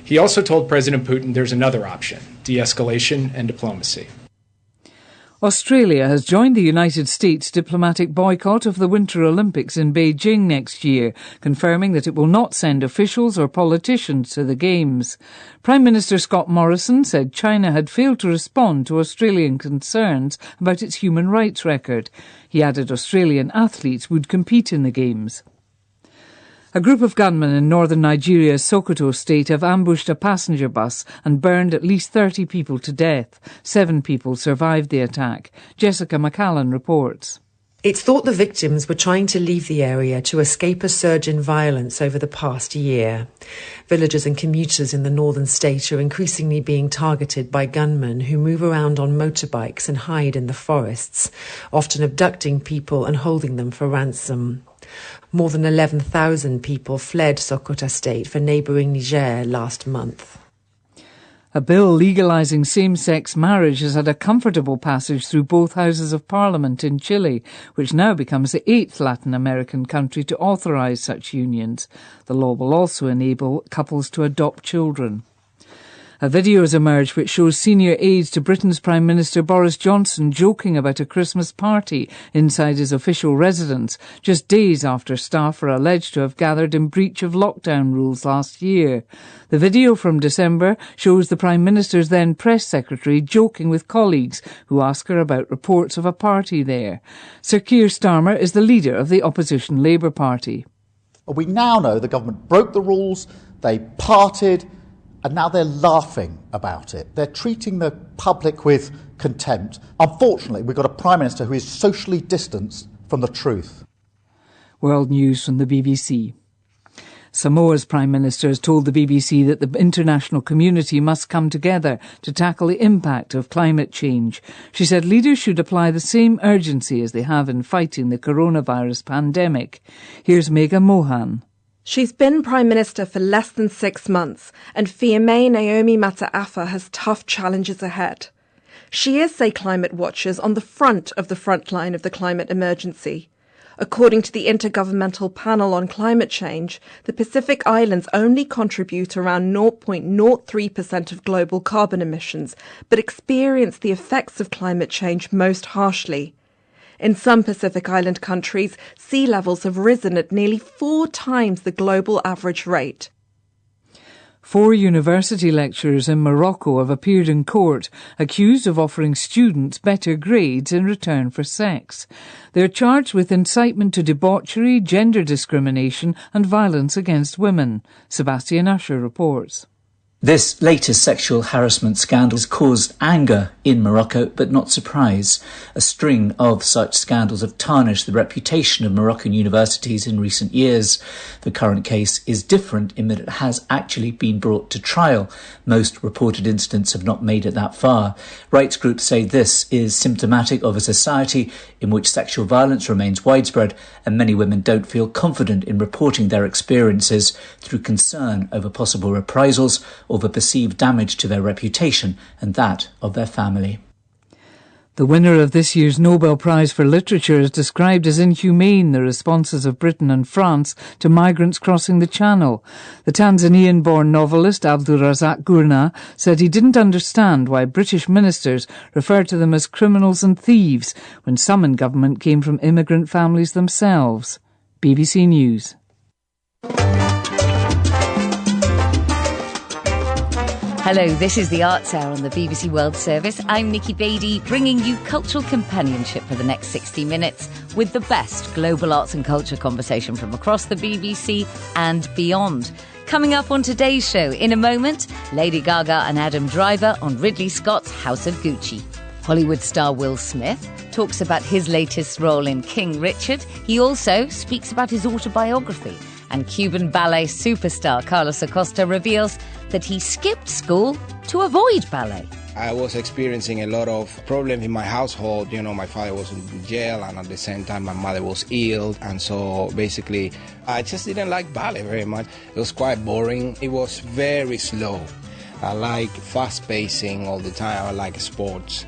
He also told President Putin there's another option, de-escalation and diplomacy. Australia has joined the United States' diplomatic boycott of the Winter Olympics in Beijing next year, confirming that it will not send officials or politicians to the Games. Prime Minister Scott Morrison said China had failed to respond to Australian concerns about its human rights record. He added Australian athletes would compete in the Games. A group of gunmen in northern Nigeria's Sokoto state have ambushed a passenger bus and burned at least 30 people to death. 7 people survived the attack. Jessica McCallan reports. It's thought the victims were trying to leave the area to escape a surge in violence over the past year. Villagers and commuters in the northern state are increasingly being targeted by gunmen who move around on motorbikes and hide in the forests, often abducting people and holding them for ransom. More than 11,000 people fled Sokoto state for neighbouring Niger last month. A bill legalising same-sex marriage has had a comfortable passage through both houses of parliament in Chile, which now becomes the 8th Latin American country to authorise such unions. The law will also enable couples to adopt children. A video has emerged which shows senior aides to Britain's Prime Minister Boris Johnson joking about a Christmas party inside his official residence, just days after staff are alleged to have gathered in breach of lockdown rules last year. The video from December shows the Prime Minister's then press secretary joking with colleagues who ask her about reports of a party there. Sir Keir Starmer is the leader of the opposition Labour Party. We now know the government broke the rules, they partied, and now they're laughing about it. They're treating the public with contempt. Unfortunately, we've got a Prime Minister who is socially distanced from the truth. World News from the BBC. Samoa's Prime Minister has told the BBC that the international community must come together to tackle the impact of climate change. She said leaders should apply the same urgency as they have in fighting the coronavirus pandemic. Here's Megha Mohan. She's been Prime Minister for less than 6 months, and Fiame Naomi Mata'afa has tough challenges ahead. She is, say climate watchers, on the front line of the climate emergency. According to the Intergovernmental Panel on Climate Change, the Pacific Islands only contribute around 0.03% of global carbon emissions, but experience the effects of climate change most harshly. In some Pacific Island countries, sea levels have risen at nearly 4 times the global average rate. 4 university lecturers in Morocco have appeared in court, accused of offering students better grades in return for sex. They are charged with incitement to debauchery, gender discrimination and violence against women. Sebastian Usher reports. This latest sexual harassment scandal has caused anger in Morocco, but not surprise. A string of such scandals have tarnished the reputation of Moroccan universities in recent years. The current case is different in that it has actually been brought to trial. Most reported incidents have not made it that far. Rights groups say this is symptomatic of a society in which sexual violence remains widespread and many women don't feel confident in reporting their experiences through concern over possible reprisals or the perceived damage to their reputation and that of their family. The winner of this year's Nobel Prize for Literature has described as inhumane the responses of Britain and France to migrants crossing the Channel. The Tanzanian-born novelist Abdulrazak Gurnah said he didn't understand why British ministers referred to them as criminals and thieves when some in government came from immigrant families themselves. BBC News. Hello, this is the Arts Hour on the BBC World Service. I'm Nikki Beattie, bringing you cultural companionship for the next 60 minutes with the best global arts and culture conversation from across the BBC and beyond. Coming up on today's show, in a moment, Lady Gaga and Adam Driver on Ridley Scott's House of Gucci. Hollywood star Will Smith talks about his latest role in King Richard. He also speaks about his autobiography. And Cuban ballet superstar Carlos Acosta reveals that he skipped school to avoid ballet. I was experiencing a lot of problems in my household. You know, my father was in jail, and at the same time my mother was ill. And so basically I just didn't like ballet very much. It was quite boring. It was very slow. I like fast pacing all the time. I like sports.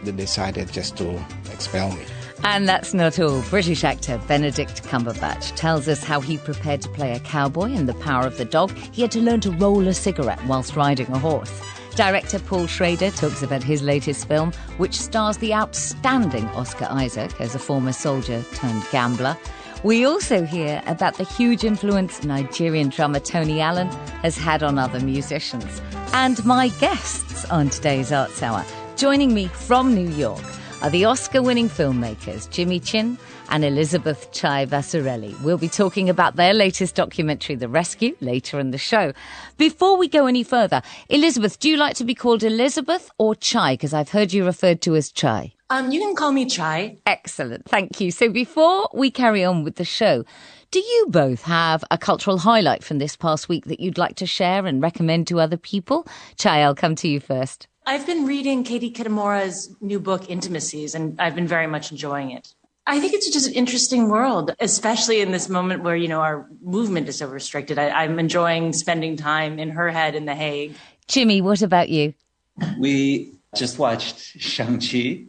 They decided just to expel me. And that's not all. British actor Benedict Cumberbatch tells us how he prepared to play a cowboy in The Power of the Dog. He had to learn to roll a cigarette whilst riding a horse. Director Paul Schrader talks about his latest film, which stars the outstanding Oscar Isaac as a former soldier turned gambler. We also hear about the huge influence Nigerian drummer Tony Allen has had on other musicians. And my guests on today's Arts Hour, joining me from New York, are the Oscar-winning filmmakers Jimmy Chin and Elizabeth Chai Vasarely. We'll be talking about their latest documentary, The Rescue, later in the show. Before we go any further, Elizabeth, do you like to be called Elizabeth or Chai? Because I've heard you referred to as Chai. You can call me Chai. Excellent, thank you. So before we carry on with the show, do you both have a cultural highlight from this past week that you'd like to share and recommend to other people? Chai, I'll come to you first. I've been reading Katie Kitamura's new book, Intimacies, and I've been very much enjoying it. I think it's just an interesting world, especially in this moment where, you know, our movement is so restricted. I'm enjoying spending time in her head in The Hague. Jimmy, what about you? We just watched Shang-Chi.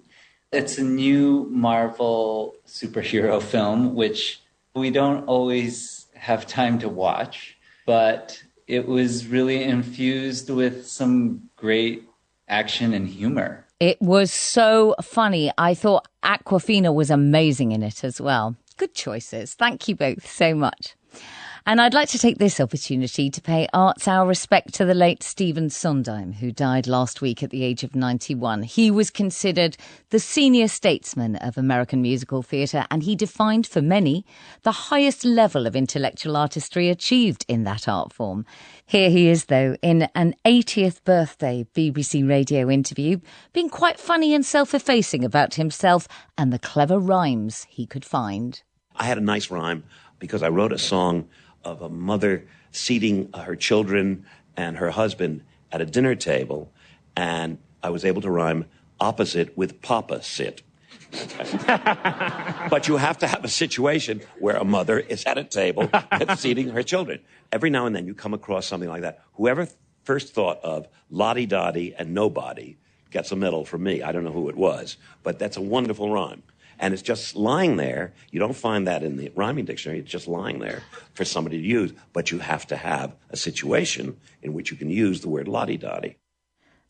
It's a new Marvel superhero film, which we don't always have time to watch, but it was really infused with some great action and humor. It was so funny. I thought Awkwafina was amazing in it as well. Good choices. Thank you both so much. And I'd like to take this opportunity to pay Arts Hour respect to the late Stephen Sondheim, who died last week at the age of 91. He was considered the senior statesman of American musical theatre, and he defined for many the highest level of intellectual artistry achieved in that art form. Here he is, though, in an 80th birthday BBC radio interview, being quite funny and self-effacing about himself and the clever rhymes he could find. I had a nice rhyme because I wrote a song of a mother seating her children and her husband at a dinner table, and I was able to rhyme opposite with Papa sit. But you have to have a situation where a mother is at a table and seating her children. Every now and then you come across something like that. Whoever first thought of Lottie-Dottie and Nobody gets a medal from me. I don't know who it was, but that's a wonderful rhyme. And it's just lying there. You don't find that in the rhyming dictionary. It's just lying there for somebody to use. But you have to have a situation in which you can use the word Lottie-Dottie.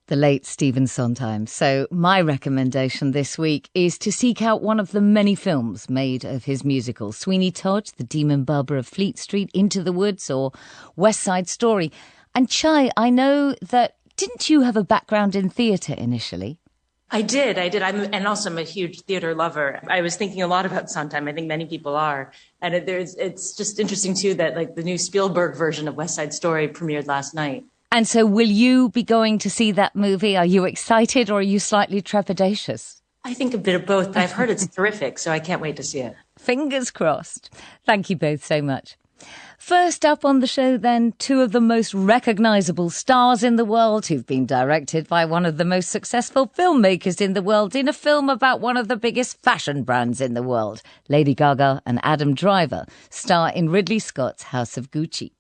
The late Stephen Sondheim. So my recommendation this week is to seek out one of the many films made of his musicals. Sweeney Todd, The Demon Barber of Fleet Street, Into the Woods, or West Side Story. And Chai, I know that, didn't you have a background in theatre initially? I did. And also I'm a huge theater lover. I was thinking a lot about Sondheim. I think many people are. And it's just interesting, too, that like the new Spielberg version of West Side Story premiered last night. And so will you be going to see that movie? Are you excited or are you slightly trepidatious? I think a bit of both, but I've heard it's terrific, so I can't wait to see it. Fingers crossed. Thank you both so much. First up on the show, then, two of the most recognisable stars in the world who've been directed by one of the most successful filmmakers in the world in a film about one of the biggest fashion brands in the world. Lady Gaga and Adam Driver star in Ridley Scott's House of Gucci.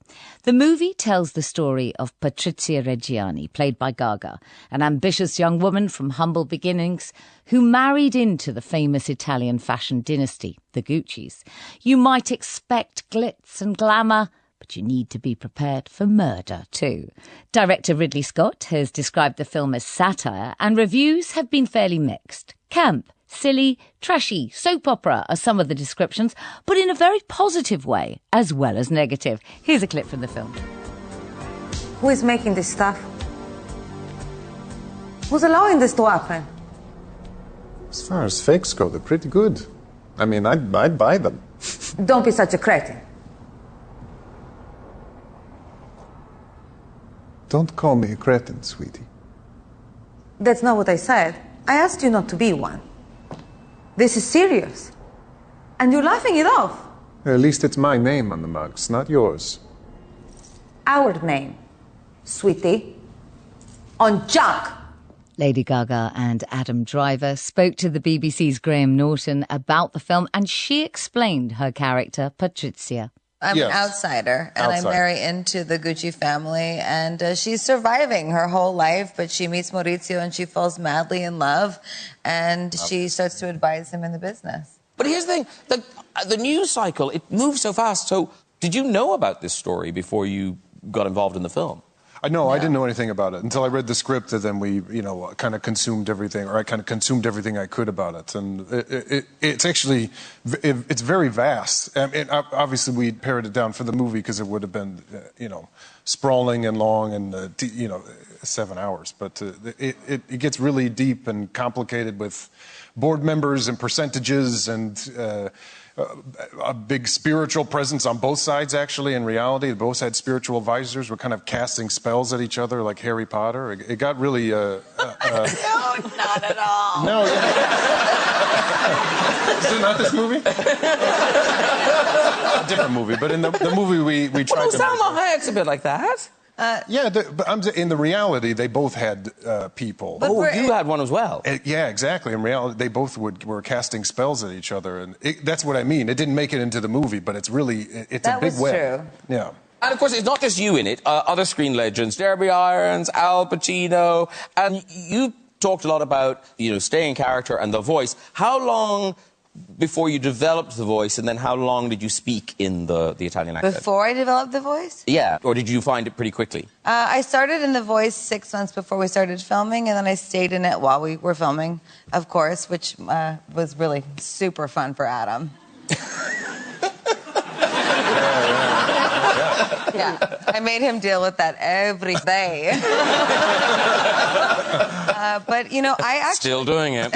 The movie tells the story of Patrizia Reggiani, played by Gaga, an ambitious young woman from humble beginnings who married into the famous Italian fashion dynasty, the Guccis. You might expect glitz and glamour, but you need to be prepared for murder too. Director Ridley Scott has described the film as satire, and reviews have been fairly mixed. Camp, silly, trashy, soap opera are some of the descriptions, but in a very positive way, as well as negative. Here's a clip from the film. Who is making this stuff? Who's allowing this to happen? As far as fakes go, they're pretty good. I mean, I'd buy them. Don't be such a cretin. Don't call me a cretin, sweetie. That's not what I said. I asked you not to be one. This is serious. And you're laughing it off. At least it's my name on the mugs, not yours. Our name, sweetie. On Jack. Lady Gaga and Adam Driver spoke to the BBC's Graham Norton about the film, and she explained her character, Patrizia. I'm an outsider, and I marry into the Gucci family, and she's surviving her whole life, but she meets Maurizio and she falls madly in love, and she starts to advise him in the business. But here's the thing, the news cycle, it moves so fast. So did you know about this story before you got involved in the film? No, I didn't know anything about it until I read the script, and then we, kind of consumed everything, or I kind of consumed everything I could about it. And it's actually, it's very vast. Obviously, we pared it down for the movie because it would have been, sprawling and long and, 7 hours. But it gets really deep and complicated with board members and percentages and a big spiritual presence on both sides, actually, in reality. They both had spiritual advisors. We're kind of casting spells at each other like Harry Potter. It got really... No, not at all. No. Is it not this movie? A different movie, but in the movie we tried to... Salma Hayek's a bit like that. But in the reality, they both had people. You had one as well. Yeah, exactly. In reality, they both were casting spells at each other, and that's what I mean. It didn't make it into the movie, but it's a big web. True. Yeah. And of course, it's not just you in it. Other screen legends, Jeremy Irons, Al Pacino, and you talked a lot about staying character and the voice. How long before you developed the voice, and then how long did you speak in the Italian accent? Before I developed the voice? Yeah, or did you find it pretty quickly? I started in the voice 6 months before we started filming, and then I stayed in it while we were filming, of course, which was really super fun for Adam. Yeah, I made him deal with that every day. But, I actually... Still doing it.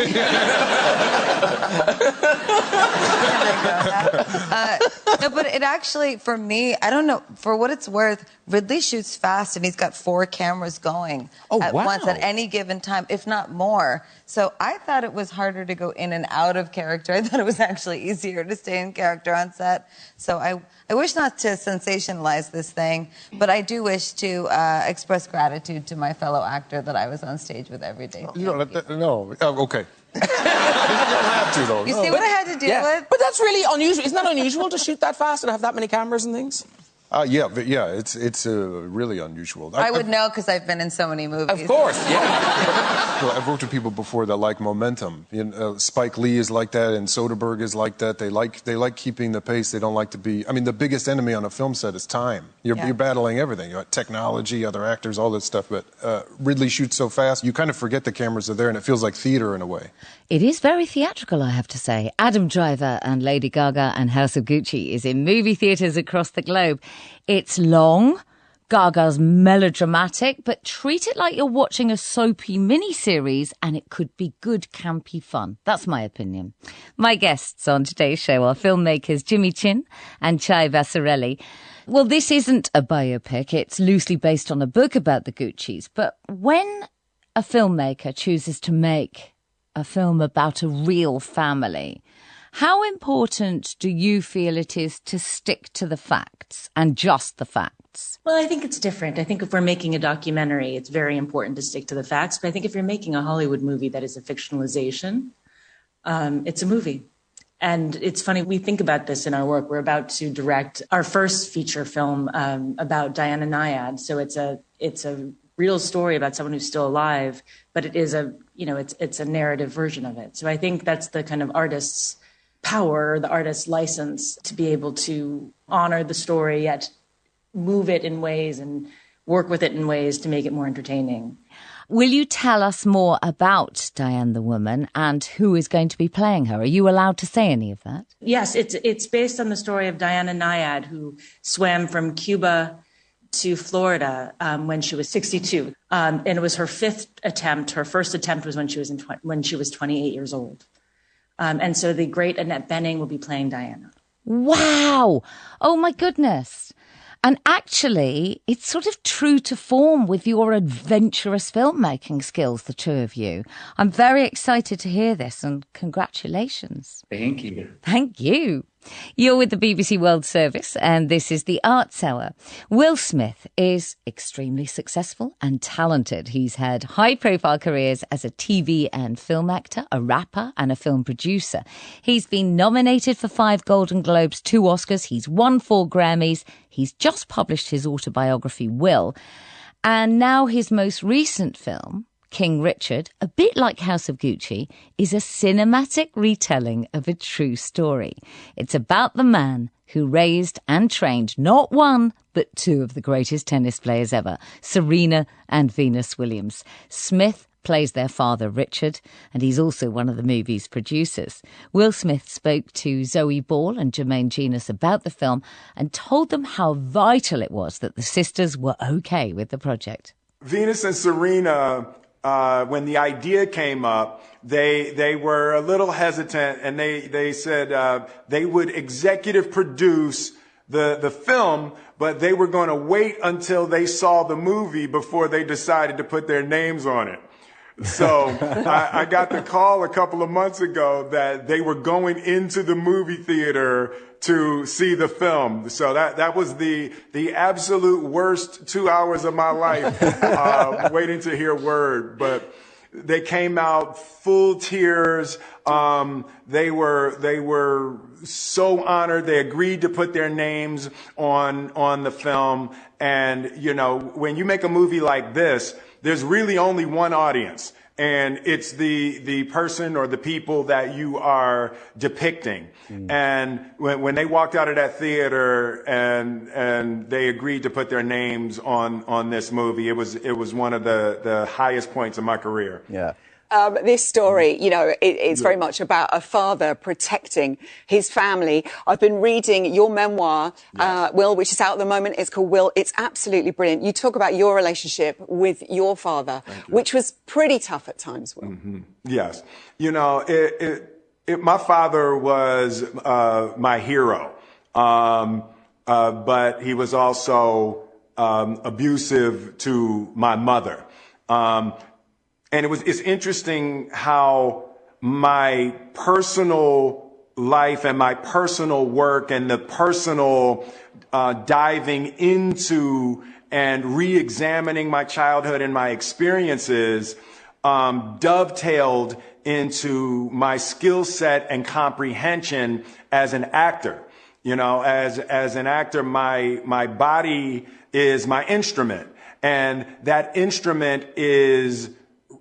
No, but it actually, for me, I don't know, for what it's worth, Ridley shoots fast, and he's got 4 cameras going at once at any given time, if not more. So I thought it was harder to go in and out of character. I thought it was actually easier to stay in character on set. So I wish not to sensationalize this thing, but I do wish to express gratitude to my fellow actor that I was on stage with every day. No. Oh, okay. You don't have to, though. You see what I had to deal with? But that's really unusual. Isn't that unusual to shoot that fast and have that many cameras and things? It's really unusual. I would know because I've been in so many movies. Of course, yeah. Well, I've worked with people before that like momentum. Spike Lee is like that, and Soderbergh is like that. They like keeping the pace. They don't like to be... I mean, the biggest enemy on a film set is time. You're battling everything. You got technology, other actors, all this stuff. But Ridley shoots so fast, you kind of forget the cameras are there, and it feels like theater in a way. It is very theatrical, I have to say. Adam Driver and Lady Gaga and House of Gucci is in movie theatres across the globe. It's long, Gaga's melodramatic, but treat it like you're watching a soapy miniseries and it could be good, campy fun. That's my opinion. My guests on today's show are filmmakers Jimmy Chin and Chai Vasarhelyi. Well, this isn't a biopic. It's loosely based on a book about the Guccis. But when a filmmaker chooses to make a film about a real family, how important do you feel it is to stick to the facts and just the facts? Well, I think it's different. I think if we're making a documentary, it's very important to stick to the facts. But I think if you're making a Hollywood movie that is a fictionalization, it's a movie. And it's funny, we think about this in our work. We're about to direct our first feature film about Diana Nyad. So it's a real story about someone who's still alive, but it is it's a narrative version of it. So I think that's the kind of artist's power, the artist's license to be able to honor the story, yet move it in ways and work with it in ways to make it more entertaining. Will you tell us more about Diane the Woman and who is going to be playing her? Are you allowed to say any of that? Yes, it's based on the story of Diana Nyad, who swam from Cuba to Florida when she was 62. And it was her fifth attempt. Her first attempt was when she was 28 years old. And so the great Annette Bening will be playing Diana. Wow. Oh, my goodness. And actually, it's sort of true to form with your adventurous filmmaking skills, the two of you. I'm very excited to hear this, and congratulations. Thank you. Thank you. You're with the BBC World Service, and this is the Arts Hour. Will Smith is extremely successful and talented. He's had high-profile careers as a TV and film actor, a rapper, and a film producer. He's been nominated for 5 Golden Globes, 2 Oscars. He's won 4 Grammys. He's just published his autobiography, Will. And now his most recent film, King Richard, a bit like House of Gucci, is a cinematic retelling of a true story. It's about the man who raised and trained not one, but 2 of the greatest tennis players ever, Serena and Venus Williams. Smith plays their father, Richard, and he's also one of the movie's producers. Will Smith spoke to Zoe Ball and Jermaine Genius about the film and told them how vital it was that the sisters were okay with the project. Venus and Serena, when the idea came up, they were a little hesitant, and they said they would executive produce the film, but they were going to wait until they saw the movie before they decided to put their names on it. So I got the call a couple of months ago that they were going into the movie theater to see the film. So that was the absolute worst 2 hours of my life, waiting to hear word. But they came out full tears. They were so honored. They agreed to put their names on the film. And, you know, when you make a movie like this, there's really only one audience, and it's the person or the people that you are depicting. And when they walked out of that theater and they agreed to put their names on this movie, it was one of the highest points of my career. Yeah. This story, you know, it's very much about a father protecting his family. I've been reading your memoir, Will, which is out at the moment. It's called Will. It's absolutely brilliant. You talk about your relationship with your father, which was pretty tough at times, Will. Mm-hmm. Yes. You know, my father was my hero, but he was also abusive to my mother. And it's interesting how my personal life and my personal work and the personal diving into and re-examining my childhood and my experiences dovetailed into my skill set and comprehension as an actor. You know, as an actor, my body is my instrument, and that instrument is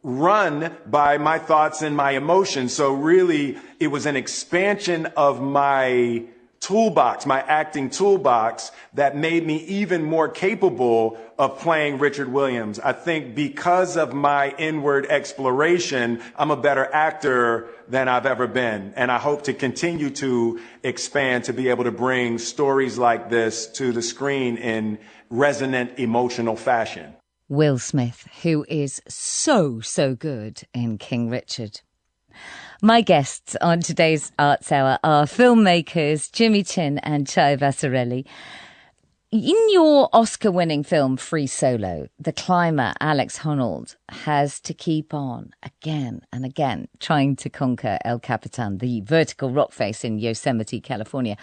run by my thoughts and my emotions. So really, it was an expansion of my toolbox, my acting toolbox, that made me even more capable of playing Richard Williams. I think because of my inward exploration, I'm a better actor than I've ever been. And I hope to continue to expand to be able to bring stories like this to the screen in resonant, emotional fashion. Will Smith, who is so good in King Richard. My guests on today's Arts Hour are filmmakers Jimmy Chin and Chai Vasarhelyi. In your Oscar-winning film Free Solo, the climber Alex Honnold has to keep on again and again trying to conquer El Capitan, the vertical rock face in Yosemite, California.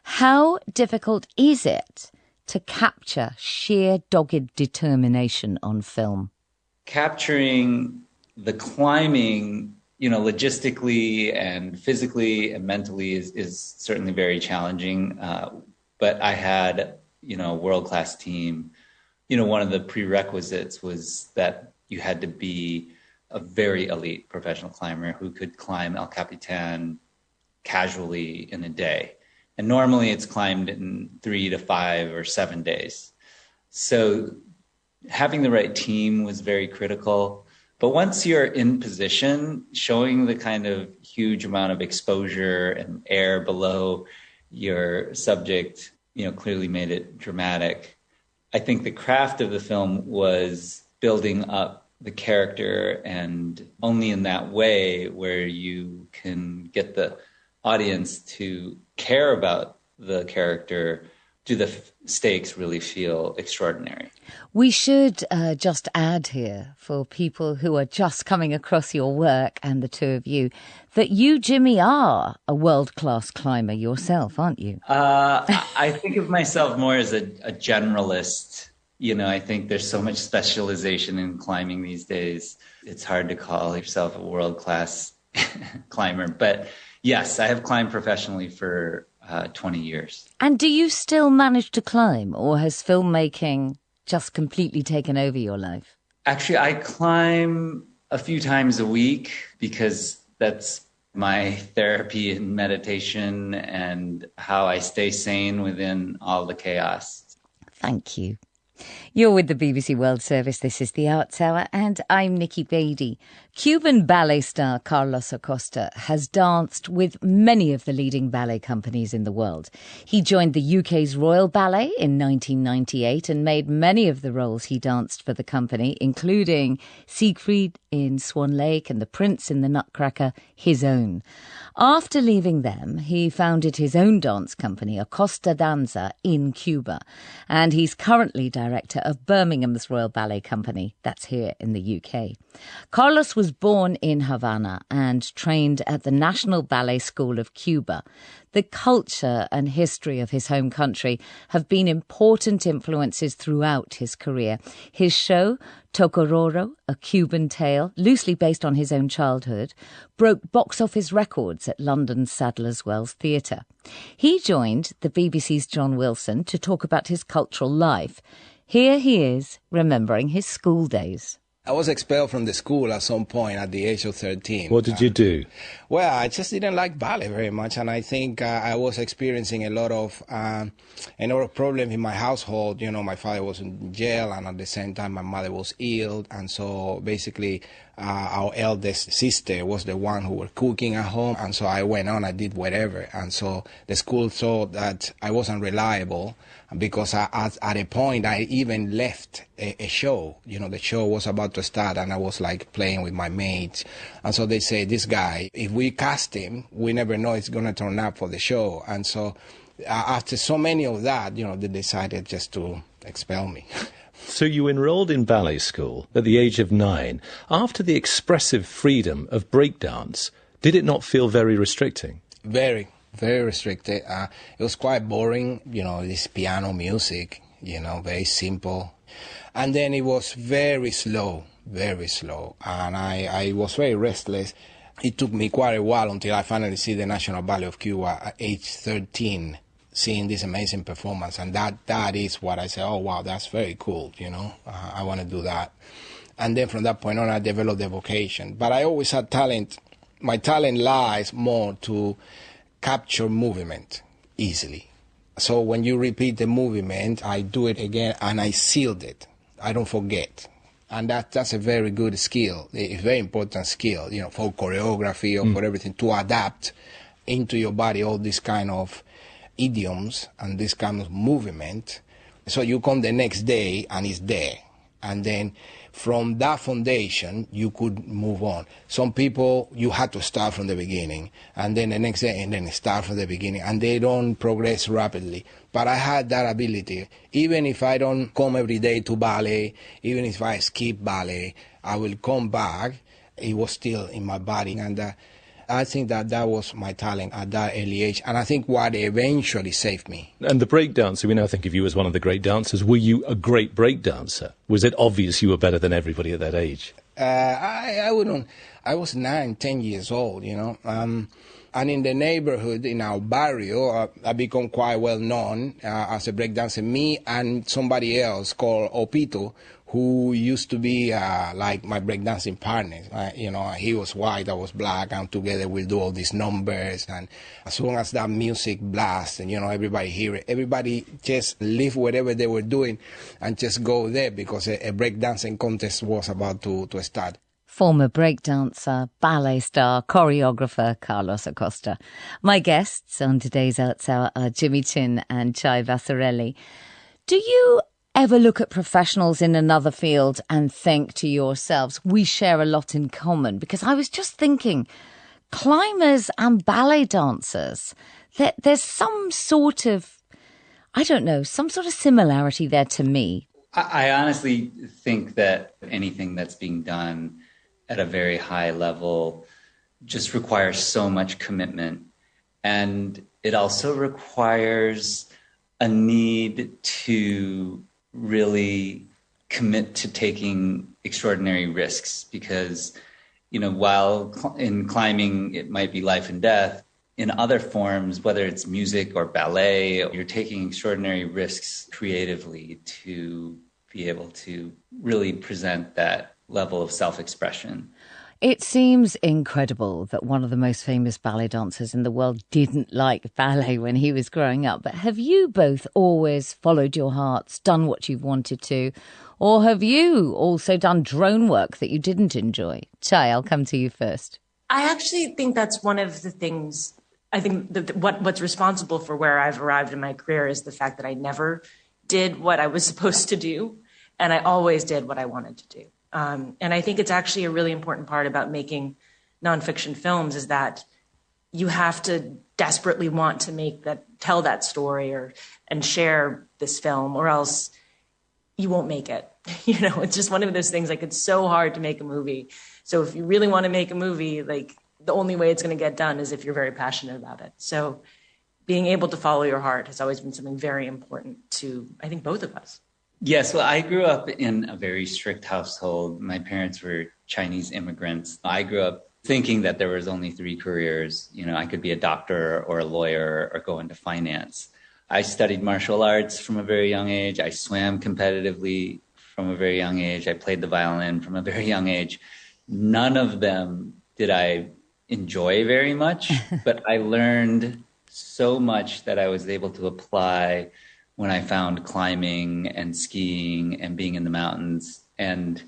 How difficult is it to capture sheer dogged determination on film? Capturing the climbing, you know, logistically and physically and mentally is certainly very challenging. But I had, you know, a world-class team. You know, one of the prerequisites was that you had to be a very elite professional climber who could climb El Capitan casually in a day. And normally it's climbed in 3 to 5 or 7 days. So having the right team was very critical. But once you're in position, showing the kind of huge amount of exposure and air below your subject, you know, clearly made it dramatic. I think the craft of the film was building up the character, and only in that way where you can get the audience to care about the character do the stakes really feel extraordinary. We should just add here, for people who are just coming across your work and the two of you, that you, Jimmy, are a world-class climber yourself, aren't you? I think of myself more as a generalist. You know, I think there's so much specialization in climbing these days. It's hard to call yourself a world-class climber. But yes, I have climbed professionally for 20 years. And do you still manage to climb, or has filmmaking just completely taken over your life? Actually, I climb a few times a week because that's my therapy and meditation and how I stay sane within all the chaos. Thank you. You're with the BBC World Service. This is the Arts Hour, and I'm Nikki Beattie. Cuban ballet star Carlos Acosta has danced with many of the leading ballet companies in the world. He joined the UK's Royal Ballet in 1998 and made many of the roles he danced for the company, including Siegfried in Swan Lake and The Prince in The Nutcracker, his own. After leaving them, he founded his own dance company, Acosta Danza, in Cuba, and he's currently director of Birmingham's Royal Ballet Company, that's here in the UK. Carlos was born in Havana and trained at the National Ballet School of Cuba. The culture and history of his home country have been important influences throughout his career. His show, Tocororo, A Cuban Tale, loosely based on his own childhood, broke box office records at London's Sadler's Wells Theatre. He joined the BBC's John Wilson to talk about his cultural life. Here he is, remembering his school days. I was expelled from the school at some point at the age of 13. What did you do? Well, I just didn't like ballet very much, and I think I was experiencing a lot of problems in my household. You know, my father was in jail, and at the same time my mother was ill, and so basically our eldest sister was the one who was cooking at home, and so I went on, I did whatever, and so the school saw that I wasn't reliable, because at a point I even left a show. You know, the show was about to start and I was like playing with my mates. And so they say, this guy, if we cast him, we never know it's going to turn up for the show. And so after so many of that, you know, they decided just to expel me. So you enrolled in ballet school at the age of 9. After the expressive freedom of breakdance, did it not feel very restricting? Very restricted. It was quite boring, you know, this piano music, you know, very simple. And then it was very slow. And I was very restless. It took me quite a while until I finally see the National Ballet of Cuba at age 13, seeing this amazing performance. And that is what I said, oh, wow, that's very cool, you know, I want to do that. And then from that point on, I developed the vocation. But I always had talent. My talent lies more to capture movement easily. So when you repeat the movement, I do it again and I sealed it. I don't forget. And that's a very good skill. It's a very important skill, you know, for choreography or for everything, to adapt into your body all these kind of idioms and this kind of movement. So you come the next day and it's there. And then from that foundation, you could move on. Some people, you had to start from the beginning, and then the next day, and then start from the beginning, and they don't progress rapidly. But I had that ability. Even if I don't come every day to ballet, even if I skip ballet, I will come back. It was still in my body, and I think that was my talent at that early age, and I think what eventually saved me. And the break dancer, we now think of you as one of the great dancers. Were you a great break dancer? Was it obvious you were better than everybody at that age? I wouldn't. I was 9, 10 years old, you know. And in the neighborhood, in our barrio, I become quite well known as a break dancer. Me and somebody else called Opito, who used to be like my breakdancing partner. You know, he was white, I was black, and together we'll do all these numbers. And as soon as that music blasts, and you know, everybody hear it, everybody just leave whatever they were doing and just go there, because a breakdancing contest was about to start. Former breakdancer, ballet star, choreographer Carlos Acosta. My guests on today's Arts Hour are Jimmy Chin and Chai Vasarhelyi. Do you ever look at professionals in another field and think to yourselves, we share a lot in common? Because I was just thinking, climbers and ballet dancers, there's some sort of, I don't know, some sort of similarity there to me. I honestly think that anything that's being done at a very high level just requires so much commitment. And it also requires a need to really commit to taking extraordinary risks because, while in climbing it might be life and death, in other forms, whether it's music or ballet, you're taking extraordinary risks creatively to be able to really present that level of self-expression. It seems incredible that one of the most famous ballet dancers in the world didn't like ballet when he was growing up. But have you both always followed your hearts, done what you've wanted to? Or have you also done drone work that you didn't enjoy? Chai, I'll come to you first. I actually think that's one of the things, I think what's responsible for where I've arrived in my career is the fact that I never did what I was supposed to do, and I always did what I wanted to do. And I think it's actually a really important part about making nonfiction films is that you have to desperately want to tell that story and share this film, or else you won't make it. It's just one of those things, like, it's so hard to make a movie. So if you really want to make a movie, like, the only way it's going to get done is if you're very passionate about it. So being able to follow your heart has always been something very important to, I think, both of us. Yes, well, I grew up in a very strict household. My parents were Chinese immigrants. I grew up thinking that there was only three careers. I could be a doctor or a lawyer or go into finance. I studied martial arts from a very young age. I swam competitively from a very young age. I played the violin from a very young age. None of them did I enjoy very much, but I learned so much that I was able to apply when I found climbing and skiing and being in the mountains. And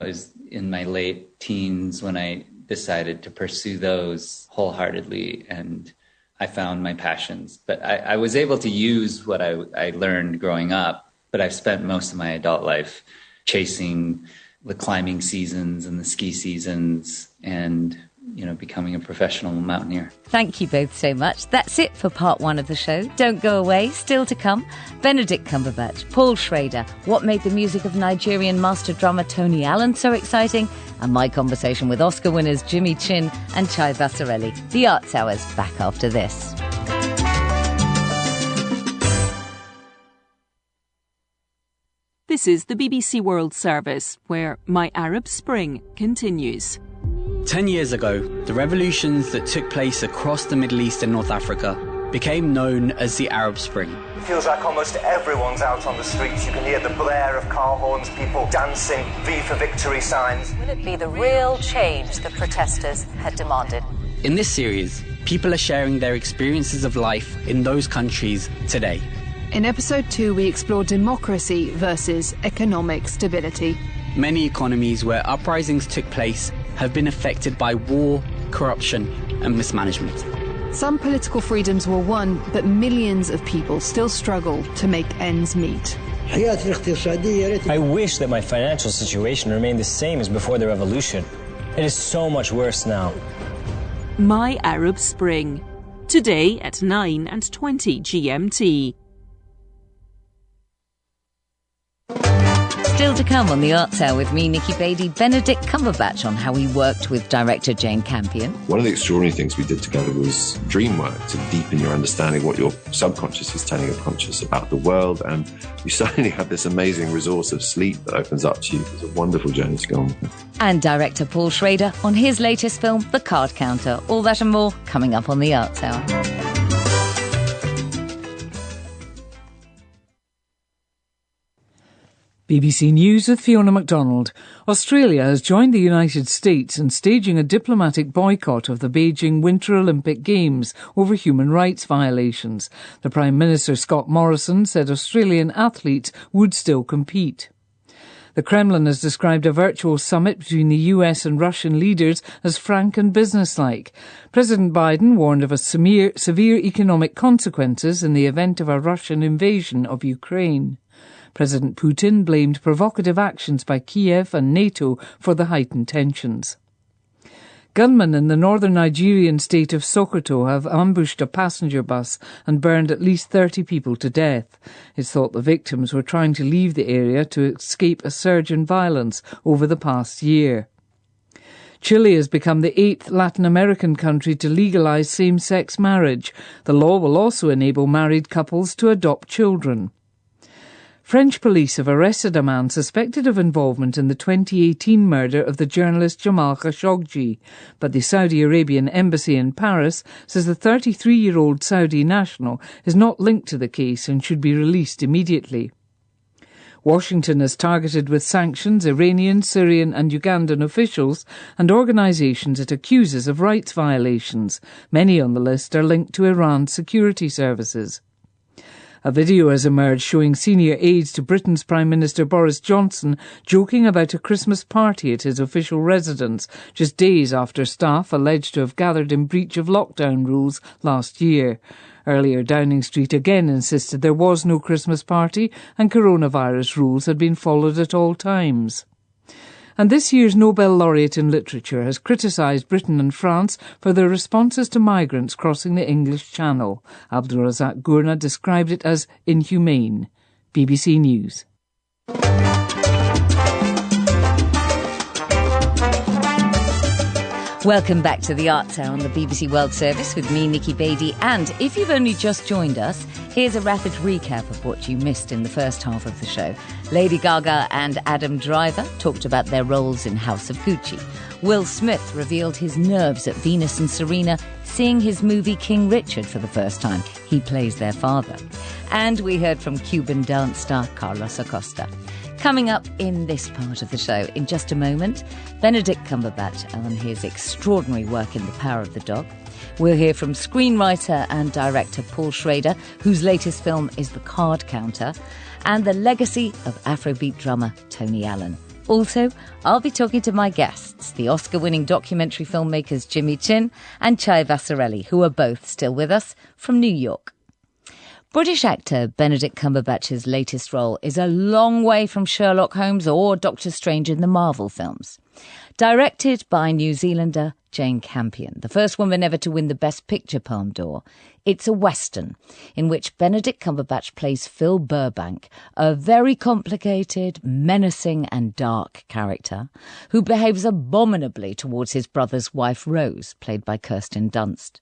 I was in my late teens when I decided to pursue those wholeheartedly, and I found my passions. But I was able to use what I learned growing up, but I've spent most of my adult life chasing the climbing seasons and the ski seasons and becoming a professional mountaineer. Thank you both so much. That's it for part one of the show. Don't go away. Still to come, Benedict Cumberbatch, Paul Schrader, what made the music of Nigerian master drummer Tony Allen so exciting, and my conversation with Oscar winners Jimmy Chin and Chai Vasarhelyi. The Arts Hour's back after this. This is the BBC World Service, where My Arab Spring continues. 10 years ago, the revolutions that took place across the Middle East and North Africa became known as the Arab Spring. It feels like almost everyone's out on the streets. You can hear the blare of car horns, people dancing, V for Victory signs. Will it be the real change the protesters had demanded? In this series, people are sharing their experiences of life in those countries today. In episode 2, we explore democracy versus economic stability. Many economies where uprisings took place have been affected by war, corruption, and mismanagement. Some political freedoms were won, but millions of people still struggle to make ends meet. I wish that my financial situation remained the same as before the revolution. It is so much worse now. My Arab Spring. Today at 9:20 GMT. Still to come on the Arts Hour with me, Nikki Beattie, Benedict Cumberbatch on how he worked with director Jane Campion. One of the extraordinary things we did together was dream work to deepen your understanding of what your subconscious is telling your conscious about the world. And you suddenly have this amazing resource of sleep that opens up to you. It's a wonderful journey to go on. And director Paul Schrader on his latest film, The Card Counter. All that and more coming up on the Arts Hour. BBC News with Fiona MacDonald. Australia has joined the United States in staging a diplomatic boycott of the Beijing Winter Olympic Games over human rights violations. The Prime Minister, Scott Morrison, said Australian athletes would still compete. The Kremlin has described a virtual summit between the US and Russian leaders as frank and businesslike. President Biden warned of severe economic consequences in the event of a Russian invasion of Ukraine. President Putin blamed provocative actions by Kiev and NATO for the heightened tensions. Gunmen in the northern Nigerian state of Sokoto have ambushed a passenger bus and burned at least 30 people to death. It's thought the victims were trying to leave the area to escape a surge in violence over the past year. Chile has become the 8th Latin American country to legalize same-sex marriage. The law will also enable married couples to adopt children. French police have arrested a man suspected of involvement in the 2018 murder of the journalist Jamal Khashoggi, but the Saudi Arabian embassy in Paris says the 33-year-old Saudi national is not linked to the case and should be released immediately. Washington has targeted with sanctions Iranian, Syrian and Ugandan officials and organisations it accuses of rights violations. Many on the list are linked to Iran's security services. A video has emerged showing senior aides to Britain's Prime Minister Boris Johnson joking about a Christmas party at his official residence, just days after staff alleged to have gathered in breach of lockdown rules last year. Earlier, Downing Street again insisted there was no Christmas party and coronavirus rules had been followed at all times. And this year's Nobel laureate in literature has criticised Britain and France for their responses to migrants crossing the English Channel. Abdulrazak Gurna described it as inhumane. BBC News. Welcome back to the Arts Hour on the BBC World Service with me, Nikki Beattie. And if you've only just joined us, here's a rapid recap of what you missed in the first half of the show. Lady Gaga and Adam Driver talked about their roles in House of Gucci. Will Smith revealed his nerves at Venus and Serena seeing his movie King Richard for the first time. He plays their father. And we heard from Cuban dance star Carlos Acosta. Coming up in this part of the show, in just a moment, Benedict Cumberbatch on his extraordinary work in The Power of the Dog. We'll hear from screenwriter and director Paul Schrader, whose latest film is The Card Counter, and the legacy of Afrobeat drummer Tony Allen. Also, I'll be talking to my guests, the Oscar-winning documentary filmmakers Jimmy Chin and Chai Vasarhelyi, who are both still with us from New York. British actor Benedict Cumberbatch's latest role is a long way from Sherlock Holmes or Doctor Strange in the Marvel films. Directed by New Zealander Jane Campion, the first woman ever to win the Best Picture Palme d'Or, it's a Western in which Benedict Cumberbatch plays Phil Burbank, a very complicated, menacing and dark character who behaves abominably towards his brother's wife Rose, played by Kirsten Dunst.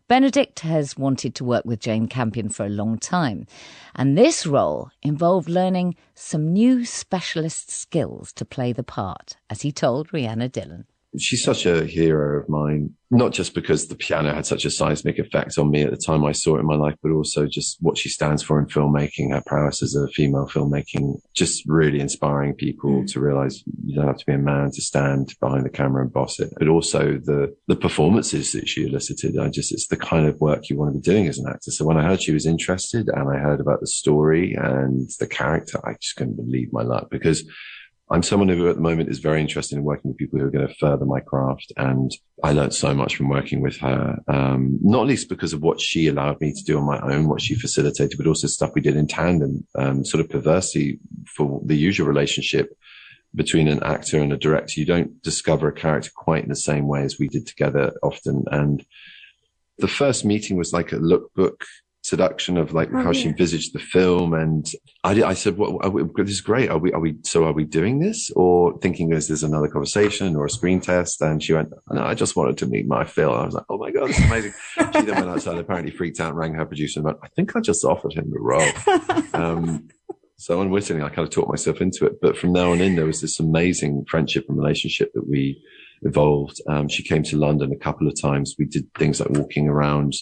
Benedict has wanted to work with Jane Campion for a long time, and this role involved learning some new specialist skills to play the part, as he told Rhianna Dillon. She's such a hero of mine, not just because the piano had such a seismic effect on me at the time I saw it in my life, but also just what she stands for in filmmaking, her prowess as a female filmmaking, just really inspiring people to realize you don't have to be a man to stand behind the camera and boss it, but also the performances that she elicited. It's the kind of work you want to be doing as an actor. So when I heard she was interested and I heard about the story and the character, I just couldn't believe my luck, because I'm someone who at the moment is very interested in working with people who are going to further my craft. And I learned so much from working with her, not least because of what she allowed me to do on my own, what she facilitated, but also stuff we did in tandem, sort of perversely for the usual relationship between an actor and a director. You don't discover a character quite in the same way as we did together often. And the first meeting was like a lookbook seduction of like how she envisaged the film, and I said, "Well, this is great. Are we doing this?" Or thinking there's another conversation or a screen test, and she went, "No, I just wanted to meet my Phil." I was like, "Oh my god, this is amazing." She then went outside, apparently freaked out, rang her producer, and went, "I think I just offered him the role." So unwittingly, I kind of talked myself into it. But from now on in, there was this amazing friendship and relationship that we evolved. She came to London a couple of times. We did things like walking around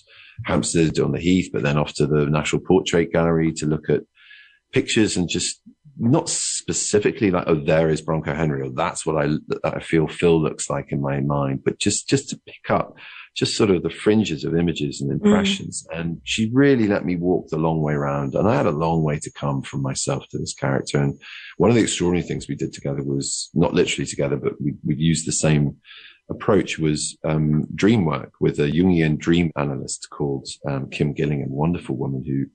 Hampstead on the Heath, but then off to the National Portrait Gallery to look at pictures, and just not specifically like, oh, there is Bronco Henry, or that's what I feel Phil looks like in my mind, but just to pick up just sort of the fringes of images and impressions. And she really let me walk the long way around. And I had a long way to come from myself to this character. And one of the extraordinary things we did together was, not literally together, but we used the same approach, was dream work with a Jungian dream analyst called Kim Gillingham, wonderful woman who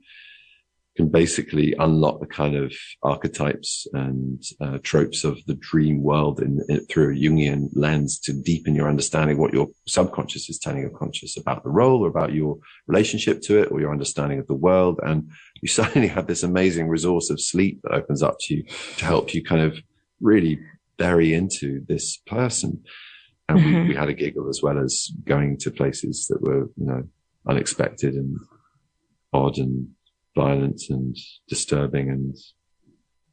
can basically unlock the kind of archetypes and tropes of the dream world through a Jungian lens to deepen your understanding what your subconscious is telling your conscious about the role or about your relationship to it or your understanding of the world. And you suddenly have this amazing resource of sleep that opens up to you to help you kind of really bury into this person. And we had a giggle as well as going to places that were, unexpected and odd and violent and disturbing and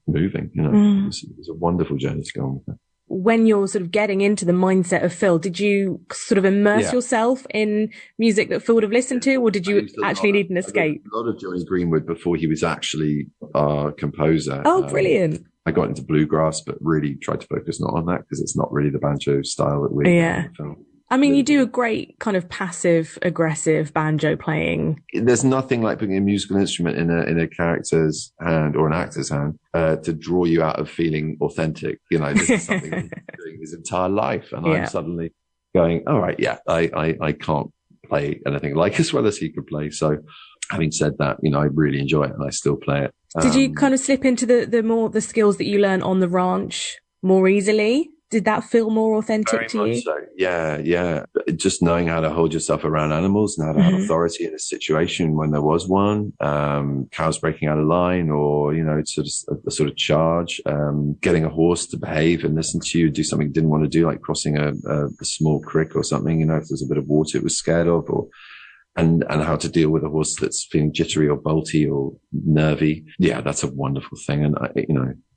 moving. It was a wonderful journey to go on with that. When you're sort of getting into the mindset of Phil, did you sort of immerse yourself in music that Phil would have listened to, or did you actually need an escape? A lot of Johnny Greenwood before he was actually our composer. Oh, brilliant. I got into bluegrass, but really tried to focus not on that because it's not really the banjo style that we have in the film. I mean, you do a great kind of passive aggressive banjo playing. There's nothing like putting a musical instrument in a character's hand or an actor's hand to draw you out of feeling authentic. This is something he's been doing his entire life. And I'm suddenly going, all right, I can't play anything like as well as he could play. So having said that, I really enjoy it and I still play it. Did you kind of slip into the skills that you learn on the ranch more easily? Did that feel more authentic to you? So. Yeah. Just knowing how to hold yourself around animals and how to have authority in a situation when there was one, cows breaking out of line or, it's a sort of charge, getting a horse to behave and listen to you, do something it didn't want to do, like crossing a small creek or something, if there's a bit of water it was scared of and how to deal with a horse that's feeling jittery or bolty or nervy. Yeah, that's a wonderful thing. And,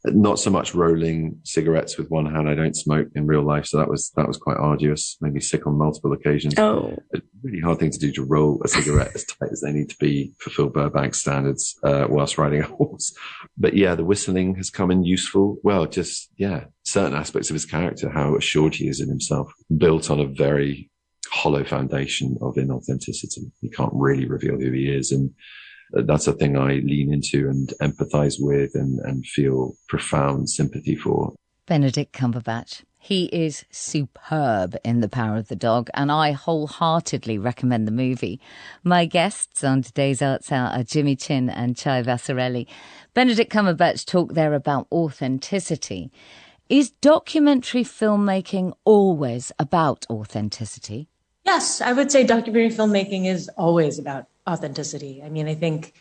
not so much rolling cigarettes with one hand. I don't smoke in real life. So that was quite arduous. Made me sick on multiple occasions. Oh, a really hard thing to do to roll a cigarette as tight as they need to be for Phil Burbank standards, whilst riding a horse. But yeah, the whistling has come in useful. Well, certain aspects of his character, how assured he is in himself, built on a very hollow foundation of inauthenticity. He can't really reveal who he is. And that's a thing I lean into and empathize with and feel profound sympathy for. Benedict Cumberbatch. He is superb in The Power of the Dog, and I wholeheartedly recommend the movie. My guests on today's Arts Hour are Jimmy Chin and Chai Vasarhelyi. Benedict Cumberbatch talked there about authenticity. Is documentary filmmaking always about authenticity? Yes, I would say documentary filmmaking is always about authenticity. I mean, I think,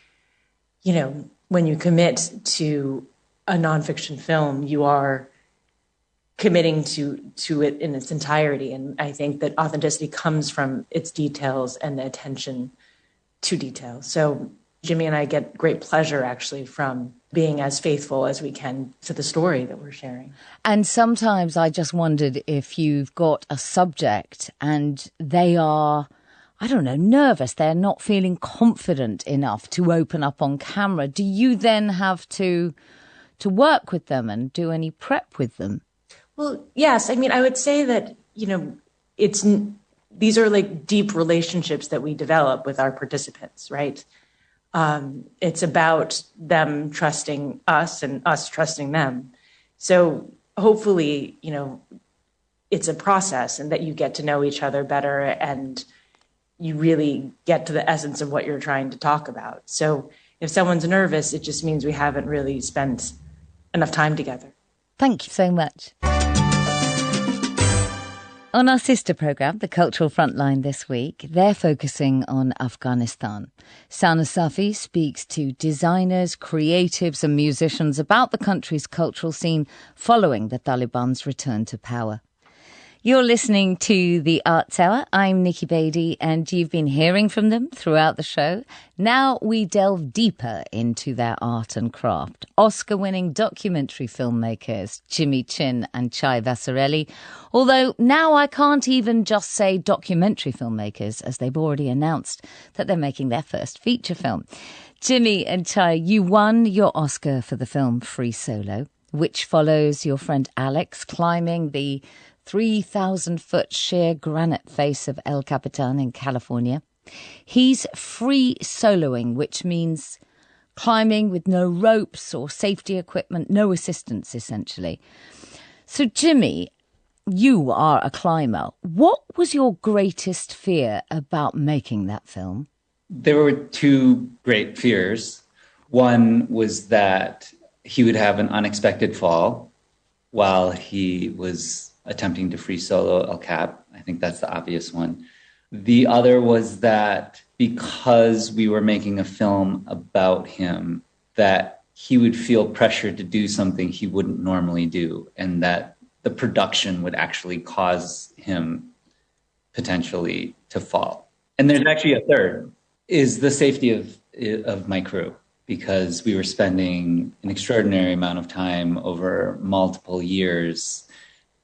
when you commit to a nonfiction film, you are committing to it in its entirety. And I think that authenticity comes from its details and the attention to detail. So Jimmy and I get great pleasure actually from being as faithful as we can to the story that we're sharing. And sometimes I just wondered if you've got a subject and they are, nervous. They're not feeling confident enough to open up on camera. Do you then have to work with them and do any prep with them? Well, yes. I mean, I would say that, these are like deep relationships that we develop with our participants, right? It's about them trusting us and us trusting them. So hopefully, it's a process and that you get to know each other better and you really get to the essence of what you're trying to talk about. So if someone's nervous, it just means we haven't really spent enough time together. Thank you so much. On our sister programme, The Cultural Frontline this week, they're focusing on Afghanistan. Sana Safi speaks to designers, creatives and musicians about the country's cultural scene following the Taliban's return to power. You're listening to The Arts Hour. I'm Nikki Beatty and you've been hearing from them throughout the show. Now we delve deeper into their art and craft. Oscar-winning documentary filmmakers Jimmy Chin and Chai Vasarhelyi. Although now I can't even just say documentary filmmakers as they've already announced that they're making their first feature film. Jimmy and Chai, you won your Oscar for the film Free Solo, which follows your friend Alex climbing the 3,000-foot sheer granite face of El Capitan in California. He's free soloing, which means climbing with no ropes or safety equipment, no assistance, essentially. So, Jimmy, you are a climber. What was your greatest fear about making that film? There were two great fears. One was that he would have an unexpected fall while he was attempting to free solo El Cap. I think that's the obvious one. The other was that because we were making a film about him, that he would feel pressure to do something he wouldn't normally do, and that the production would actually cause him potentially to fall. And there's actually a third, is the safety of my crew, because we were spending an extraordinary amount of time over multiple years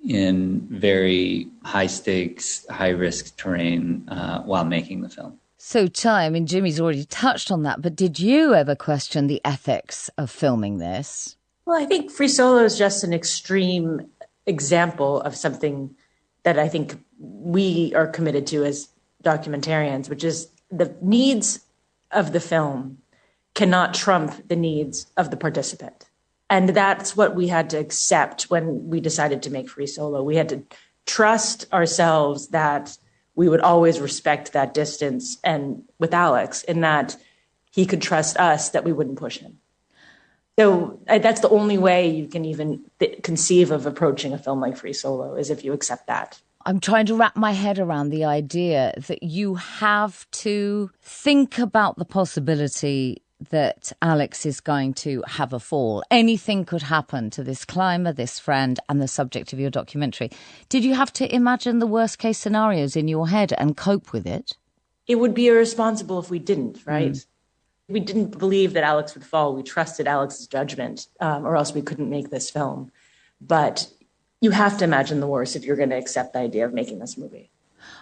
in very high stakes, high risk terrain while making the film. So, Ty, I mean, Jimmy's already touched on that, but did you ever question the ethics of filming this? Well, I think Free Solo is just an extreme example of something that I think we are committed to as documentarians, which is the needs of the film cannot trump the needs of the participant. And that's what we had to accept when we decided to make Free Solo. We had to trust ourselves that we would always respect that distance, and with Alex, in that he could trust us that we wouldn't push him. So that's the only way you can even conceive of approaching a film like Free Solo, is if you accept that. I'm trying to wrap my head around the idea that you have to think about the possibility that Alex is going to have a fall. Anything could happen to this climber, this friend, and the subject of your documentary. Did you have to imagine the worst case scenarios in your head and cope with it? It would be irresponsible if we didn't, right? We didn't believe that Alex would fall. We trusted Alex's judgment, or else we couldn't make this film. But you have to imagine the worst if you're going to accept the idea of making this movie.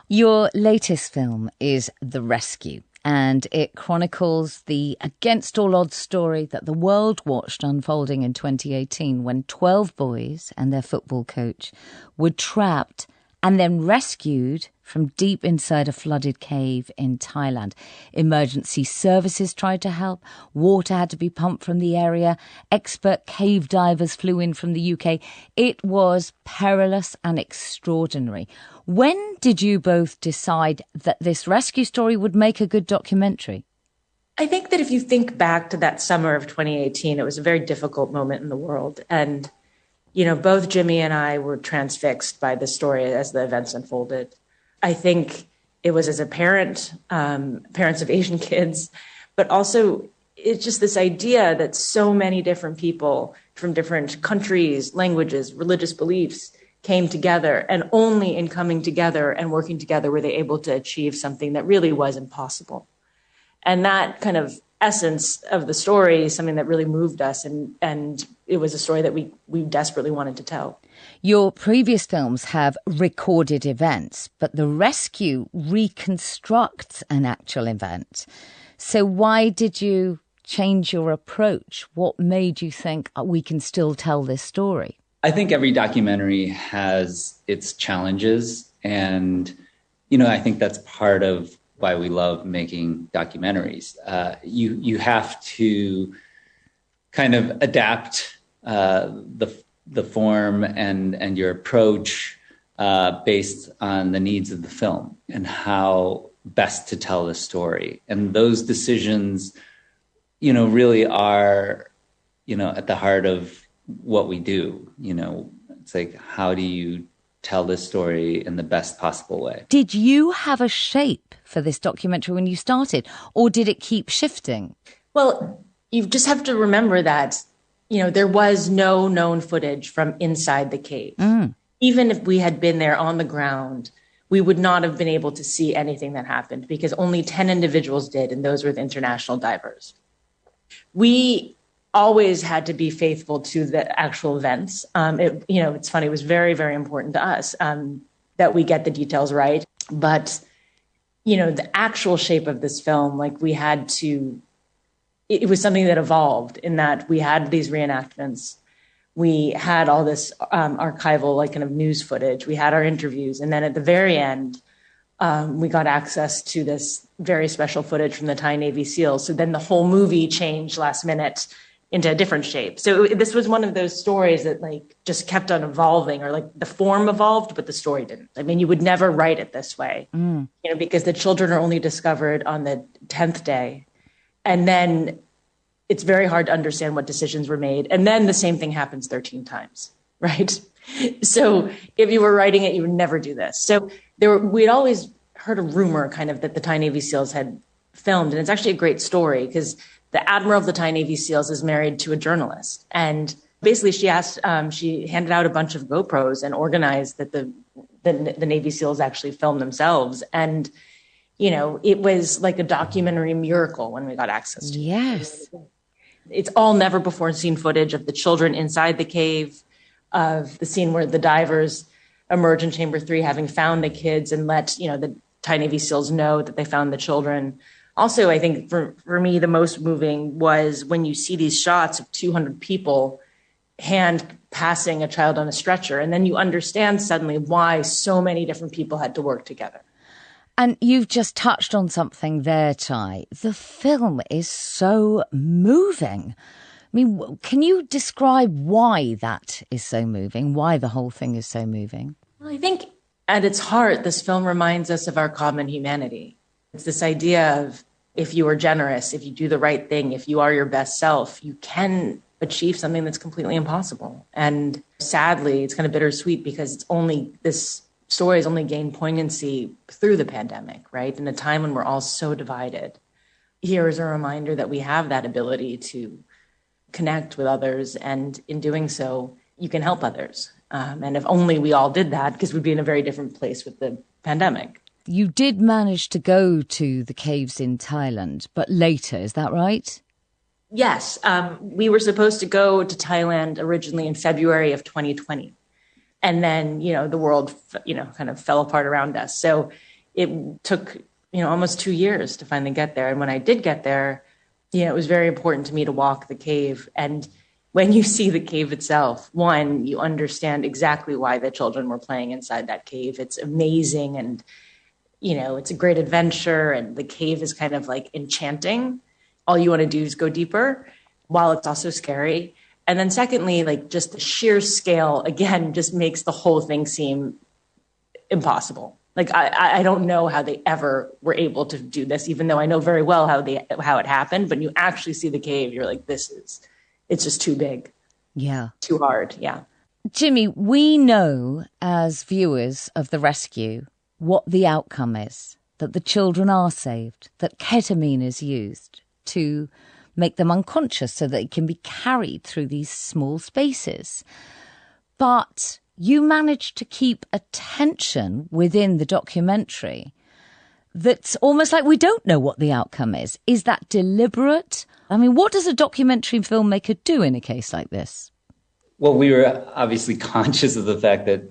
Your latest film is The Rescue, and it chronicles the against all odds story that the world watched unfolding in 2018 when 12 boys and their football coach were trapped and then rescued from deep inside a flooded cave in Thailand. Emergency services tried to help. Water had to be pumped from the area. Expert cave divers flew in from the UK. It was perilous and extraordinary. When did you both decide that this rescue story would make a good documentary? I think that if you think back to that summer of 2018, it was a very difficult moment in the world. And, you know, both Jimmy and I were transfixed by the story as the events unfolded. I think it was as a parent, parents of Asian kids, but also it's just this idea that so many different people from different countries, languages, religious beliefs came together, and only in coming together and working together were they able to achieve something that really was impossible. And that kind of essence of the story is something that really moved us, and it was a story that we desperately wanted to tell. Your previous films have recorded events, but The Rescue reconstructs an actual event. So why did you change your approach? What made you think we can still tell this story? I think every documentary has its challenges, and, you know, I think that's part of why we love making documentaries. You have to kind of adapt the form and your approach based on the needs of the film and how best to tell the story. And those decisions, you know, really are, you know, at the heart of what we do. You know, it's like, how do you tell this story in the best possible way? Did you have a shape for this documentary when you started, or did it keep shifting? Well, you just have to remember that, you know, there was no known footage from inside the cave. Even if we had been there on the ground, we would not have been able to see anything that happened because only 10 individuals did, and those were the international divers. We always had to be faithful to the actual events. You know, it's funny, it was very, very important to us that we get the details right. But, you know, the actual shape of this film, like we had to, it was something that evolved in that we had these reenactments. We had all this archival, like kind of news footage. We had our interviews. And then at the very end, we got access to this very special footage from the Thai Navy SEALs. So then the whole movie changed last minute into a different shape. So this was one of those stories that like just kept on evolving, or like the form evolved, but the story didn't. I mean, you would never write it this way, you know, because the children are only discovered on the 10th day. And then it's very hard to understand what decisions were made. And then the same thing happens 13 times, right? So if you were writing it, you would never do this. So we'd always heard a rumor kind of that the Thai Navy SEALs had filmed. And it's actually a great story because the admiral of the Thai Navy SEALs is married to a journalist. And basically she handed out a bunch of GoPros and organized that the Navy SEALs actually filmed themselves. And, you know, it was like a documentary miracle when we got access to it. Yes. It's all never before seen footage of the children inside the cave, of the scene where the divers emerge in Chamber 3 having found the kids and let, you know, the Thai Navy SEALs know that they found the children. Also, I think for me, the most moving was when you see these shots of 200 people hand passing a child on a stretcher. And then you understand suddenly why so many different people had to work together. And you've just touched on something there, Ty. The film is so moving. I mean, can you describe why that is so moving, why the whole thing is so moving? Well, I think at its heart, this film reminds us of our common humanity. It's this idea of if you are generous, if you do the right thing, if you are your best self, you can achieve something that's completely impossible. And sadly, it's kind of bittersweet because this story has only gained poignancy through the pandemic, right? In a time when we're all so divided. Here is a reminder that we have that ability to connect with others, and in doing so, you can help others. And if only we all did that, because we'd be in a very different place with the pandemic. You did manage to go to the caves in Thailand, but later, is that right? Yes. We were supposed to go to Thailand originally in February of 2020. And then, you know, the world, you know, kind of fell apart around us. So it took, you know, almost 2 years to finally get there. And when I did get there, you know, it was very important to me to walk the cave. And when you see the cave itself, one, you understand exactly why the children were playing inside that cave. It's amazing. And, you know, it's a great adventure. And the cave is kind of like enchanting. All you want to do is go deeper, while it's also scary. And then secondly, like just the sheer scale, again, just makes the whole thing seem impossible. Like, I don't know how they ever were able to do this, even though I know very well how it happened. But you actually see the cave, you're like, it's just too big. Yeah. Too hard. Yeah. Jimmy, we know as viewers of The Rescue what the outcome is, that the children are saved, that ketamine is used to make them unconscious so that it can be carried through these small spaces. But you managed to keep a tension within the documentary that's almost like we don't know what the outcome is. Is that deliberate? I mean, what does a documentary filmmaker do in a case like this? Well, we were obviously conscious of the fact that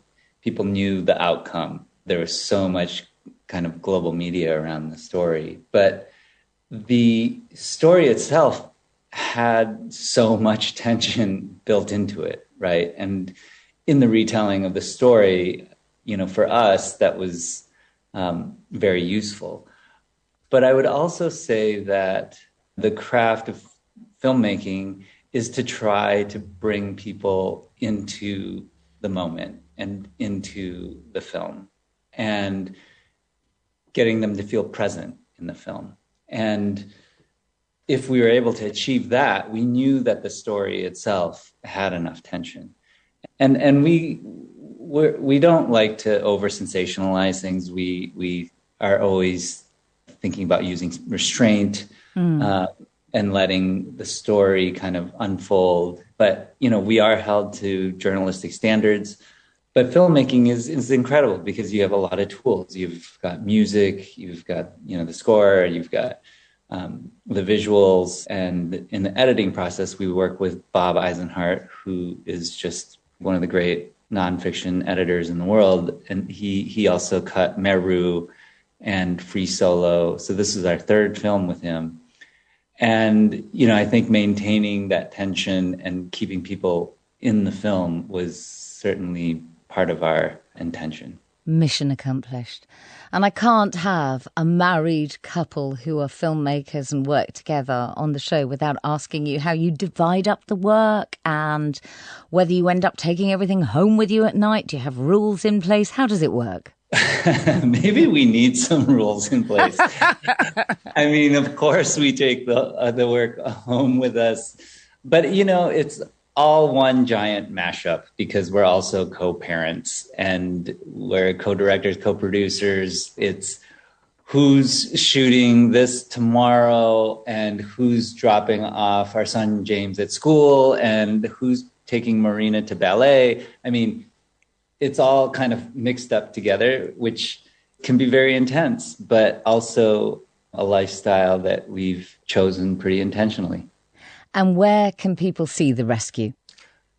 people knew the outcome. There was so much kind of global media around the story. But the story itself had so much tension built into it, right? And in the retelling of the story, you know, for us, that was very useful. But I would also say that the craft of filmmaking is to try to bring people into the moment and into the film and getting them to feel present in the film. And if we were able to achieve that, we knew that the story itself had enough tension. And we don't like to over sensationalize things. We are always thinking about using restraint and letting the story kind of unfold. But, you know, we are held to journalistic standards. But filmmaking is incredible because you have a lot of tools. You've got music, you've got, you know, the score, you've got the visuals. And in the editing process, we work with Bob Eisenhart, who is just one of the great nonfiction editors in the world. And he also cut Meru and Free Solo. So this is our third film with him. And, you know, I think maintaining that tension and keeping people in the film was certainly part of our intention. Mission accomplished. And I can't have a married couple who are filmmakers and work together on the show without asking you how you divide up the work and whether you end up taking everything home with you at night. Do you have rules in place? How does it work? Maybe we need some rules in place. I mean, of course, we take the work home with us. But, it's all one giant mashup because we're also co-parents and we're co-directors, co-producers. It's who's shooting this tomorrow and who's dropping off our son James at school and who's taking Marina to ballet. I mean, it's all kind of mixed up together, which can be very intense, but also a lifestyle that we've chosen pretty intentionally. And where can people see The Rescue?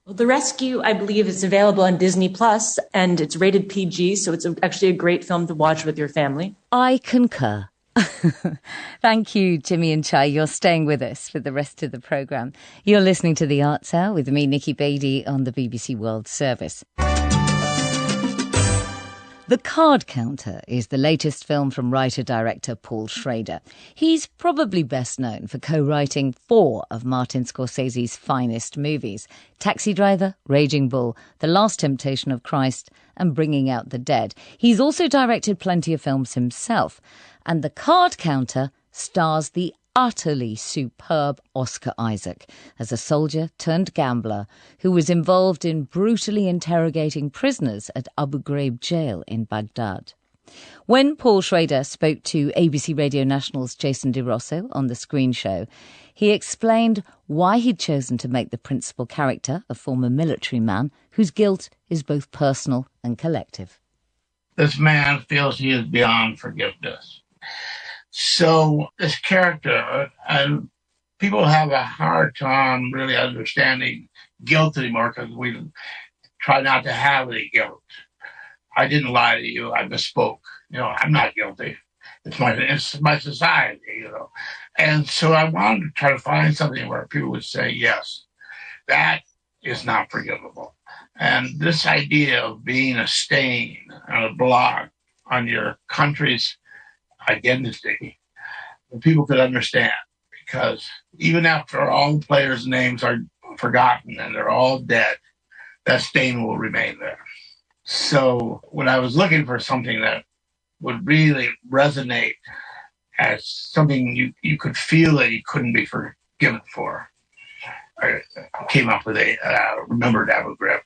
Well, The Rescue, I believe, is available on Disney Plus, and it's rated PG, so it's actually a great film to watch with your family. I concur. Thank you, Jimmy and Chai. You're staying with us for the rest of the programme. You're listening to The Arts Hour with me, Nikki Beattie, on the BBC World Service. The Card Counter is the latest film from writer-director Paul Schrader. He's probably best known for co-writing 4 of Martin Scorsese's finest movies: Taxi Driver, Raging Bull, The Last Temptation of Christ and Bringing Out the Dead. He's also directed plenty of films himself. And The Card Counter stars the utterly superb Oscar Isaac as a soldier turned gambler who was involved in brutally interrogating prisoners at Abu Ghraib jail in Baghdad. When Paul Schrader spoke to ABC Radio National's Jason DeRosso on the Screen Show, he explained why he'd chosen to make the principal character a former military man whose guilt is both personal and collective. This man feels he is beyond forgiveness. So this character, and people have a hard time really understanding guilt anymore because we try not to have any guilt. I didn't lie to you. I misspoke. I'm not guilty. It's my society, And so I wanted to try to find something where people would say, yes, that is not forgivable. And this idea of being a stain on a blot on your country's identity, people could understand, because even after all the players' names are forgotten and they're all dead, that stain will remain there. So when I was looking for something that would really resonate as something you could feel that you couldn't be forgiven for, I came up with Remembered Abu Ghraib.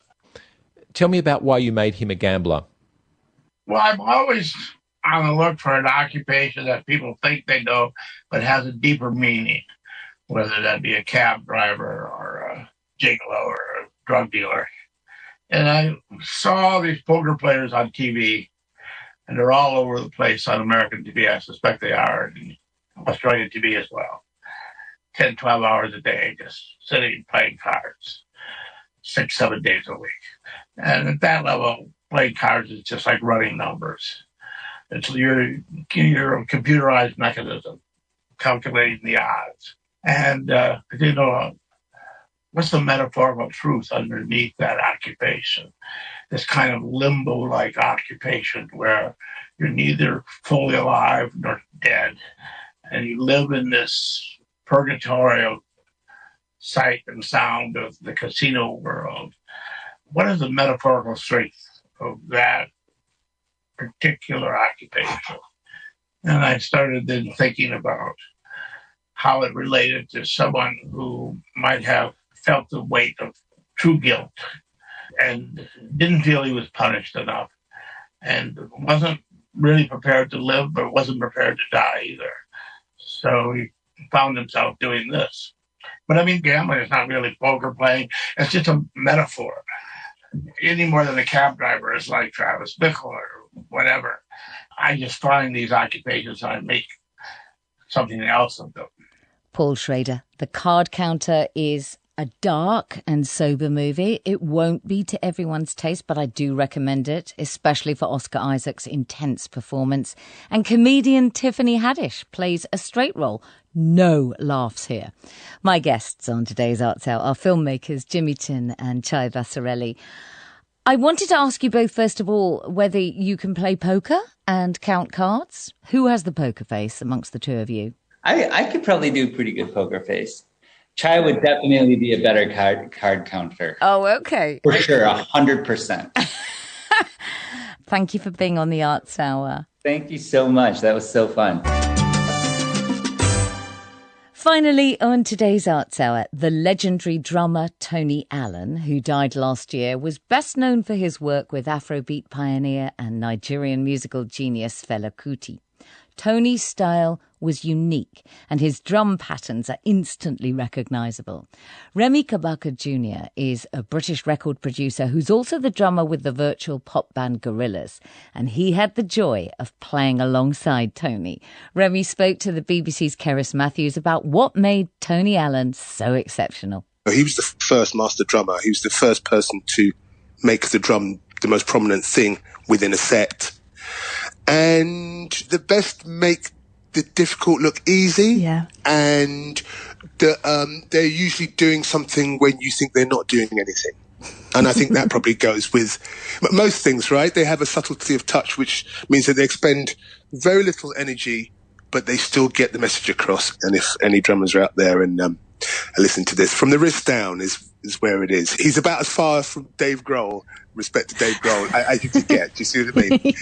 Tell me about why you made him a gambler. Well, I'm always on the look for an occupation that people think they know, but has a deeper meaning, whether that be a cab driver or a gigolo or a drug dealer. And I saw these poker players on TV, and they're all over the place on American TV. I suspect they are, and Australian TV as well. 10, 12 hours a day, just sitting playing cards, 6, 7 days a week. And at that level, playing cards is just like running numbers. It's your computerized mechanism, calculating the odds. And, what's the metaphorical truth underneath that occupation? This kind of limbo-like occupation where you're neither fully alive nor dead. And you live in this purgatorial sight and sound of the casino world. What is the metaphorical strength of that particular occupation? And I started then thinking about how it related to someone who might have felt the weight of true guilt and didn't feel he was punished enough and wasn't really prepared to live, but wasn't prepared to die either. So he found himself doing this. But I mean, gambling is not really poker playing. It's just a metaphor. Any more than a cab driver is like Travis Bickle or whatever. I just find these occupations and I make something else of them. Paul Schrader, The Card Counter is a dark and sober movie. It won't be to everyone's taste, but I do recommend it, especially for Oscar Isaac's intense performance. And comedian Tiffany Haddish plays a straight role. No laughs here. My guests on today's Arts Hour are filmmakers Jimmy Chin and Chai Vasarhelyi. I wanted to ask you both, first of all, whether you can play poker and count cards. Who has the poker face amongst the two of you? I could probably do pretty good poker face. Chai would definitely be a better card counter. Oh, okay. For sure, 100%. Thank you for being on the Arts Hour. Thank you so much. That was so fun. Finally, on today's Arts Hour, the legendary drummer Tony Allen, who died last year, was best known for his work with Afrobeat pioneer and Nigerian musical genius Fela Kuti. Tony's style was unique and his drum patterns are instantly recognisable. Remy Kabaka Jr. is a British record producer who's also the drummer with the virtual pop band Gorillaz, and he had the joy of playing alongside Tony. Remy spoke to the BBC's Cerys Matthews about what made Tony Allen so exceptional. He was the first master drummer. He was the first person to make the drum the most prominent thing within a set. And the best make the difficult look easy. Yeah. And they're usually doing something when you think they're not doing anything. And I think that probably goes with most things, right? They have a subtlety of touch, which means that they expend very little energy, but they still get the message across. And if any drummers are out there and listen to this, from the wrist down is where it is. He's about as far from Dave Grohl, respect to Dave Grohl, as you could get. Do you see what I mean?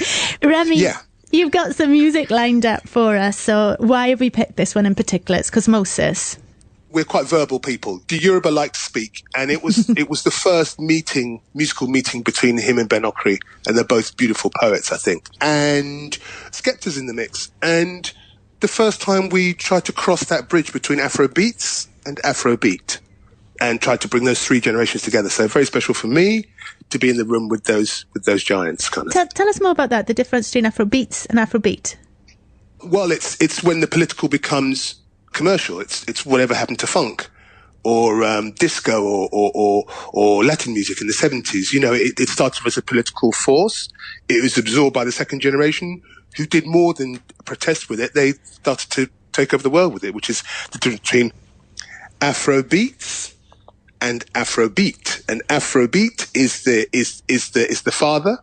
Remy, yeah. You've got some music lined up for us, so why have we picked this one in particular? It's Cosmosis. We're quite verbal people. The Yoruba like to speak, and it was the first musical meeting between him and Ben Okri, and they're both beautiful poets, I think. And Skepta's in the mix, and the first time we tried to cross that bridge between Afrobeats and Afrobeat, and tried to bring those three generations together. So very special for me to be in the room with those giants, kind of. Tell us more about that, the difference between Afrobeats and Afrobeat. Well, it's when the political becomes commercial. It's whatever happened to funk or disco or Latin music in the 70s. You know, it started as a political force. It was absorbed by the second generation, who did more than protest with it. They started to take over the world with it, which is the difference between Afrobeats and Afrobeat. And Afrobeat is the father,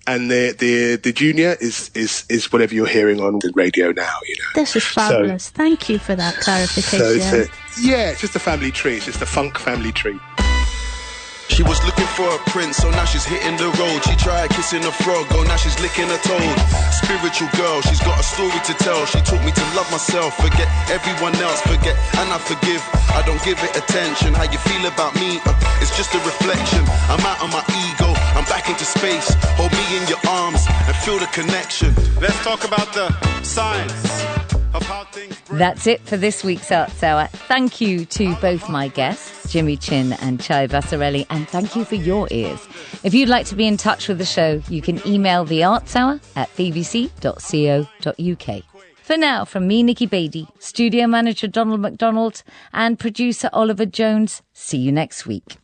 and the junior is whatever you're hearing on the radio now. You know, this is fabulous. So, thank you for that clarification. It's just a family tree. It's just a funk family tree. She was looking for a prince, so now she's hitting the road. She tried kissing a frog, oh now she's licking a toad. Spiritual girl, she's got a story to tell. She taught me to love myself, forget everyone else, forget and I forgive. I don't give it attention. How you feel about me, it's just a reflection. I'm out of my ego, I'm back into space. Hold me in your arms and feel the connection. Let's talk about the science of how things break. That's it for this week's Arts Hour. Thank you to both my guests, Jimmy Chin and Chai Vasarhelyi, and thank you for your ears. If you'd like to be in touch with the show, you can email the Arts Hour at bbc.co.uk. For now, from me, Nikki Beattie, studio manager Donald McDonald, and producer Oliver Jones, see you next week.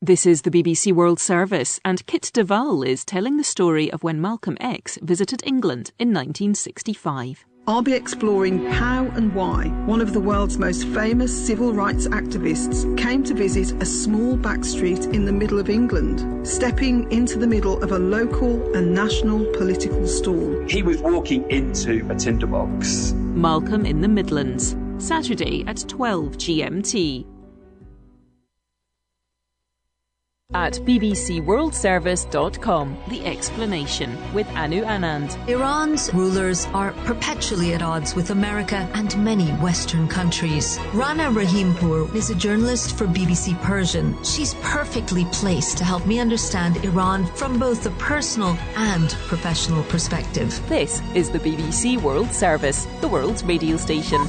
This is the BBC World Service, and Kit Duvall is telling the story of when Malcolm X visited England in 1965. I'll be exploring how and why one of the world's most famous civil rights activists came to visit a small back street in the middle of England, stepping into the middle of a local and national political storm. He was walking into a tinderbox. Malcolm in the Midlands, Saturday at 12 GMT. At bbcworldservice.com, The Explanation with Anu Anand. Iran's rulers are perpetually at odds with America and many Western countries. Rana Rahimpour is a journalist for BBC Persian. She's perfectly placed to help me understand Iran from both a personal and professional perspective. This is the BBC World Service, the world's radio station.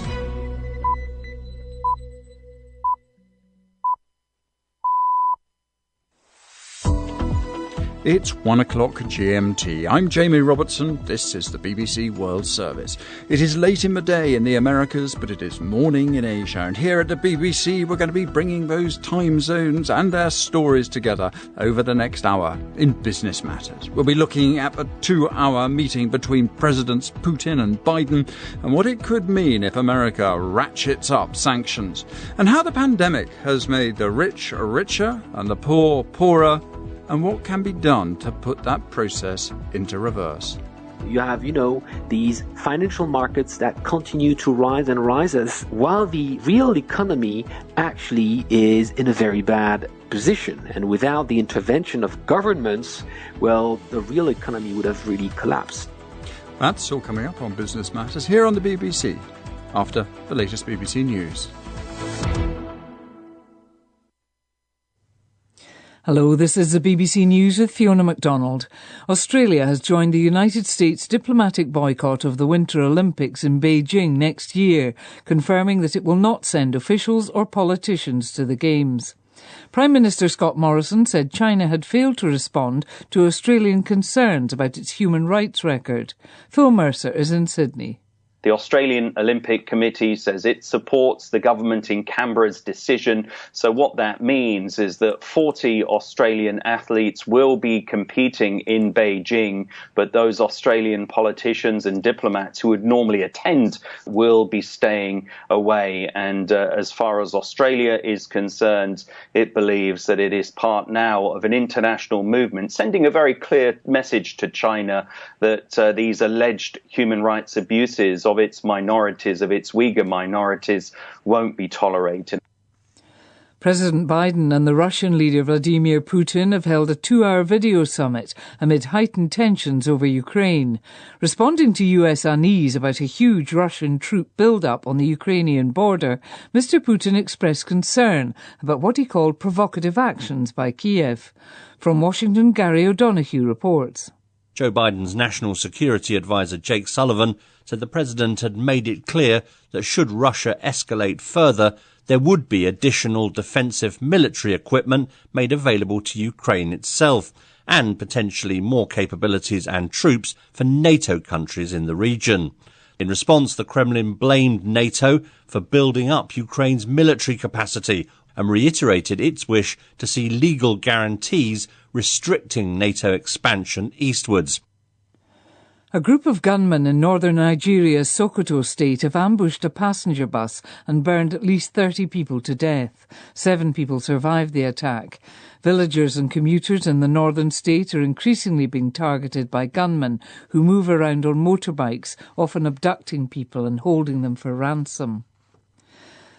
It's 1 o'clock GMT. I'm Jamie Robertson. This is the BBC World Service. It is late in the day in the Americas, but it is morning in Asia. And here at the BBC, we're going to be bringing those time zones and their stories together over the next hour in business matters. We'll be looking at a 2-hour meeting between Presidents Putin and Biden and what it could mean if America ratchets up sanctions, and how the pandemic has made the rich richer and the poor poorer, and what can be done to put that process into reverse. You have, these financial markets that continue to rise and rises, while the real economy actually is in a very bad position. And without the intervention of governments, well, the real economy would have really collapsed. That's all coming up on Business Matters here on the BBC, after the latest BBC News. Hello, this is the BBC News with Fiona MacDonald. Australia has joined the United States diplomatic boycott of the Winter Olympics in Beijing next year, confirming that it will not send officials or politicians to the Games. Prime Minister Scott Morrison said China had failed to respond to Australian concerns about its human rights record. Phil Mercer is in Sydney. The Australian Olympic Committee says it supports the government in Canberra's decision. So what that means is that 40 Australian athletes will be competing in Beijing, but those Australian politicians and diplomats who would normally attend will be staying away. And as far as Australia is concerned, it believes that it is part now of an international movement, sending a very clear message to China that these alleged human rights abuses of its minorities, of its Uyghur minorities, won't be tolerated. President Biden and the Russian leader Vladimir Putin have held a 2-hour video summit amid heightened tensions over Ukraine. Responding to US unease about a huge Russian troop build-up on the Ukrainian border, Mr. Putin expressed concern about what he called provocative actions by Kiev. From Washington, Gary O'Donoghue reports. Joe Biden's national security advisor Jake Sullivan said the president had made it clear that should Russia escalate further, there would be additional defensive military equipment made available to Ukraine itself, and potentially more capabilities and troops for NATO countries in the region. In response, the Kremlin blamed NATO for building up Ukraine's military capacity and reiterated its wish to see legal guarantees restricting NATO expansion eastwards. A group of gunmen in northern Nigeria's Sokoto state have ambushed a passenger bus and burned at least 30 people to death. 7 people survived the attack. Villagers and commuters in the northern state are increasingly being targeted by gunmen who move around on motorbikes, often abducting people and holding them for ransom.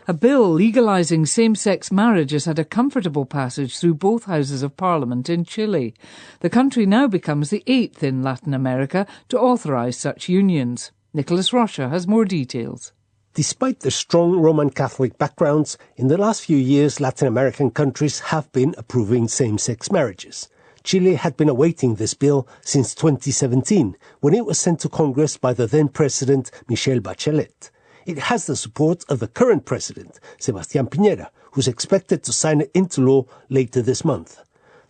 A bill legalising same-sex marriage has had a comfortable passage through both houses of parliament in Chile. The country now becomes the 8th in Latin America to authorise such unions. Nicholas Rocha has more details. Despite their strong Roman Catholic backgrounds, in the last few years Latin American countries have been approving same-sex marriages. Chile had been awaiting this bill since 2017, when it was sent to Congress by the then-President Michelle Bachelet. It has the support of the current president, Sebastián Piñera, who's expected to sign it into law later this month.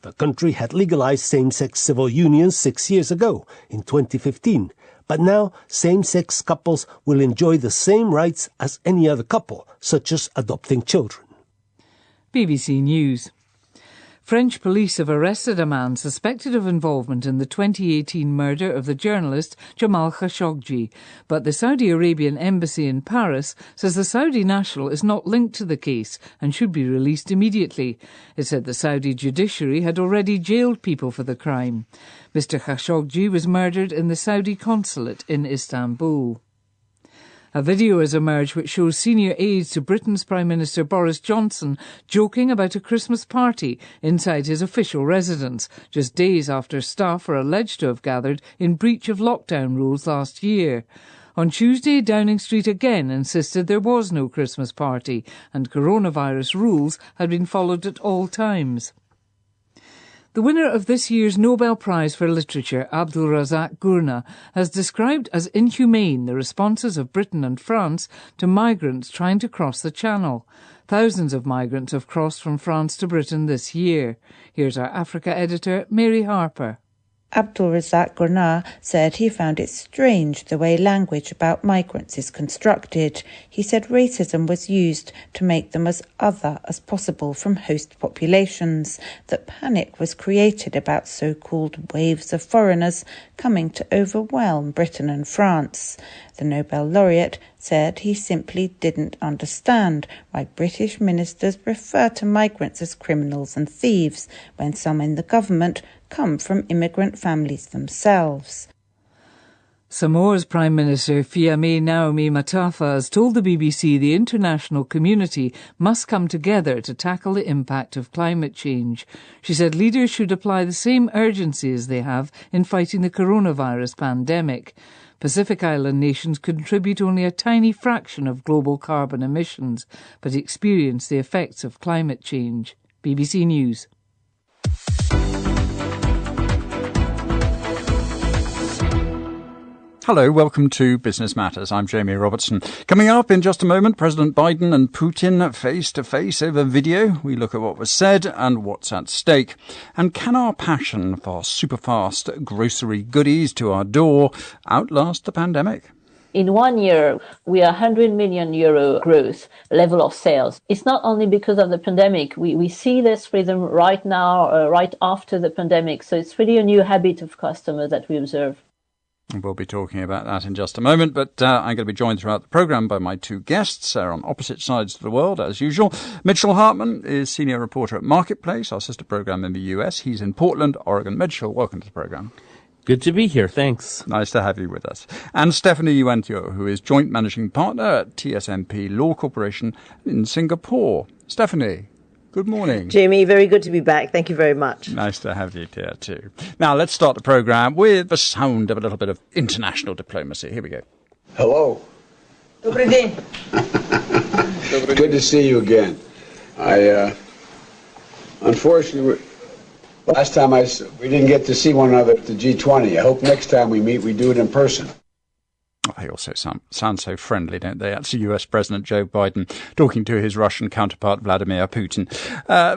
The country had legalized same-sex civil unions 6 years ago, in 2015, but now same-sex couples will enjoy the same rights as any other couple, such as adopting children. BBC News. French police have arrested a man suspected of involvement in the 2018 murder of the journalist Jamal Khashoggi, but the Saudi Arabian embassy in Paris says the Saudi national is not linked to the case and should be released immediately. It said the Saudi judiciary had already jailed people for the crime. Mr Khashoggi was murdered in the Saudi consulate in Istanbul. A video has emerged which shows senior aides to Britain's Prime Minister Boris Johnson joking about a Christmas party inside his official residence, just days after staff are alleged to have gathered in breach of lockdown rules last year. On Tuesday, Downing Street again insisted there was no Christmas party and coronavirus rules had been followed at all times. The winner of this year's Nobel Prize for Literature, Abdul Razak Gurnah, has described as inhumane the responses of Britain and France to migrants trying to cross the Channel. Thousands of migrants have crossed from France to Britain this year. Here's our Africa editor, Mary Harper. Abdul Razak Gurnah said he found it strange the way language about migrants is constructed. He said racism was used to make them as other as possible from host populations, that panic was created about so-called waves of foreigners coming to overwhelm Britain and France. The Nobel laureate said he simply didn't understand why British ministers refer to migrants as criminals and thieves when some in the government come from immigrant families themselves. Samoa's Prime Minister Fiame Naomi Matafa has told the BBC the international community must come together to tackle the impact of climate change. She said leaders should apply the same urgency as they have in fighting the coronavirus pandemic. Pacific Island nations contribute only a tiny fraction of global carbon emissions, but experience the effects of climate change. BBC News. Hello, welcome to Business Matters. I'm Jamie Robertson. Coming up in just a moment, President Biden and Putin face-to-face over video. We look at what was said and what's at stake. And can our passion for super-fast grocery goodies to our door outlast the pandemic? In 1 year, we are €100 million growth level of sales. It's not only because of the pandemic. We see this rhythm right now, right after the pandemic. So it's really a new habit of customers that we observe. We'll be talking about that in just a moment, but I'm going to be joined throughout the programme by my two guests. They're on opposite sides of the world, as usual. Mitchell Hartman is senior reporter at Marketplace, our sister programme in the US. He's in Portland, Oregon. Mitchell, welcome to the programme. Good to be here, thanks. Nice to have you with us. And Stephanie Yuentio, who is joint managing partner at TSMP Law Corporation in Singapore. Stephanie, good morning. Jamie, very good to be back. Thank you very much. Nice to have you here too. Now, let's start the programme with the sound of a little bit of international diplomacy. Here we go. Hello. Добрый день. Good to see you again. Unfortunately, last time we didn't get to see one another at the G20. I hope next time we meet, we do it in person. They also sound so friendly, don't they? That's US President Joe Biden talking to his Russian counterpart Vladimir Putin.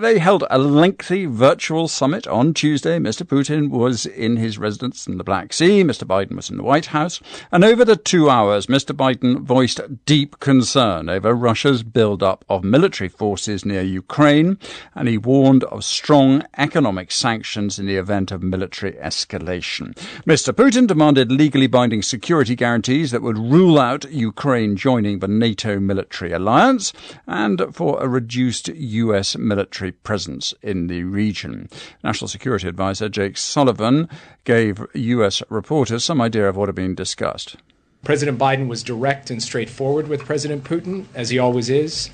They held a lengthy virtual summit on Tuesday. Mr. Putin was in his residence in the Black Sea. Mr. Biden was in the White House. And over the 2 hours, Mr. Biden voiced deep concern over Russia's build-up of military forces near Ukraine. And he warned of strong economic sanctions in the event of military escalation. Mr. Putin demanded legally binding security guarantees that would rule out Ukraine joining the NATO military alliance and for a reduced US military presence in the region. National Security Advisor Jake Sullivan gave US reporters some idea of what had been discussed. President Biden was direct and straightforward with President Putin, as he always is.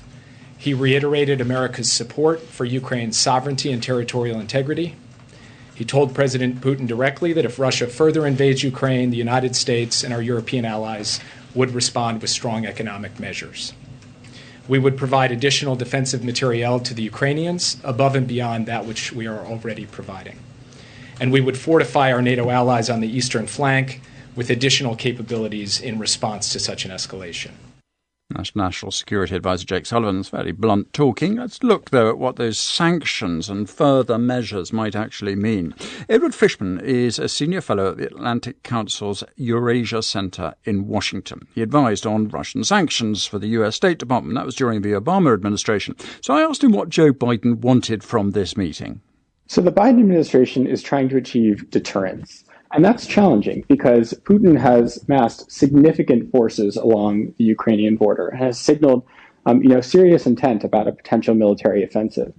He reiterated America's support for Ukraine's sovereignty and territorial integrity. He told President Putin directly that if Russia further invades Ukraine, the United States and our European allies would respond with strong economic measures. We would provide additional defensive materiel to the Ukrainians above and beyond that which we are already providing. And we would fortify our NATO allies on the eastern flank with additional capabilities in response to such an escalation. National Security Advisor Jake Sullivan's fairly blunt talking. Let's look, though, at what those sanctions and further measures might actually mean. Edward Fishman is a senior fellow at the Atlantic Council's Eurasia Center in Washington. He advised on Russian sanctions for the US State Department. That was during the Obama administration. So I asked him what Joe Biden wanted from this meeting. So the Biden administration is trying to achieve deterrence. And that's challenging because Putin has massed significant forces along the Ukrainian border and has signaled, serious intent about a potential military offensive.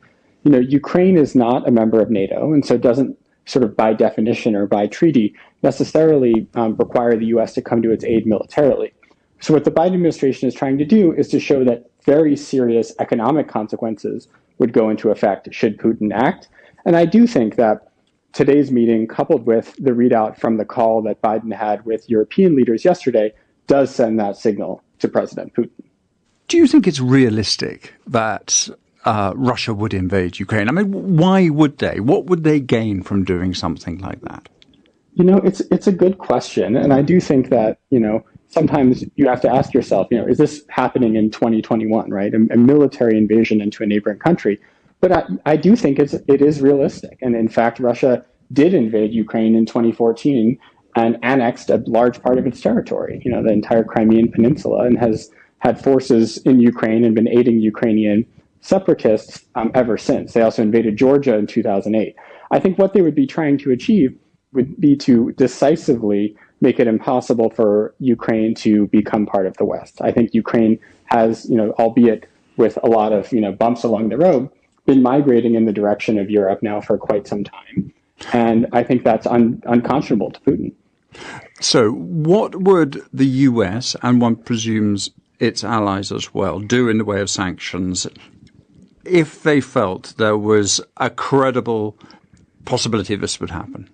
Ukraine is not a member of NATO, and so doesn't sort of by definition or by treaty necessarily require the U.S. to come to its aid militarily. So what the Biden administration is trying to do is to show that very serious economic consequences would go into effect should Putin act. And I do think that today's meeting, coupled with the readout from the call that Biden had with European leaders yesterday, does send that signal to President Putin. Do you think it's realistic that Russia would invade Ukraine? I mean, why would they? What would they gain from doing something like that? It's a good question. And I do think that, sometimes you have to ask yourself, is this happening in 2021, right? A military invasion into a neighboring country. But I do think it is realistic. And in fact, Russia did invade Ukraine in 2014 and annexed a large part of its territory, the entire Crimean Peninsula, and has had forces in Ukraine and been aiding Ukrainian separatists ever since. They also invaded Georgia in 2008. I think what they would be trying to achieve would be to decisively make it impossible for Ukraine to become part of the West. I think Ukraine has, albeit with a lot of, bumps along the road, been migrating in the direction of Europe now for quite some time. And I think that's unconscionable to Putin. So what would the US, and one presumes its allies as well, do in the way of sanctions if they felt there was a credible possibility this would happen?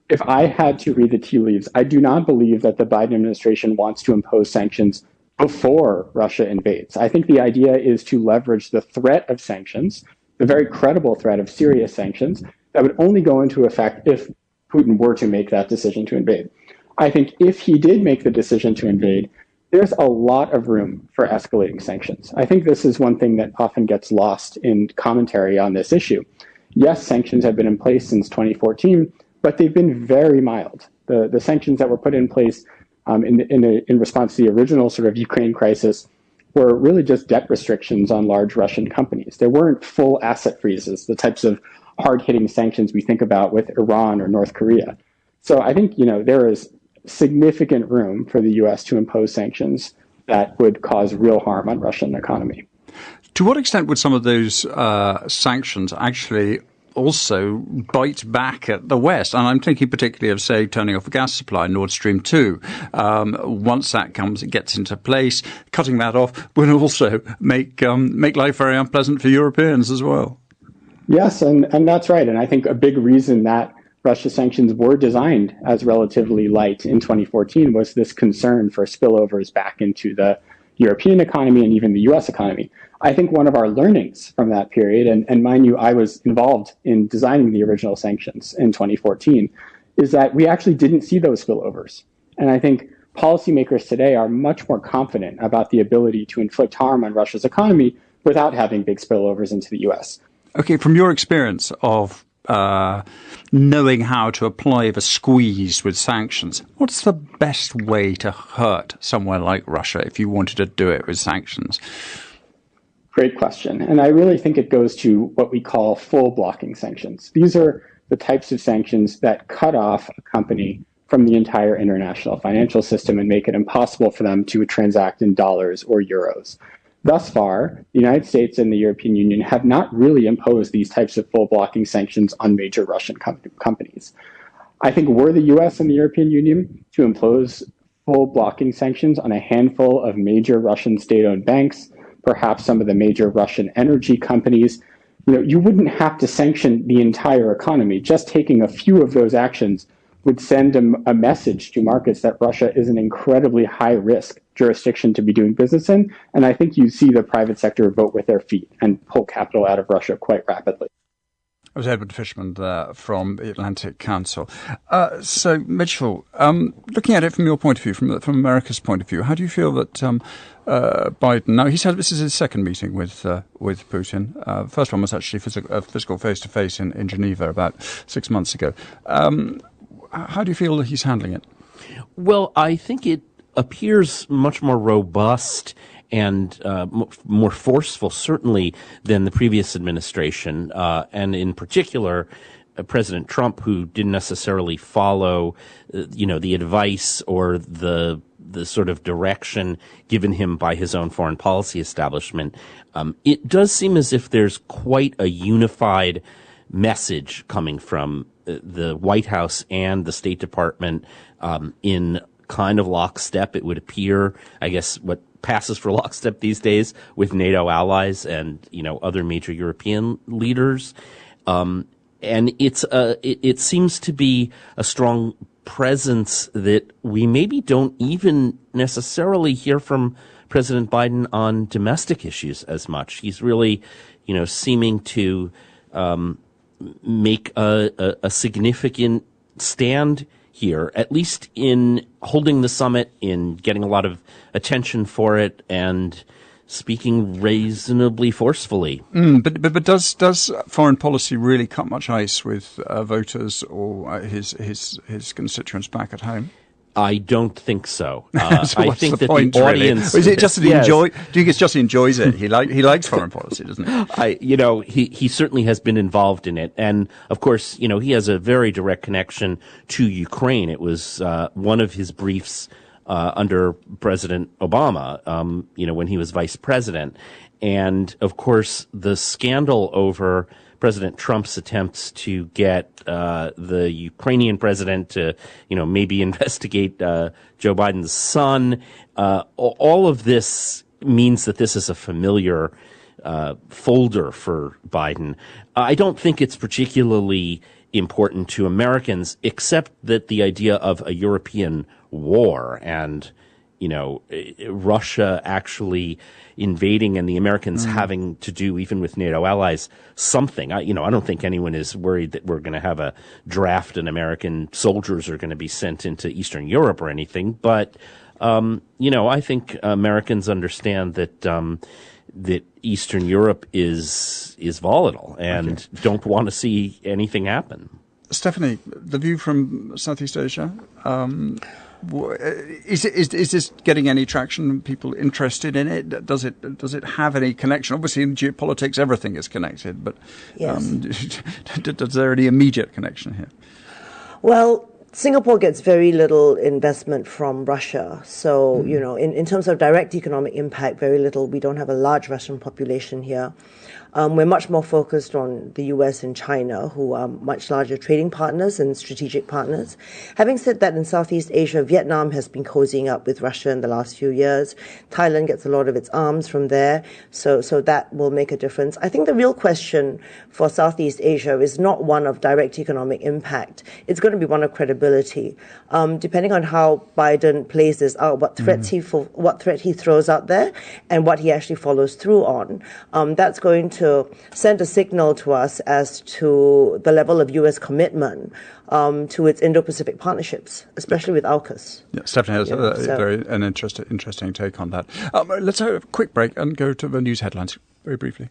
If I had to read the tea leaves, I do not believe that the Biden administration wants to impose sanctions before Russia invades. I think the idea is to leverage the threat of sanctions, the very credible threat of serious sanctions, that would only go into effect if Putin were to make that decision to invade. I think if he did make the decision to invade, there's a lot of room for escalating sanctions. I think this is one thing that often gets lost in commentary on this issue. Yes, sanctions have been in place since 2014, but they've been very mild. The sanctions that were put in place in response to the original sort of Ukraine crisis were really just debt restrictions on large Russian companies. There weren't full asset freezes, the types of hard-hitting sanctions we think about with Iran or North Korea. So I think, there is significant room for the U.S. to impose sanctions that would cause real harm on Russian economy. To what extent would some of those sanctions actually also bite back at the West? And I'm thinking particularly of, say, turning off the gas supply, Nord Stream 2. Once that gets into place, cutting that off would also make life very unpleasant for Europeans as well. Yes, and that's right. And I think a big reason that Russia sanctions were designed as relatively light in 2014 was this concern for spillovers back into the European economy and even the U.S. economy. I think one of our learnings from that period, and mind you, I was involved in designing the original sanctions in 2014, is that we actually didn't see those spillovers. And I think policymakers today are much more confident about the ability to inflict harm on Russia's economy without having big spillovers into the U.S. Okay, from your experience of knowing how to apply the squeeze with sanctions, what's the best way to hurt somewhere like Russia if you wanted to do it with sanctions? Great question. And I really think it goes to what we call full blocking sanctions. These are the types of sanctions that cut off a company from the entire international financial system and make it impossible for them to transact in dollars or euros. Thus far, the United States and the European Union have not really imposed these types of full blocking sanctions on major Russian companies. I think were the US and the European Union to impose full blocking sanctions on a handful of major Russian state-owned banks, perhaps some of the major Russian energy companies, you wouldn't have to sanction the entire economy. Just taking a few of those actions would send a message to markets that Russia is an incredibly high-risk jurisdiction to be doing business in. And I think you see the private sector vote with their feet and pull capital out of Russia quite rapidly. I was Edward Fishman there from the Atlantic Council. So, Mitchell, looking at it from your point of view, from America's point of view, how do you feel that Biden, now he said this is his second meeting with Putin. The first one was actually physical face-to-face in Geneva about 6 months ago. How do you feel that he's handling it? Well, I think it appears much more robust and more forceful, certainly, than the previous administration, and in particular, President Trump, who didn't necessarily follow, the advice or the sort of direction given him by his own foreign policy establishment. It does seem as if there's quite a unified message coming from the White House and the State Department in kind of lockstep, it would appear, I guess, what passes for lockstep these days with NATO allies and, other major European leaders. And it seems to be a strong presence that we maybe don't even necessarily hear from President Biden on domestic issues as much. He's really, seeming to make a significant stand here, at least in holding the summit, in getting a lot of attention for it, and speaking reasonably forcefully. But does foreign policy really cut much ice with voters or his constituents back at home? I don't think so. So I think the that point, the audience really? Is it just that he yes. Do you think it's just he enjoys it? He likes foreign policy, doesn't he? He certainly has been involved in it, and of course, he has a very direct connection to Ukraine. It was one of his briefs under President Obama, when he was vice president, and of course, the scandal over President Trump's attempts to get the Ukrainian president to, maybe investigate Joe Biden's son. All of this means that this is a familiar folder for Biden. I don't think it's particularly important to Americans, except that the idea of a European war and, Russia actually invading and the Americans having to do, even with NATO allies, something. I don't think anyone is worried that we're going to have a draft and American soldiers are going to be sent into Eastern Europe or anything. But, I think Americans understand that that Eastern Europe is volatile and don't want to see anything happen. Stephanie, the view from Southeast Asia, is this getting any traction? People interested in it? Does it have any connection? Obviously, in geopolitics, everything is connected, but yes. Is there any immediate connection here? Well, Singapore gets very little investment from Russia. So, in terms of direct economic impact, very little. We don't have a large Russian population here. We're much more focused on the US and China, who are much larger trading partners and strategic partners. Having said that, in Southeast Asia, Vietnam has been cozying up with Russia in the last few years. Thailand gets a lot of its arms from there, so that will make a difference. I think the real question for Southeast Asia is not one of direct economic impact. It's going to be one of credibility. Depending on how Biden plays this out, what threat he throws out there, and what he actually follows through on, that's going to send a signal to us as to the level of U.S. commitment to its Indo-Pacific partnerships, especially with AUKUS. Yeah, Stephanie has an interesting take on that. Let's have a quick break and go to the news headlines very briefly.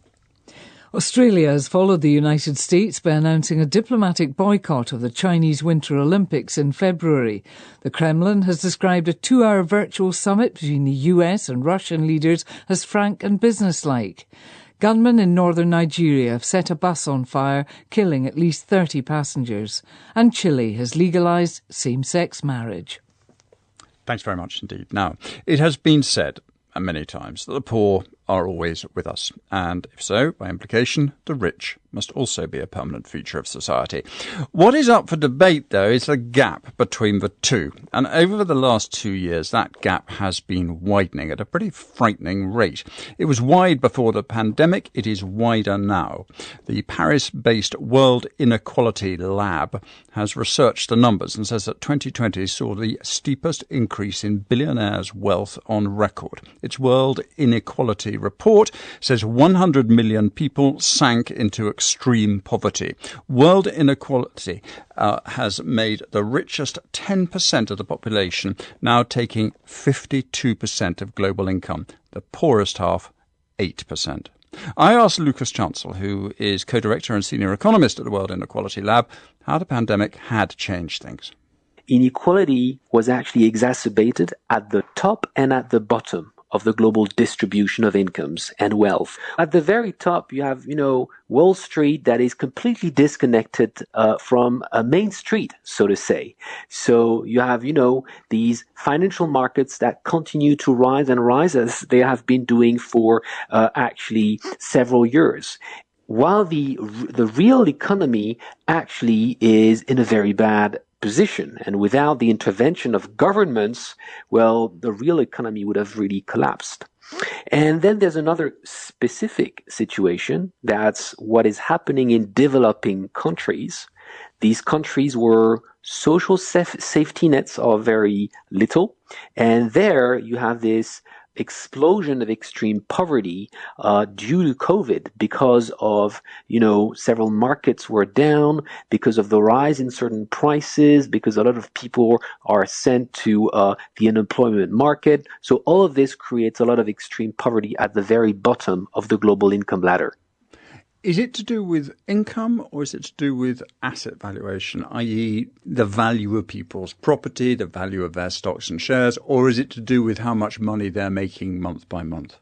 Australia has followed the United States by announcing a diplomatic boycott of the Chinese Winter Olympics in February. The Kremlin has described a 2-hour virtual summit between the US and Russian leaders as frank and businesslike. Gunmen in northern Nigeria have set a bus on fire, killing at least 30 passengers. And Chile has legalised same-sex marriage. Thanks very much indeed. Now, it has been said many times that the poor are always with us, and if so, by implication, the rich must also be a permanent feature of society. What is up for debate, though, is the gap between the two, and over the last 2 years, that gap has been widening at a pretty frightening rate. It was wide before the pandemic, it is wider now. The Paris-based World Inequality Lab has researched the numbers and says that 2020 saw the steepest increase in billionaires' wealth on record. Its World Inequality report says 100 million people sank into extreme poverty. World inequality has made the richest 10% of the population now taking 52% of global income, the poorest half 8%. I asked Lucas Chancel, who is co-director and senior economist at the World Inequality Lab, how the pandemic had changed things. Inequality was actually exacerbated at the top and at the bottom of the global distribution of incomes and wealth. At the very top, you have, Wall Street that is completely disconnected from Main Street, so to say. So you have, these financial markets that continue to rise and rise as they have been doing for actually several years. While the real economy actually is in a very bad position. And without the intervention of governments, well, the real economy would have really collapsed. And then there's another specific situation. That's what is happening in developing countries. These countries where social safety nets are very little. And there you have this explosion of extreme poverty due to COVID because of, several markets were down, because of the rise in certain prices, because a lot of people are sent to the unemployment market. So all of this creates a lot of extreme poverty at the very bottom of the global income ladder. Is it to do with income or is it to do with asset valuation, i.e. the value of people's property, the value of their stocks and shares, or is it to do with how much money they're making month by month?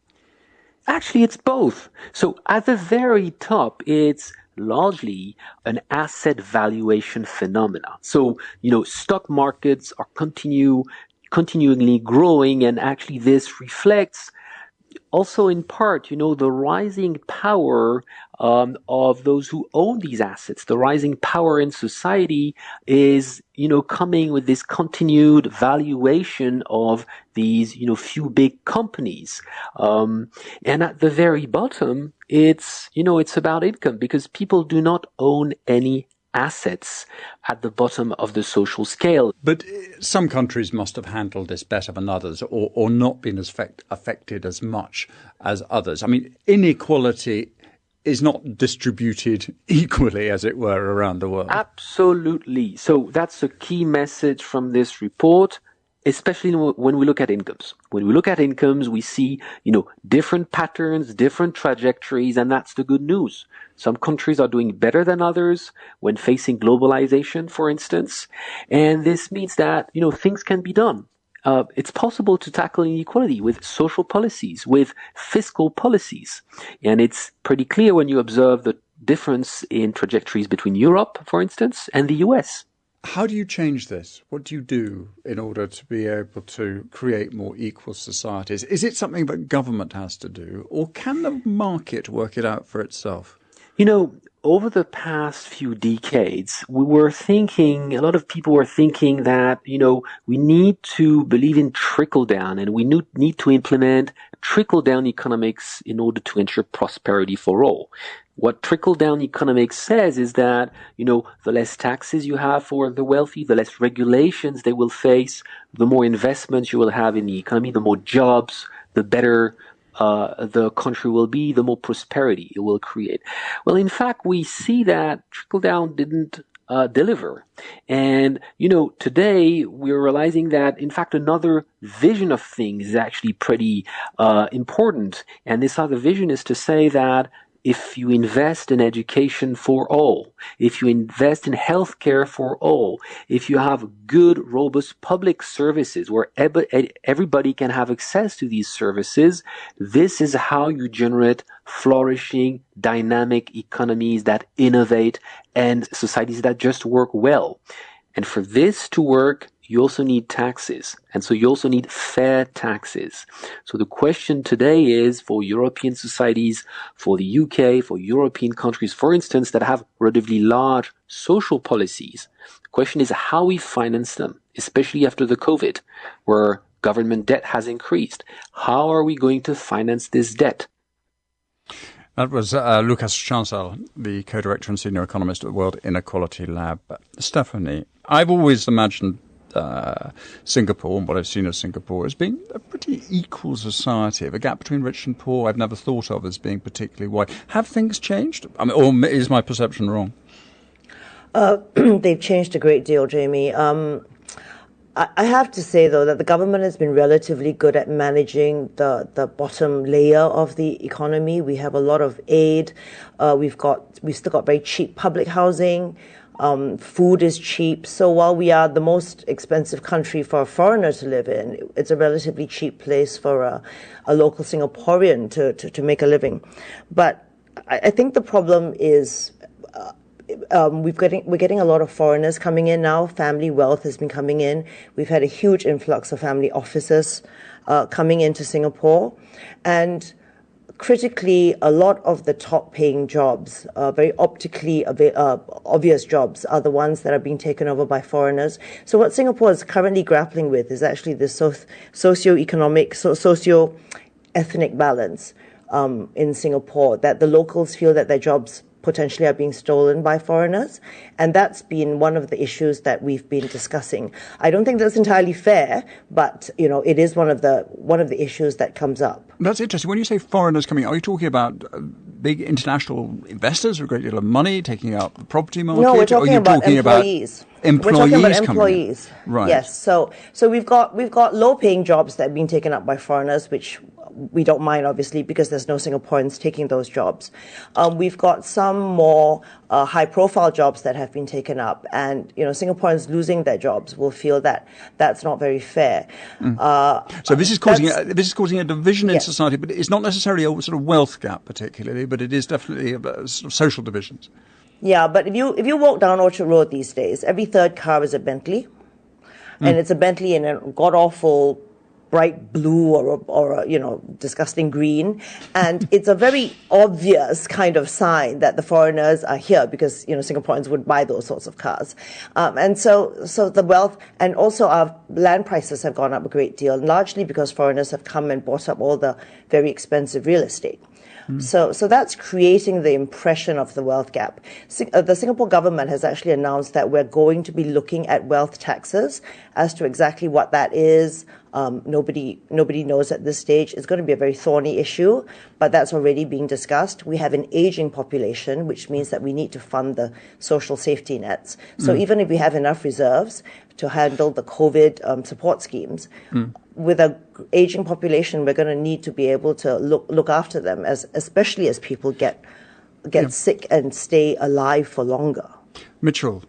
Actually, it's both. So at the very top, it's largely an asset valuation phenomena. So, stock markets are continually growing, and actually this reflects also in part, the rising power of those who own these assets, the rising power in society is, coming with this continued valuation of these, few big companies. And at the very bottom, it's about income, because people do not own any assets at the bottom of the social scale. But some countries must have handled this better than others, or not been as affected as much as others. I mean, inequality is not distributed equally, as it were, around the world. Absolutely. So that's a key message from this report, especially when we look at incomes. When we look at incomes, we see, different patterns, different trajectories, and that's the good news. Some countries are doing better than others when facing globalization, for instance. And this means that, things can be done. It's possible to tackle inequality with social policies, with fiscal policies. And it's pretty clear when you observe the difference in trajectories between Europe, for instance, and the US. How do you change this? What do you do in order to be able to create more equal societies? Is it something that government has to do, or can the market work it out for itself? Over the past few decades, a lot of people were thinking that, we need to believe in trickle down, and we need to implement trickle down economics in order to ensure prosperity for all. What trickle-down economics says is that, the less taxes you have for the wealthy, the less regulations they will face, the more investments you will have in the economy, the more jobs, the better the country will be, the more prosperity it will create. Well, in fact, we see that trickle-down didn't deliver. And, today we're realizing that, in fact, another vision of things is actually pretty important. And this other vision is to say that if you invest in education for all, if you invest in healthcare for all, if you have good, robust public services where everybody can have access to these services, this is how you generate flourishing, dynamic economies that innovate and societies that just work well. And for this to work, you also need taxes. And so you also need fair taxes. So the question today is for European societies, for the UK, for European countries, for instance, that have relatively large social policies. The question is how we finance them, especially after the COVID, where government debt has increased. How are we going to finance this debt? That was Lucas Chancel, the co-director and senior economist at the World Inequality Lab. Stephanie, I've always imagined Singapore, and what I've seen of Singapore, as being a pretty equal society. The gap between rich and poor I've never thought of as being particularly wide. Have things changed? I mean, or is my perception wrong? They've changed a great deal, Jamie. I have to say, though, that the government has been relatively good at managing the bottom layer of the economy. We have a lot of aid. We've still got very cheap public housing. Food is cheap. So while we are the most expensive country for a foreigner to live in, it's a relatively cheap place for a local Singaporean to make a living. But I think the problem is we're getting a lot of foreigners coming in now. Family wealth has been coming in. We've had a huge influx of family officers coming into Singapore. And critically, a lot of the top-paying jobs, very optically obvious jobs, are the ones that are being taken over by foreigners. So what Singapore is currently grappling with is actually the socio-economic, socio-ethnic balance in Singapore, that the locals feel that their jobs potentially are being stolen by foreigners. And that's been one of the issues that we've been discussing. I don't think that's entirely fair, but, it is one of the issues that comes up. That's interesting. When you say foreigners coming, are you talking about big international investors with a great deal of money taking out the property market? No, we're talking about employees. We're talking about employees. Right. Yes. So we've got low-paying jobs that have been taken up by foreigners, which we don't mind, obviously, because there's no Singaporeans taking those jobs. We've got some more high-profile jobs that have been taken up, and Singaporeans losing their jobs will feel that that's not very fair. So this is causing a division in society, but it's not necessarily a sort of wealth gap, particularly, but it is definitely a sort of social divisions. Yeah, but if you walk down Orchard Road these days, every third car is a Bentley, and it's a Bentley in a god-awful bright blue or disgusting green. And it's a very obvious kind of sign that the foreigners are here because, Singaporeans would buy those sorts of cars. And so the wealth, and also our land prices have gone up a great deal, largely because foreigners have come and bought up all the very expensive real estate. So that's creating the impression of the wealth gap. The Singapore government has actually announced that we're going to be looking at wealth taxes. As to exactly what that is, nobody knows at this stage. It's going to be a very thorny issue, but that's already being discussed. We have an aging population, which means that we need to fund the social safety nets. So even if we have enough reserves to handle the COVID support schemes, with an aging population, we're going to need to be able to look after them, especially as people get sick and stay alive for longer. Mitchell,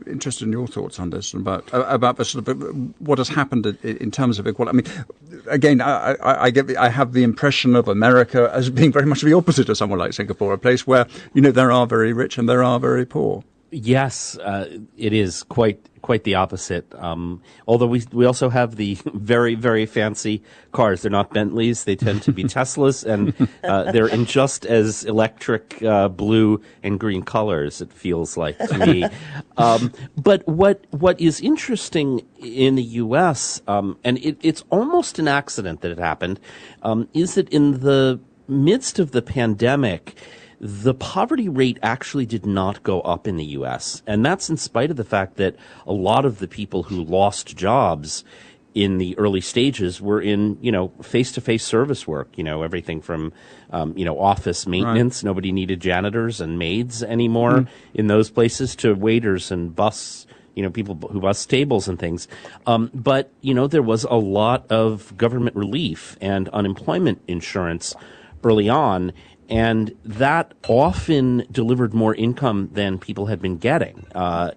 interested in your thoughts on this, about the sort of what has happened in terms of equality. I mean, again, I have the impression of America as being very much the opposite of somewhere like Singapore, a place where there are very rich and there are very poor. Yes, it is quite the opposite. Although we also have the very, very fancy cars. They're not Bentleys. They tend to be Teslas, and they're in just as electric blue and green colors, it feels like to me. But what is interesting in the U.S., and it's almost an accident that it happened, is that in the midst of the pandemic, the poverty rate actually did not go up in the U.S., and that's in spite of the fact that a lot of the people who lost jobs in the early stages were in, face-to-face service work, everything from, office maintenance. Right. Nobody needed janitors and maids anymore in those places, to waiters and bus, people who bus tables and things. But there was a lot of government relief and unemployment insurance early on, and that often delivered more income than people had been getting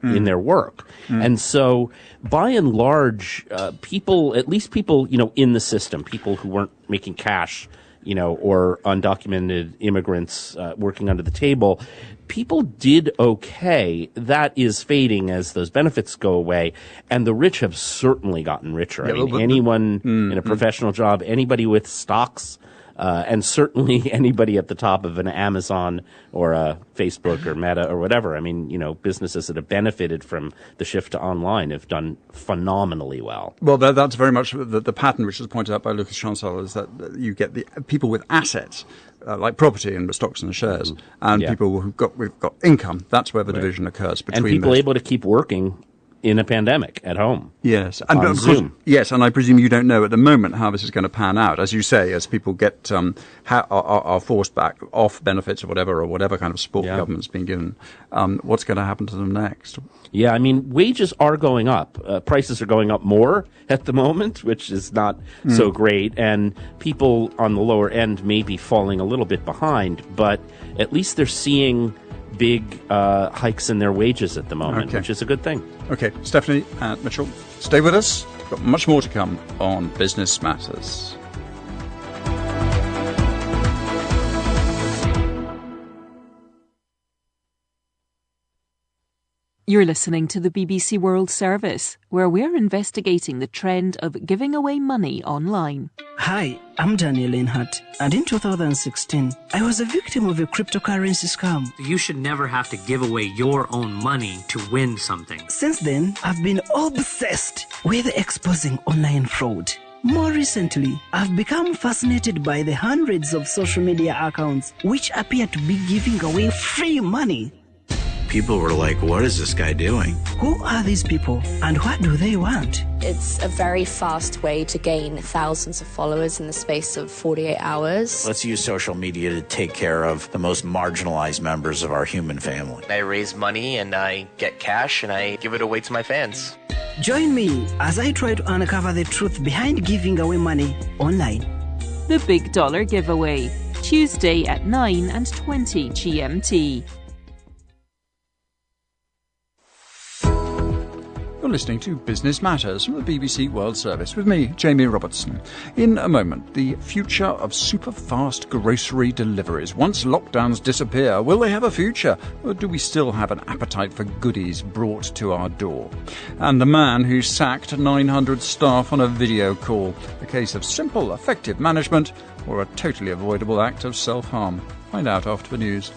in their work. And so, by and large, people in the system, people who weren't making cash, or undocumented immigrants working under the table, people did okay. That is fading as those benefits go away, and the rich have certainly gotten richer. I mean, anyone in a professional job, anybody with stocks, and certainly anybody at the top of an Amazon or a Facebook or Meta or whatever. I mean, businesses that have benefited from the shift to online have done phenomenally well. Well, that's very much the pattern which was pointed out by Lucas Chancel, is that you get the people with assets, like property and stocks and shares, and people who've got income. That's where the division occurs between. And people able to keep working in a pandemic at home. Yes, and of course, and I presume you don't know at the moment how this is going to pan out. As you say, as people get are forced back off benefits or whatever kind of support the government's been given, what's going to happen to them next? Yeah, I mean, wages are going up. Prices are going up more at the moment, which is not so great, and people on the lower end may be falling a little bit behind, but at least they're seeing big hikes in their wages at the moment, which is a good thing. Okay, Stephanie and Mitchell, stay with us. We've got much more to come on Business Matters. You're listening to the BBC World Service, where we're investigating the trend of giving away money online. Hi, I'm Daniel Linhart, and in 2016, I was a victim of a cryptocurrency scam. You should never have to give away your own money to win something. Since then, I've been obsessed with exposing online fraud. More recently, I've become fascinated by the hundreds of social media accounts which appear to be giving away free money. People were like, what is this guy doing? Who are these people and what do they want? It's a very fast way to gain thousands of followers in the space of 48 hours. Let's use social media to take care of the most marginalized members of our human family. I raise money and I get cash and I give it away to my fans. Join me as I try to uncover the truth behind giving away money online. The Big Dollar Giveaway, Tuesday at 9 and 20 GMT. You're listening to Business Matters from the BBC World Service with me, Jamie Robertson. In a moment, the future of super-fast grocery deliveries. Once lockdowns disappear, will they have a future? Or do we still have an appetite for goodies brought to our door? And the man who sacked 900 staff on a video call. A case of simple, effective management or a totally avoidable act of self-harm. Find out after the news.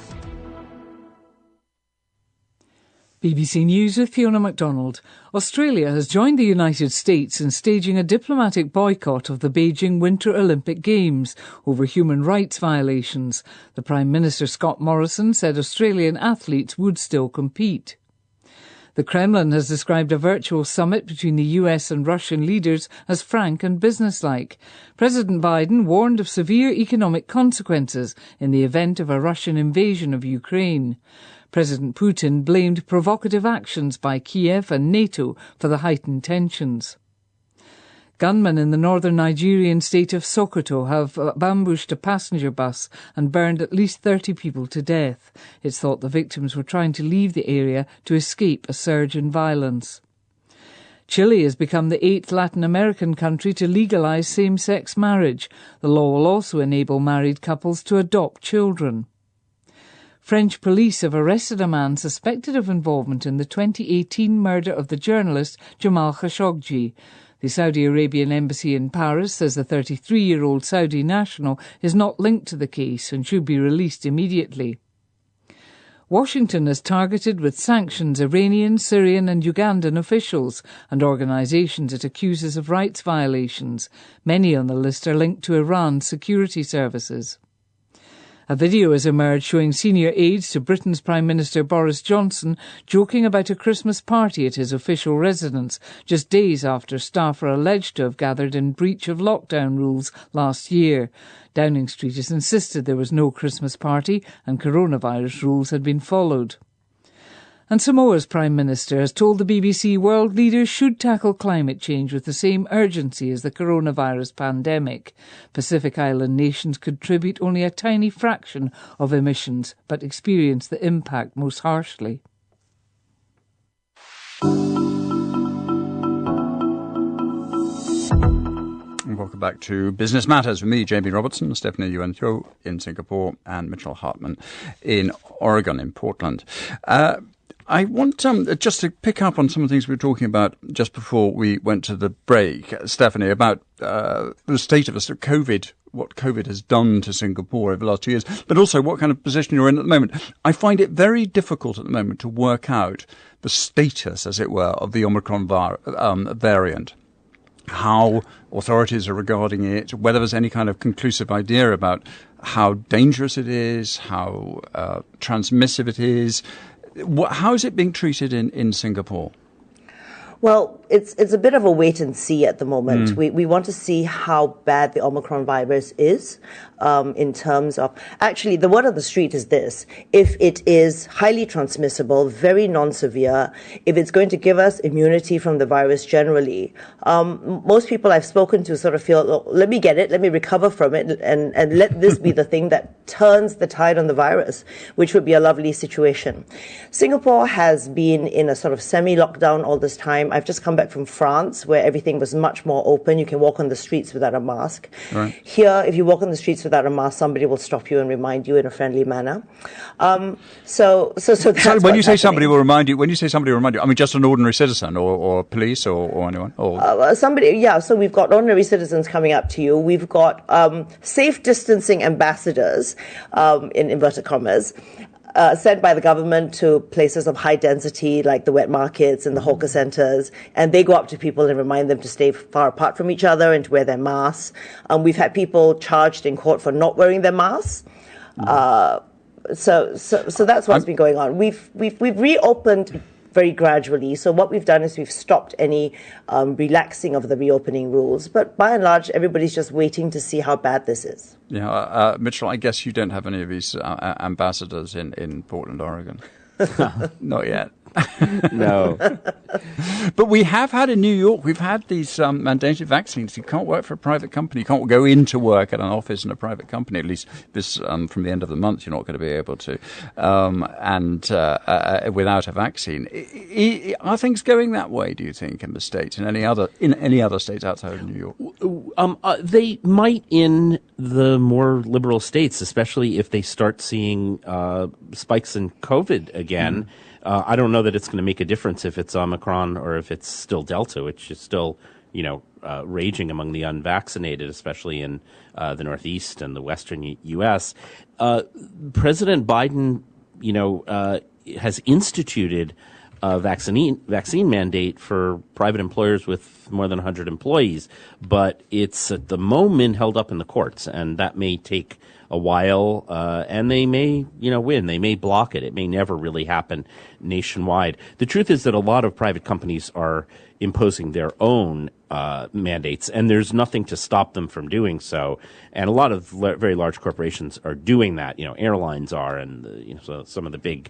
BBC News with Fiona MacDonald. Australia has joined the United States in staging a diplomatic boycott of the Beijing Winter Olympic Games over human rights violations. The Prime Minister Scott Morrison said Australian athletes would still compete. The Kremlin has described a virtual summit between the US and Russian leaders as frank and businesslike. President Biden warned of severe economic consequences in the event of a Russian invasion of Ukraine. President Putin blamed provocative actions by Kiev and NATO for the heightened tensions. Gunmen in the northern Nigerian state of Sokoto have ambushed a passenger bus and burned at least 30 people to death. It's thought the victims were trying to leave the area to escape a surge in violence. Chile has become the 8th Latin American country to legalize same-sex marriage. The law will also enable married couples to adopt children. French police have arrested a man suspected of involvement in the 2018 murder of the journalist Jamal Khashoggi. The Saudi Arabian embassy in Paris says the 33-year-old Saudi national is not linked to the case and should be released immediately. Washington has targeted with sanctions Iranian, Syrian and Ugandan officials and organisations it accuses of rights violations. Many on the list are linked to Iran's security services. A video has emerged showing senior aides to Britain's Prime Minister Boris Johnson joking about a Christmas party at his official residence, just days after staff are alleged to have gathered in breach of lockdown rules last year. Downing Street has insisted there was no Christmas party and coronavirus rules had been followed. And Samoa's Prime Minister has told the BBC world leaders should tackle climate change with the same urgency as the coronavirus pandemic. Pacific Island nations contribute only a tiny fraction of emissions, but experience the impact most harshly. Welcome back to Business Matters with me, Jamie Robertson, Stephanie Yuan Tho in Singapore, and Mitchell Hartman in Oregon, in Portland. I want just to pick up on some of the things we were talking about just before we went to the break, Stephanie, about the state of COVID, what COVID has done to Singapore over the last 2 years, but also what kind of position you're in at the moment. I find it very difficult at the moment to work out the status, as it were, of the Omicron variant. How authorities are regarding it, whether there's any kind of conclusive idea about how dangerous it is, how transmissive it is. How is it being treated in Singapore? Well, it's a bit of a wait and see at the moment. We want to see how bad the Omicron virus is in terms of... Actually, the word on the street is this. If it is highly transmissible, very non-severe, if it's going to give us immunity from the virus generally, most people I've spoken to sort of feel, oh, let me get it, let me recover from it, and let this be the thing that turns the tide on the virus, which would be a lovely situation. Singapore has been in a sort of semi-lockdown all this time. I've just come back from France, where everything was much more open. You can walk on the streets without a mask. Right. Here, if you walk on the streets without a mask, somebody will stop you and remind you in a friendly manner. So that's when you say somebody will remind you, I mean just an ordinary citizen or police or anyone? Somebody, yeah. So we've got ordinary citizens coming up to you. We've got safe distancing ambassadors, in inverted commas, sent by the government to places of high density like the wet markets and the hawker centres, and they go up to people and remind them to stay far apart from each other and to wear their masks. We've had people charged in court for not wearing their masks. So that's what's been going on. We've reopened very gradually. So what we've done is we've stopped any relaxing of the reopening rules. But by and large, everybody's just waiting to see how bad this is. Yeah, Mitchell, I guess you don't have any of these ambassadors in Portland, Oregon. Not yet. No. But we have had in New York, we've had these mandated vaccines. You can't work for a private company. You can't go into work at an office in a private company. At least this from the end of the month, you're not going to be able to, without a vaccine. Are things going that way, do you think, in the States, in any other states outside of New York? They might in the more liberal states, especially if they start seeing spikes in COVID again. I don't know that it's going to make a difference if it's Omicron or if it's still Delta, which is still, raging among the unvaccinated, especially in the Northeast and the Western U.S. President Biden, has instituted a vaccine mandate for private employers with more than 100 employees, but it's at the moment held up in the courts, and that may take a while, and they may, win. They may block it. It may never really happen nationwide. The truth is that a lot of private companies are imposing their own mandates, and there's nothing to stop them from doing so. And a lot of very large corporations are doing that. Airlines are, and so some of the big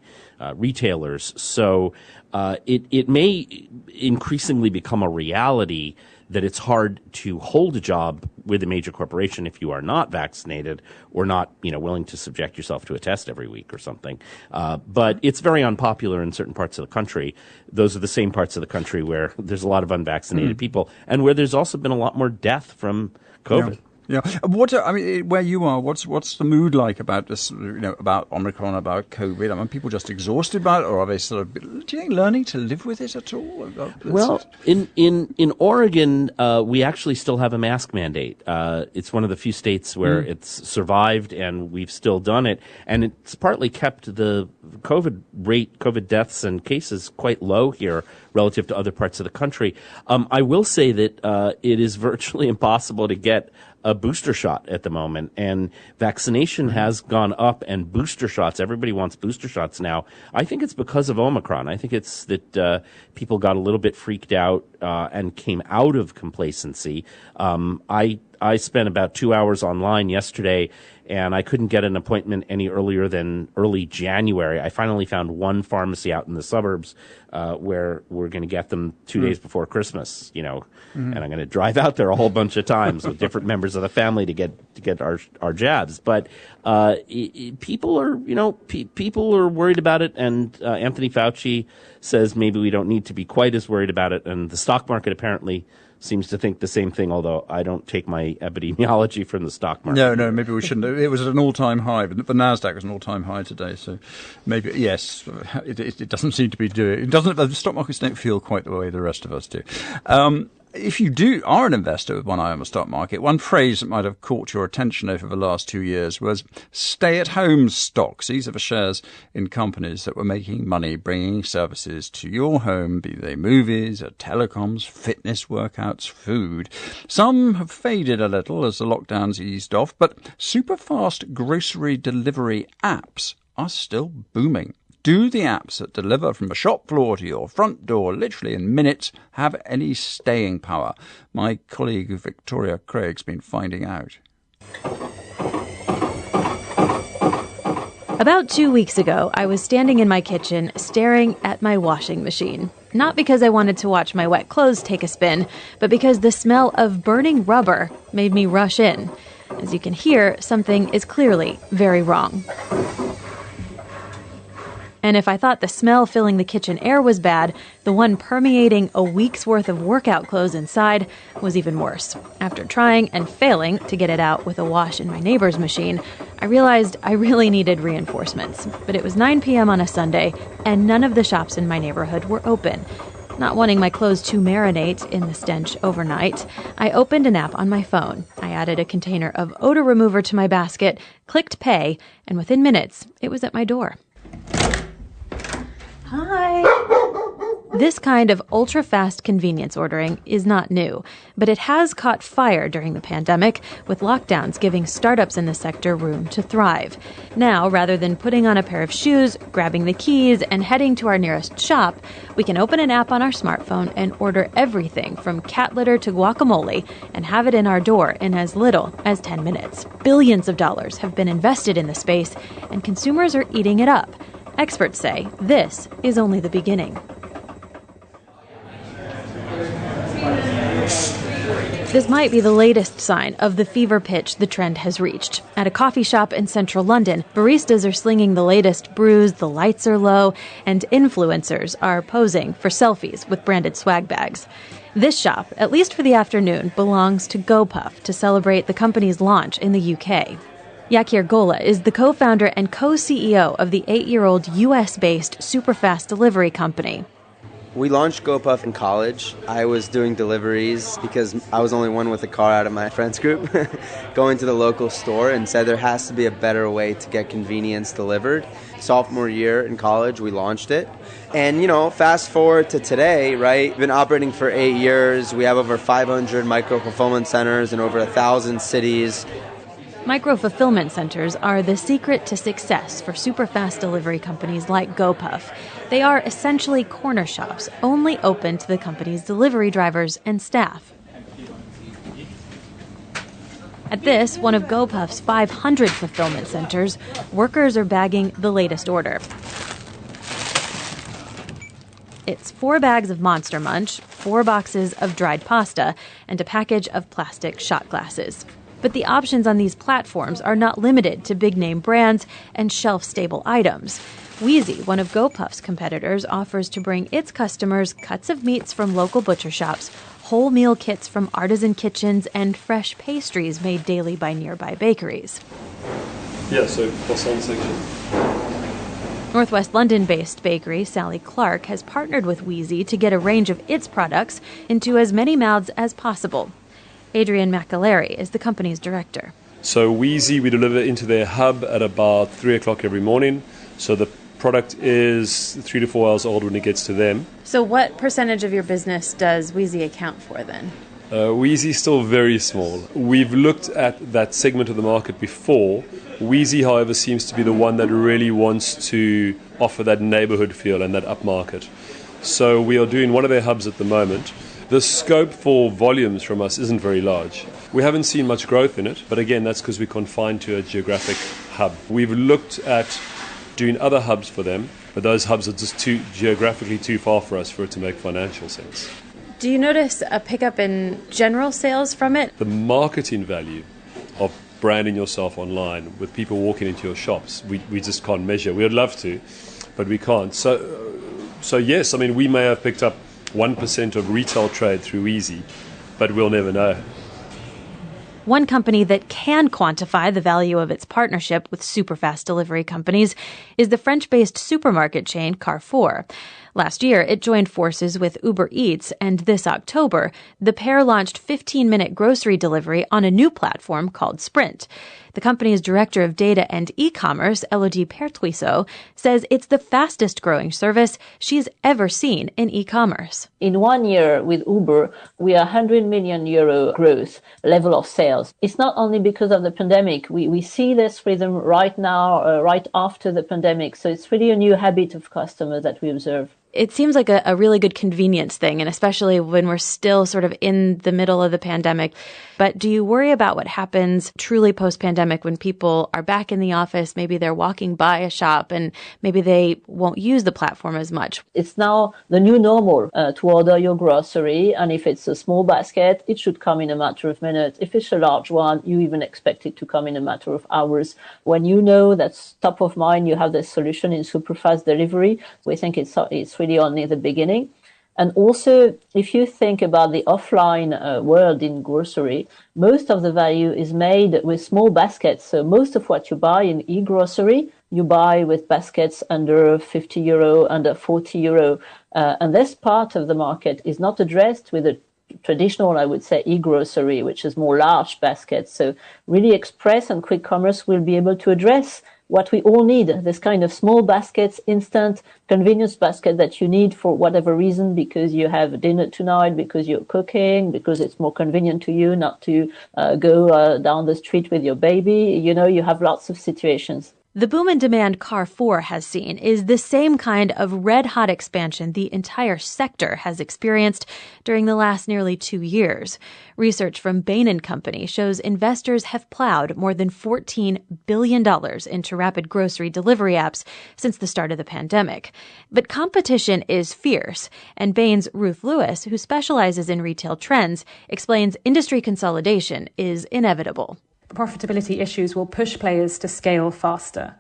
retailers. So it may increasingly become a reality that it's hard to hold a job with a major corporation if you are not vaccinated or not, willing to subject yourself to a test every week or something. But it's very unpopular in certain parts of the country. Those are the same parts of the country where there's a lot of unvaccinated people and where there's also been a lot more death from COVID. Yeah. Where you are, what's the mood like about this, about Omicron, about COVID? People just exhausted about it, or are they sort of, do you think, learning to live with it at all? Well, in Oregon, we actually still have a mask mandate. It's one of the few states where it's survived, and we've still done it. And it's partly kept the COVID deaths and cases quite low here relative to other parts of the country. I will say that it is virtually impossible to get a booster shot at the moment, and vaccination has gone up, and booster shots, everybody wants booster shots now. I think it's because of Omicron. I think it's that people got a little bit freaked out and came out of complacency. I spent about 2 hours online yesterday, and I couldn't get an appointment any earlier than early January. I finally found one pharmacy out in the suburbs where we're going to get them 2 days before Christmas, and I'm going to drive out there a whole bunch of times with different members of the family to get our jabs. But people are worried about it, and Anthony Fauci says maybe we don't need to be quite as worried about it, and the stock market apparently seems to think the same thing, although I don't take my epidemiology from the stock market. No, maybe we shouldn't. It was at an all-time high, but the NASDAQ was an all-time high today, so maybe, yes, it doesn't seem to be doing it. The stock markets don't feel quite the way the rest of us do. If you are an investor with one eye on the stock market, one phrase that might have caught your attention over the last 2 years was stay-at-home stocks. These are the shares in companies that were making money bringing services to your home, be they movies, telecoms, fitness, workouts, food. Some have faded a little as the lockdowns eased off, but super-fast grocery delivery apps are still booming. Do the apps that deliver from the shop floor to your front door, literally in minutes, have any staying power? My colleague Victoria Craig's been finding out. About 2 weeks ago, I was standing in my kitchen staring at my washing machine. Not because I wanted to watch my wet clothes take a spin, but because the smell of burning rubber made me rush in. As you can hear, something is clearly very wrong. And if I thought the smell filling the kitchen air was bad, the one permeating a week's worth of workout clothes inside was even worse. After trying and failing to get it out with a wash in my neighbor's machine, I realized I really needed reinforcements. But it was 9 p.m. on a Sunday, and none of the shops in my neighborhood were open. Not wanting my clothes to marinate in the stench overnight, I opened an app on my phone. I added a container of odor remover to my basket, clicked pay, and within minutes, it was at my door. Hi. This kind of ultra-fast convenience ordering is not new, but it has caught fire during the pandemic, with lockdowns giving startups in the sector room to thrive. Now, rather than putting on a pair of shoes, grabbing the keys, and heading to our nearest shop, we can open an app on our smartphone and order everything from cat litter to guacamole and have it in our door in as little as 10 minutes. Billions of dollars have been invested in the space, and consumers are eating it up. Experts say this is only the beginning. This might be the latest sign of the fever pitch the trend has reached. At a coffee shop in central London, baristas are slinging the latest brews, the lights are low, and influencers are posing for selfies with branded swag bags. This shop, at least for the afternoon, belongs to GoPuff to celebrate the company's launch in the UK. Yakir Gola is the co-founder and co-CEO of the 8-year-old US-based superfast delivery company. We launched GoPuff in college. I was doing deliveries because I was the only one with a car out of my friends group, going to the local store and said there has to be a better way to get convenience delivered. Sophomore year in college, we launched it. And, fast forward to today, right? We've been operating for 8 years. We have over 500 micro-fulfillment centers in over 1,000 cities. Micro-fulfillment centers are the secret to success for super-fast delivery companies like GoPuff. They are essentially corner shops, only open to the company's delivery drivers and staff. At this, one of GoPuff's 500 fulfillment centers, workers are bagging the latest order. It's 4 bags of Monster Munch, 4 boxes of dried pasta, and a package of plastic shot glasses. But the options on these platforms are not limited to big-name brands and shelf-stable items. Wheezy, one of GoPuff's competitors, offers to bring its customers cuts of meats from local butcher shops, whole meal kits from artisan kitchens, and fresh pastries made daily by nearby bakeries. Yeah, so croissant section. Northwest London-based bakery Sally Clark has partnered with Wheezy to get a range of its products into as many mouths as possible. Adrian McAlery is the company's director. So Wheezy, we deliver into their hub at about 3 o'clock every morning. So the product is 3 to 4 hours old when it gets to them. So what percentage of your business does Wheezy account for then? Wheezy is still very small. We've looked at that segment of the market before. Wheezy, however, seems to be the one that really wants to offer that neighborhood feel and that upmarket. So we are doing one of their hubs at the moment. The scope for volumes from us isn't very large. We haven't seen much growth in it, but again, that's because we're confined to a geographic hub. We've looked at doing other hubs for them, but those hubs are just geographically too far for us for it to make financial sense. Do you notice a pickup in general sales from it? The marketing value of branding yourself online with people walking into your shops, we just can't measure. We would love to, but we can't. So yes, I mean, we may have picked up 1% of retail trade through Easy, but we'll never know. One company that can quantify the value of its partnership with superfast delivery companies is the French-based supermarket chain Carrefour. Last year, it joined forces with Uber Eats, and this October, the pair launched 15-minute grocery delivery on a new platform called Sprint. The company's director of data and e-commerce, Elodie Pertuisseau, says it's the fastest-growing service she's ever seen in e-commerce. In 1 year with Uber, we are 100 million euro growth level of sales. It's not only because of the pandemic. We see this rhythm right now, right after the pandemic. So it's really a new habit of customers that we observe. It seems like a really good convenience thing, and especially when we're still sort of in the middle of the pandemic. But do you worry about what happens truly post-pandemic when people are back in the office, maybe they're walking by a shop, and maybe they won't use the platform as much? It's now the new normal to order your grocery, and if it's a small basket, it should come in a matter of minutes. If it's a large one, you even expect it to come in a matter of hours. When you know that's top of mind, you have this solution in superfast delivery, we think it's really only the beginning. And also, if you think about the offline world in grocery, most of the value is made with small baskets. So most of what you buy in e-grocery, you buy with baskets under 50 euro, under 40 euro. And this part of the market is not addressed with a traditional, I would say, e-grocery, which is more large baskets. So really express and quick commerce will be able to address what we all need, this kind of small baskets, instant convenience basket that you need for whatever reason, because you have dinner tonight, because you're cooking, because it's more convenient to you not to go down the street with your baby. You know, you have lots of situations. The boom in demand Carrefour has seen is the same kind of red-hot expansion the entire sector has experienced during the last nearly 2 years. Research from Bain & Company shows investors have plowed more than $14 billion into rapid grocery delivery apps since the start of the pandemic. But competition is fierce, and Bain's Ruth Lewis, who specializes in retail trends, explains industry consolidation is inevitable. Profitability issues will push players to scale faster.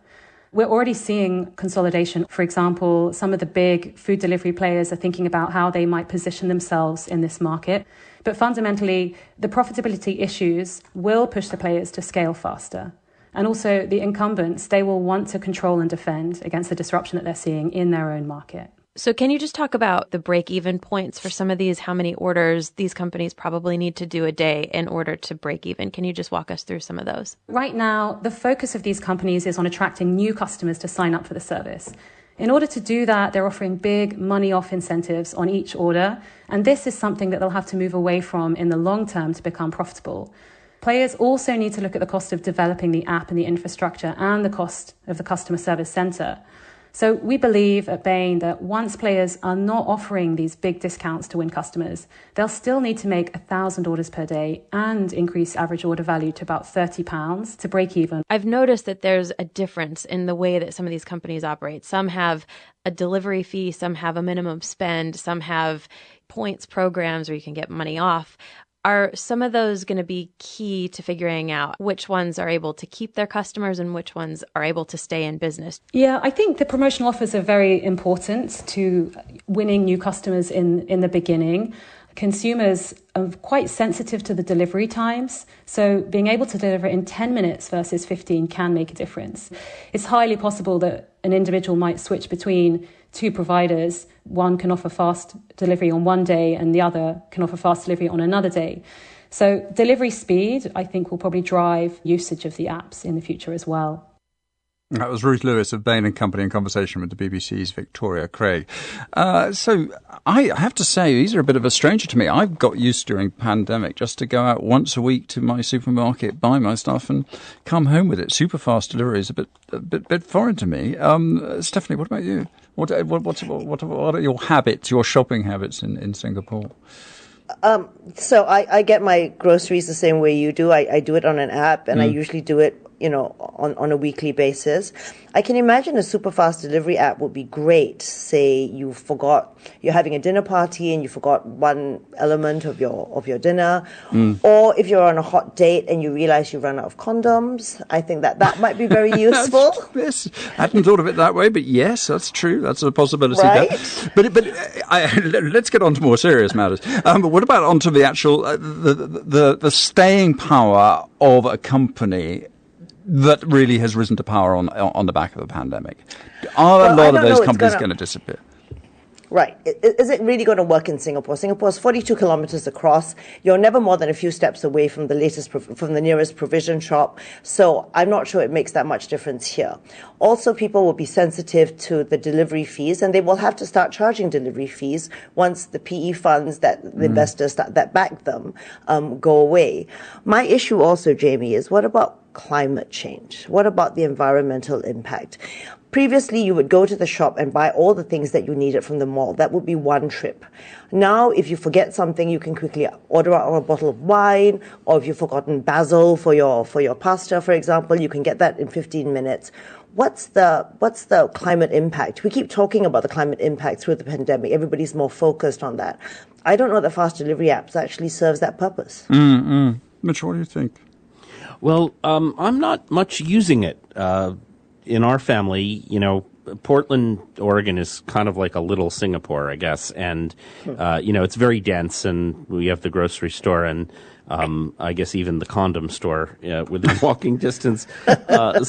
We're already seeing consolidation. For example, some of the big food delivery players are thinking about how they might position themselves in this market. But fundamentally, the profitability issues will push the players to scale faster. And also the incumbents, they will want to control and defend against the disruption that they're seeing in their own market. So can you just talk about the break-even points for some of these, how many orders these companies probably need to do a day in order to break even? Can you just walk us through some of those? Right now, the focus of these companies is on attracting new customers to sign up for the service. In order to do that, they're offering big money-off incentives on each order, and this is something that they'll have to move away from in the long term to become profitable. Players also need to look at the cost of developing the app and the infrastructure and the cost of the customer service center. So we believe at Bain that once players are not offering these big discounts to win customers, they'll still need to make 1,000 orders per day and increase average order value to about £30 to break even. I've noticed that there's a difference in the way that some of these companies operate. Some have a delivery fee, some have a minimum spend, some have points programs where you can get money off. Are some of those going to be key to figuring out which ones are able to keep their customers and which ones are able to stay in business? Yeah, I think the promotional offers are very important to winning new customers in the beginning. Consumers are quite sensitive to the delivery times, so being able to deliver in 10 minutes versus 15 can make a difference. It's highly possible that an individual might switch between two providers. One can offer fast delivery on one day and the other can offer fast delivery on another day. So delivery speed, I think, will probably drive usage of the apps in the future as well. That was Ruth Lewis of Bain & Company in conversation with the BBC's Victoria Craig. So I have to say, these are a bit of a stranger to me. I've got used during pandemic just to go out once a week to my supermarket, buy my stuff and come home with it. Super fast delivery is a bit foreign to me. Stephanie, what about you? What are your habits, your shopping habits in Singapore? So I get my groceries the same way you do. I do it on an app, and I usually do it, on a weekly basis. I can imagine a super fast delivery app would be great. Say you're having a dinner party and you forgot one element of your dinner, or if you're on a hot date and you realize you run out of condoms. I think that might be very useful. Yes, I hadn't thought of it that way, but yes, that's true. That's a possibility. Right? But let's get on to more serious matters. But what about onto the actual the staying power of a company that really has risen to power on the back of the pandemic? Are a lot of those companies going to disappear? Right. Is it really going to work in Singapore? Singapore is 42 kilometers across. You're never more than a few steps away from the nearest provision shop. So I'm not sure it makes that much difference here. Also, people will be sensitive to the delivery fees, and they will have to start charging delivery fees once the PE funds that the investors that back them go away. My issue also, Jamie, is what about climate change? What about the environmental impact? Previously, you would go to the shop and buy all the things that you needed from the mall. That would be one trip. Now, if you forget something, you can quickly order out a bottle of wine, or if you've forgotten basil for your pasta, for example, you can get that in 15 minutes. What's the climate impact? We keep talking about the climate impact through the pandemic. Everybody's more focused on that. I don't know that fast delivery apps actually serves that purpose. Mitch, what do you think? Well, I'm not much using it. In our family, Portland, Oregon is kind of like a little Singapore, I guess. And, it's very dense, and we have the grocery store and, I guess even the condom store, within walking distance. And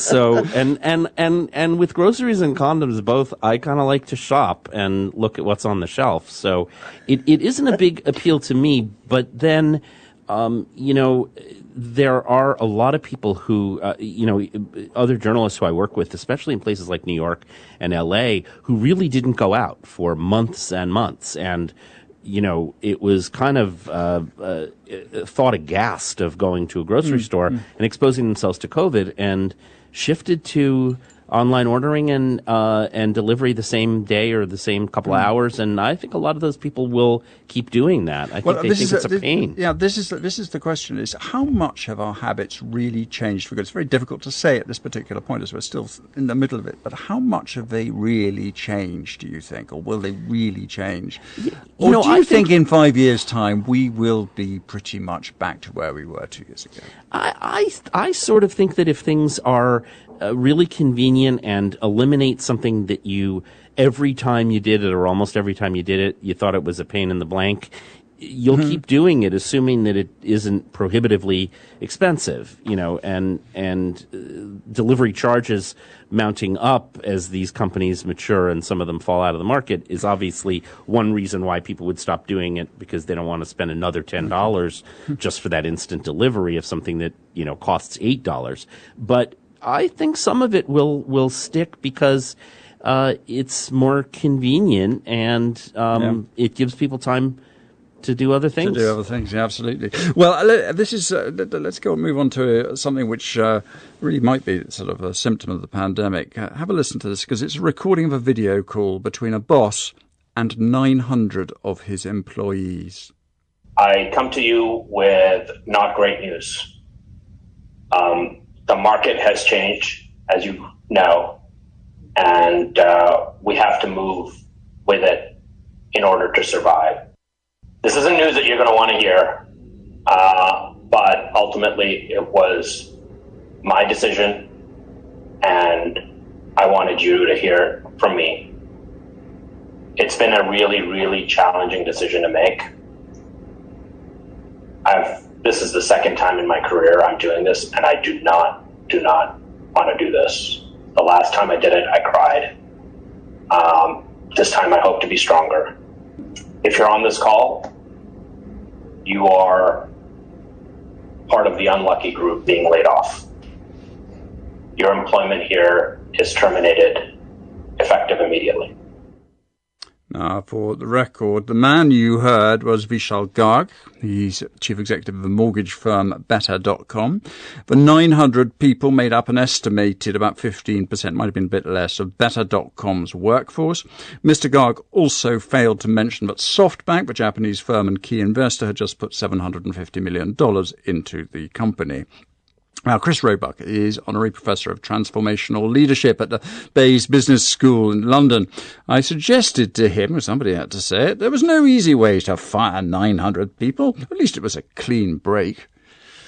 with groceries and condoms both, I kind of like to shop and look at what's on the shelf. So it isn't a big appeal to me, but then, there are a lot of people who, other journalists who I work with, especially in places like New York and LA, who really didn't go out for months and months. And, it was kind of thought aghast of going to a grocery store and exposing themselves to COVID, and shifted to online ordering and delivery the same day or the same couple of hours, and I think a lot of those people will keep doing that. I think it's a pain. Yeah, this is the question: is how much have our habits really changed for good? It's very difficult to say at this particular point, as we're still in the middle of it. But how much have they really changed? Do you think, or will they really change? Or do you think in 5 years' time we will be pretty much back to where we were 2 years ago? I sort of think that if things are really convenient and eliminate something that you, every time you did it or almost every time you did it, you thought it was a pain in the blank, you'll keep doing it, assuming that it isn't prohibitively expensive, and delivery charges mounting up as these companies mature and some of them fall out of the market is obviously one reason why people would stop doing it, because they don't want to spend another $10 just for that instant delivery of something that, costs $8. But I think some of it will stick because it's more convenient and it gives people time to do other things. Yeah, absolutely. Well, this is. Let's go and move on to something which really might be sort of a symptom of the pandemic. Have a listen to this, because it's a recording of a video call between a boss and 900 of his employees. I come to you with not great news. The market has changed, as you know, and we have to move with it in order to survive. This isn't news that you're going to want to hear, but ultimately it was my decision, and I wanted you to hear from me. It's been a really, really challenging decision to make. This is the second time in my career I'm doing this, and I do not want to do this. The last time I did it, I cried. This time I hope to be stronger. If you're on this call, you are part of the unlucky group being laid off. Your employment here is terminated, effective immediately. Now, for the record, the man you heard was Vishal Garg. He's chief executive of the mortgage firm Better.com. The 900 people made up an estimated about 15%, might have been a bit less, of Better.com's workforce. Mr. Garg also failed to mention that SoftBank, the Japanese firm and key investor, had just put $750 million into the company. Now, Chris Roebuck is Honorary Professor of Transformational Leadership at the Bayes Business School in London. I suggested to him, or somebody had to say it, there was no easy way to fire 900 people. At least it was a clean break.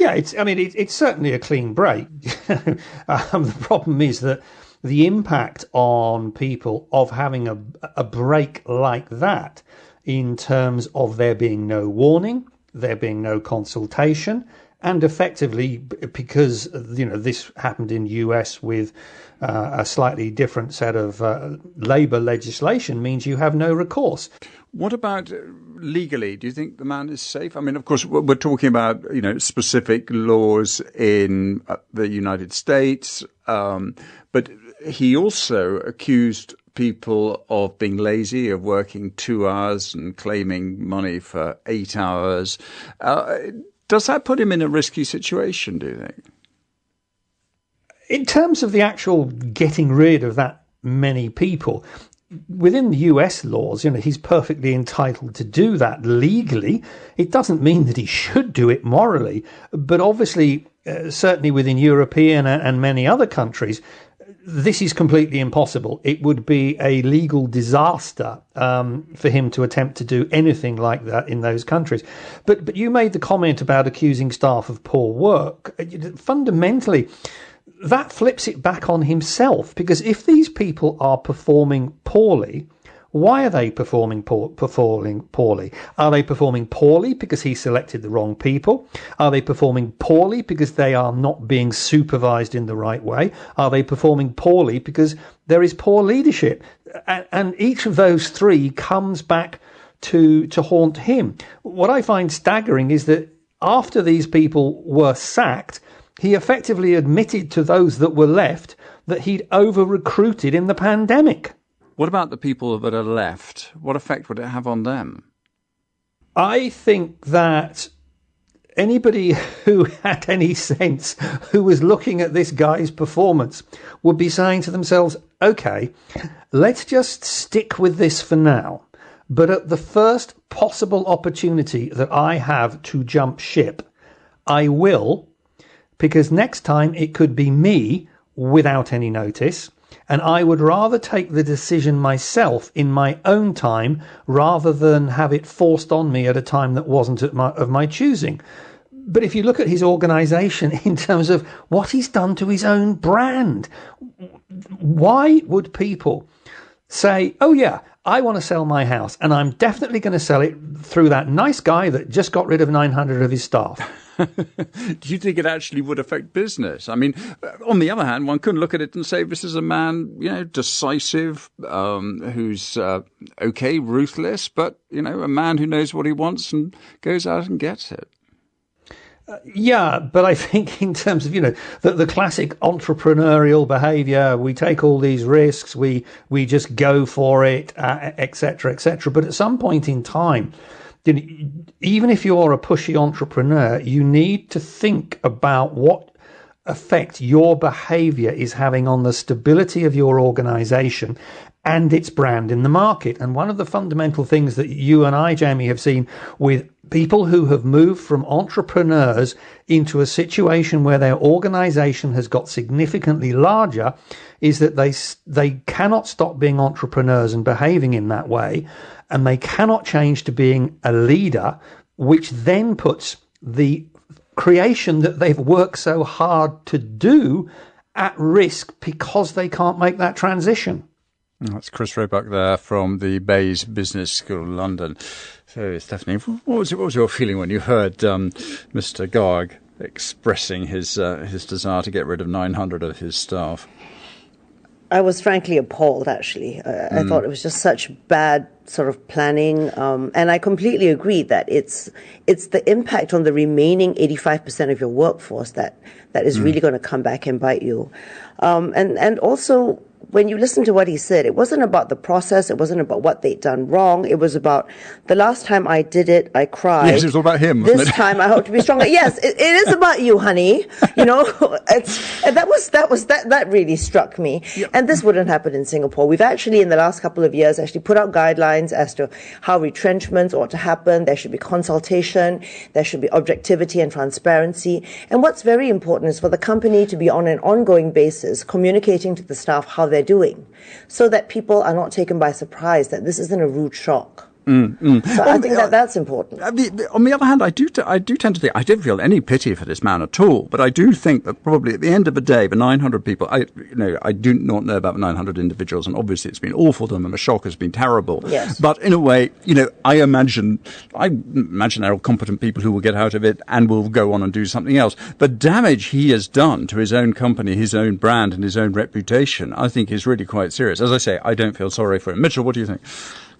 Yeah, it's certainly a clean break. The problem is that the impact on people of having a break like that, in terms of there being no warning, there being no consultation, and effectively, because this happened in US with a slightly different set of labour legislation, means you have no recourse. What about legally? Do you think the man is safe? I mean, of course, we're talking about specific laws in the United States, but he also accused people of being lazy, of working 2 hours and claiming money for 8 hours. Does that put him in a risky situation, do you think? In terms of the actual getting rid of that many people, within the US laws, he's perfectly entitled to do that legally. It doesn't mean that he should do it morally, but obviously, certainly within European and many other countries, this is completely impossible. It would be a legal disaster for him to attempt to do anything like that in those countries. But you made the comment about accusing staff of poor work. Fundamentally, that flips it back on himself, because if these people are performing poorly, why are they performing poorly? Are they performing poorly because he selected the wrong people? Are they performing poorly because they are not being supervised in the right way? Are they performing poorly because there is poor leadership? And each of those three comes back to haunt him. What I find staggering is that after these people were sacked, he effectively admitted to those that were left that he'd over-recruited in the pandemic. What about the people that are left? What effect would it have on them? I think that anybody who had any sense, who was looking at this guy's performance, would be saying to themselves, okay, let's just stick with this for now. But at the first possible opportunity that I have to jump ship, I will, because next time it could be me without any notice. And I would rather take the decision myself in my own time rather than have it forced on me at a time that wasn't of my choosing. But if you look at his organisation in terms of what he's done to his own brand, why would people say, oh yeah, I want to sell my house and I'm definitely going to sell it through that nice guy that just got rid of 900 of his staff? Do you think it actually would affect business? I mean, on the other hand, one could look at it and say this is a man, decisive, who's okay, ruthless, but, a man who knows what he wants and goes out and gets it. Yeah, but I think in terms of, the classic entrepreneurial behaviour, we take all these risks, we just go for it, et cetera, et cetera. But at some point in time, even if you're a pushy entrepreneur, you need to think about what effect your behaviour is having on the stability of your organisation and its brand in the market. And one of the fundamental things that you and I, Jamie, have seen with people who have moved from entrepreneurs into a situation where their organisation has got significantly larger is that they cannot stop being entrepreneurs and behaving in that way. And they cannot change to being a leader, which then puts the creation that they've worked so hard to do at risk because they can't make that transition. That's Chris Roebuck there from the Bayes Business School, London. So, Stephanie, what was your feeling when you heard Mr. Garg expressing his desire to get rid of 900 of his staff? I was frankly appalled, actually. I thought it was just such bad sort of planning. And I completely agree that it's the impact on the remaining 85% of your workforce that is really going to come back and bite you. And also, when you listen to what he said, it wasn't about the process. It wasn't about what they'd done wrong. It was about the last time I did it, I cried. Yes, it was all about him. Wasn't this it? time I hope to be stronger. Yes, it is about you, honey. That really struck me. Yep. And this wouldn't happen in Singapore. We've actually, in the last couple of years, put out guidelines as to how retrenchments ought to happen. There should be consultation. There should be objectivity and transparency. And what's very important is for the company to be on an ongoing basis communicating to the staff how they're doing, so that people are not taken by surprise that this isn't a rude shock. So I think that's important. On the other hand, I do tend to think, I don't feel any pity for this man at all, but I do think that probably at the end of the day, the 900 people, I do not know about the 900 individuals, and obviously it's been awful to them and the shock has been terrible. Yes. But in a way, I imagine there are competent people who will get out of it and will go on and do something else. The damage he has done to his own company, his own brand and his own reputation, I think is really quite serious. As I say, I don't feel sorry for him. Mitchell, what do you think?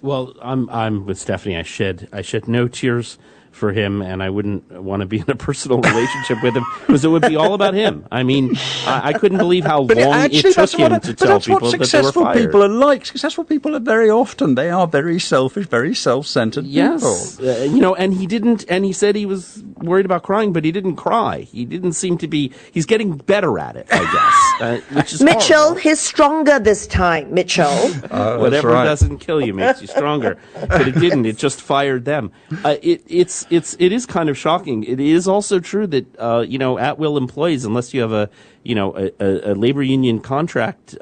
Well, I'm with Stephanie. I shed no tears for him, and I wouldn't want to be in a personal relationship with him because it would be all about him. I mean, I couldn't believe how long it took him to tell people that they were fired. That's what successful people are like. Successful people are very often, they are very selfish, very self-centered people. And he didn't, and he said he was worried about crying, but he didn't cry. He didn't seem to be, he's getting better at it, I guess. Which is Mitchell, horrible. He's stronger this time, Mitchell. Whatever doesn't kill you makes you stronger. But it didn't. It just fired them. It is kind of shocking. It is also true that at-will employees, unless you have a labor union contract,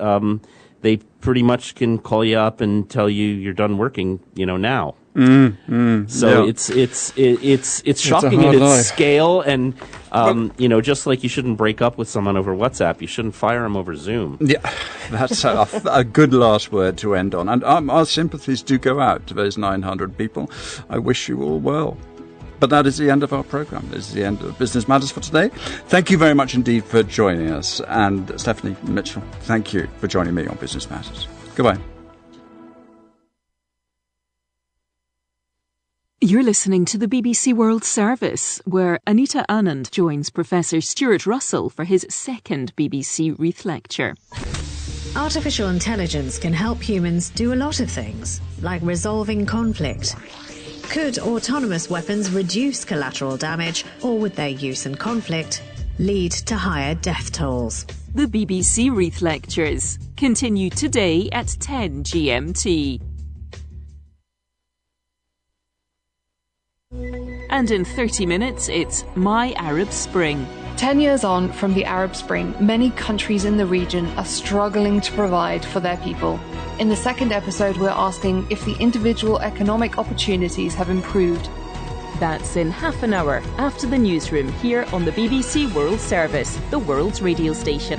they pretty much can call you up and tell you you're done working, now. It's shocking in its scale, and just like you shouldn't break up with someone over WhatsApp, you shouldn't fire them over Zoom. Yeah, that's a good last word to end on. And our sympathies do go out to those 900 people. I wish you all well. But that is the end of our programme. This is the end of Business Matters for today. Thank you very much indeed for joining us. And Stephanie Mitchell, thank you for joining me on Business Matters. Goodbye. You're listening to the BBC World Service, where Anita Anand joins Professor Stuart Russell for his second BBC Reith Lecture. Artificial intelligence can help humans do a lot of things, like resolving conflict, Could autonomous weapons reduce collateral damage, or would their use in conflict lead to higher death tolls? The BBC Wreath Lectures continue today at 10 GMT. And in 30 minutes, it's My Arab Spring. 10 years on from the Arab Spring, many countries in the region are struggling to provide for their people. In the second episode, we're asking if the individual economic opportunities have improved. That's in half an hour after the newsroom here on the BBC World Service, the world's radio station.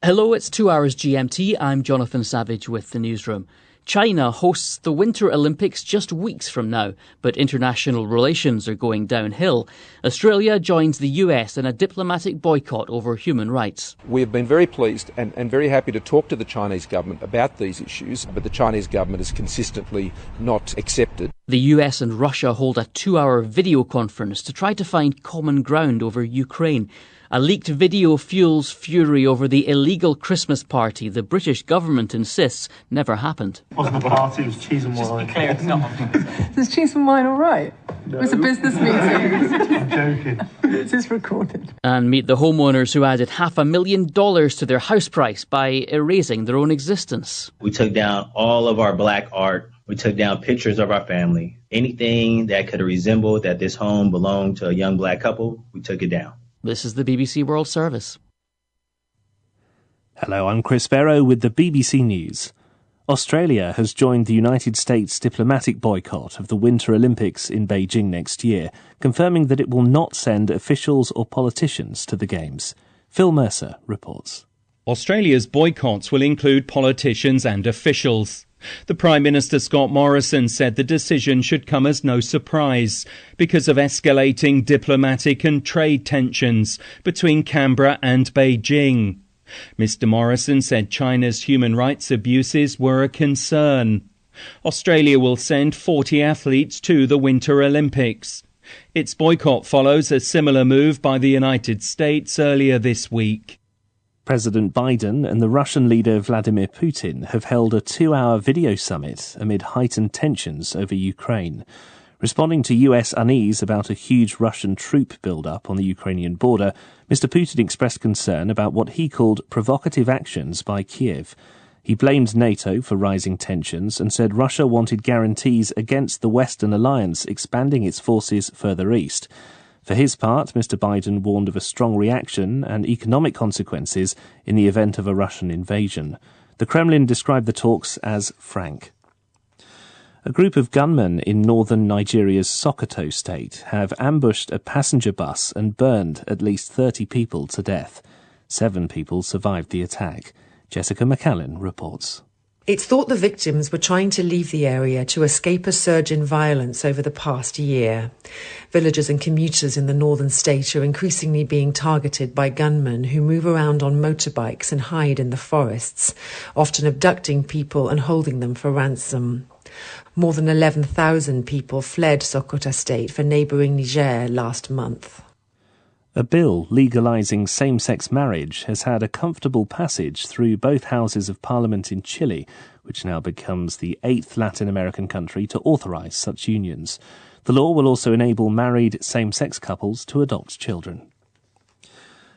Hello, it's 2 hours GMT. I'm Jonathan Savage with the newsroom. China hosts the Winter Olympics just weeks from now, but international relations are going downhill. Australia joins the US in a diplomatic boycott over human rights. We have been very pleased and very happy to talk to the Chinese government about these issues, but the Chinese government has consistently not accepted. The US and Russia hold a 2-hour video conference to try to find common ground over Ukraine. A leaked video fuels fury over the illegal Christmas party the British government insists never happened. It wasn't a party, it was cheese and wine. Just be clear, it's not. Is cheese and wine all right? No. It was a business meeting. I'm joking. This is recorded. And meet the homeowners who added $500,000 to their house price by erasing their own existence. We took down all of our black art. We took down pictures of our family. Anything that could have resembled that this home belonged to a young black couple, we took it down. This is the BBC World Service. Hello, I'm Chris Barrow with the BBC News. Australia has joined the United States' diplomatic boycott of the Winter Olympics in Beijing next year, confirming that it will not send officials or politicians to the Games. Phil Mercer reports. Australia's boycotts will include politicians and officials. The Prime Minister Scott Morrison said the decision should come as no surprise because of escalating diplomatic and trade tensions between Canberra and Beijing. Mr. Morrison said China's human rights abuses were a concern. Australia will send 40 athletes to the Winter Olympics. Its boycott follows a similar move by the United States earlier this week. President Biden and the Russian leader Vladimir Putin have held a 2-hour video summit amid heightened tensions over Ukraine. Responding to US unease about a huge Russian troop build-up on the Ukrainian border, Mr. Putin expressed concern about what he called provocative actions by Kiev. He blamed NATO for rising tensions and said Russia wanted guarantees against the Western alliance expanding its forces further east. For his part, Mr. Biden warned of a strong reaction and economic consequences in the event of a Russian invasion. The Kremlin described the talks as frank. A group of gunmen in northern Nigeria's Sokoto state have ambushed a passenger bus and burned at least 30 people to death. 7 people survived the attack. Jessica McCallum reports. It's thought the victims were trying to leave the area to escape a surge in violence over the past year. Villagers and commuters in the northern state are increasingly being targeted by gunmen who move around on motorbikes and hide in the forests, often abducting people and holding them for ransom. More than 11,000 people fled Sokoto state for neighbouring Niger last month. A bill legalising same-sex marriage has had a comfortable passage through both houses of parliament in Chile, which now becomes the 8th Latin American country to authorise such unions. The law will also enable married same-sex couples to adopt children.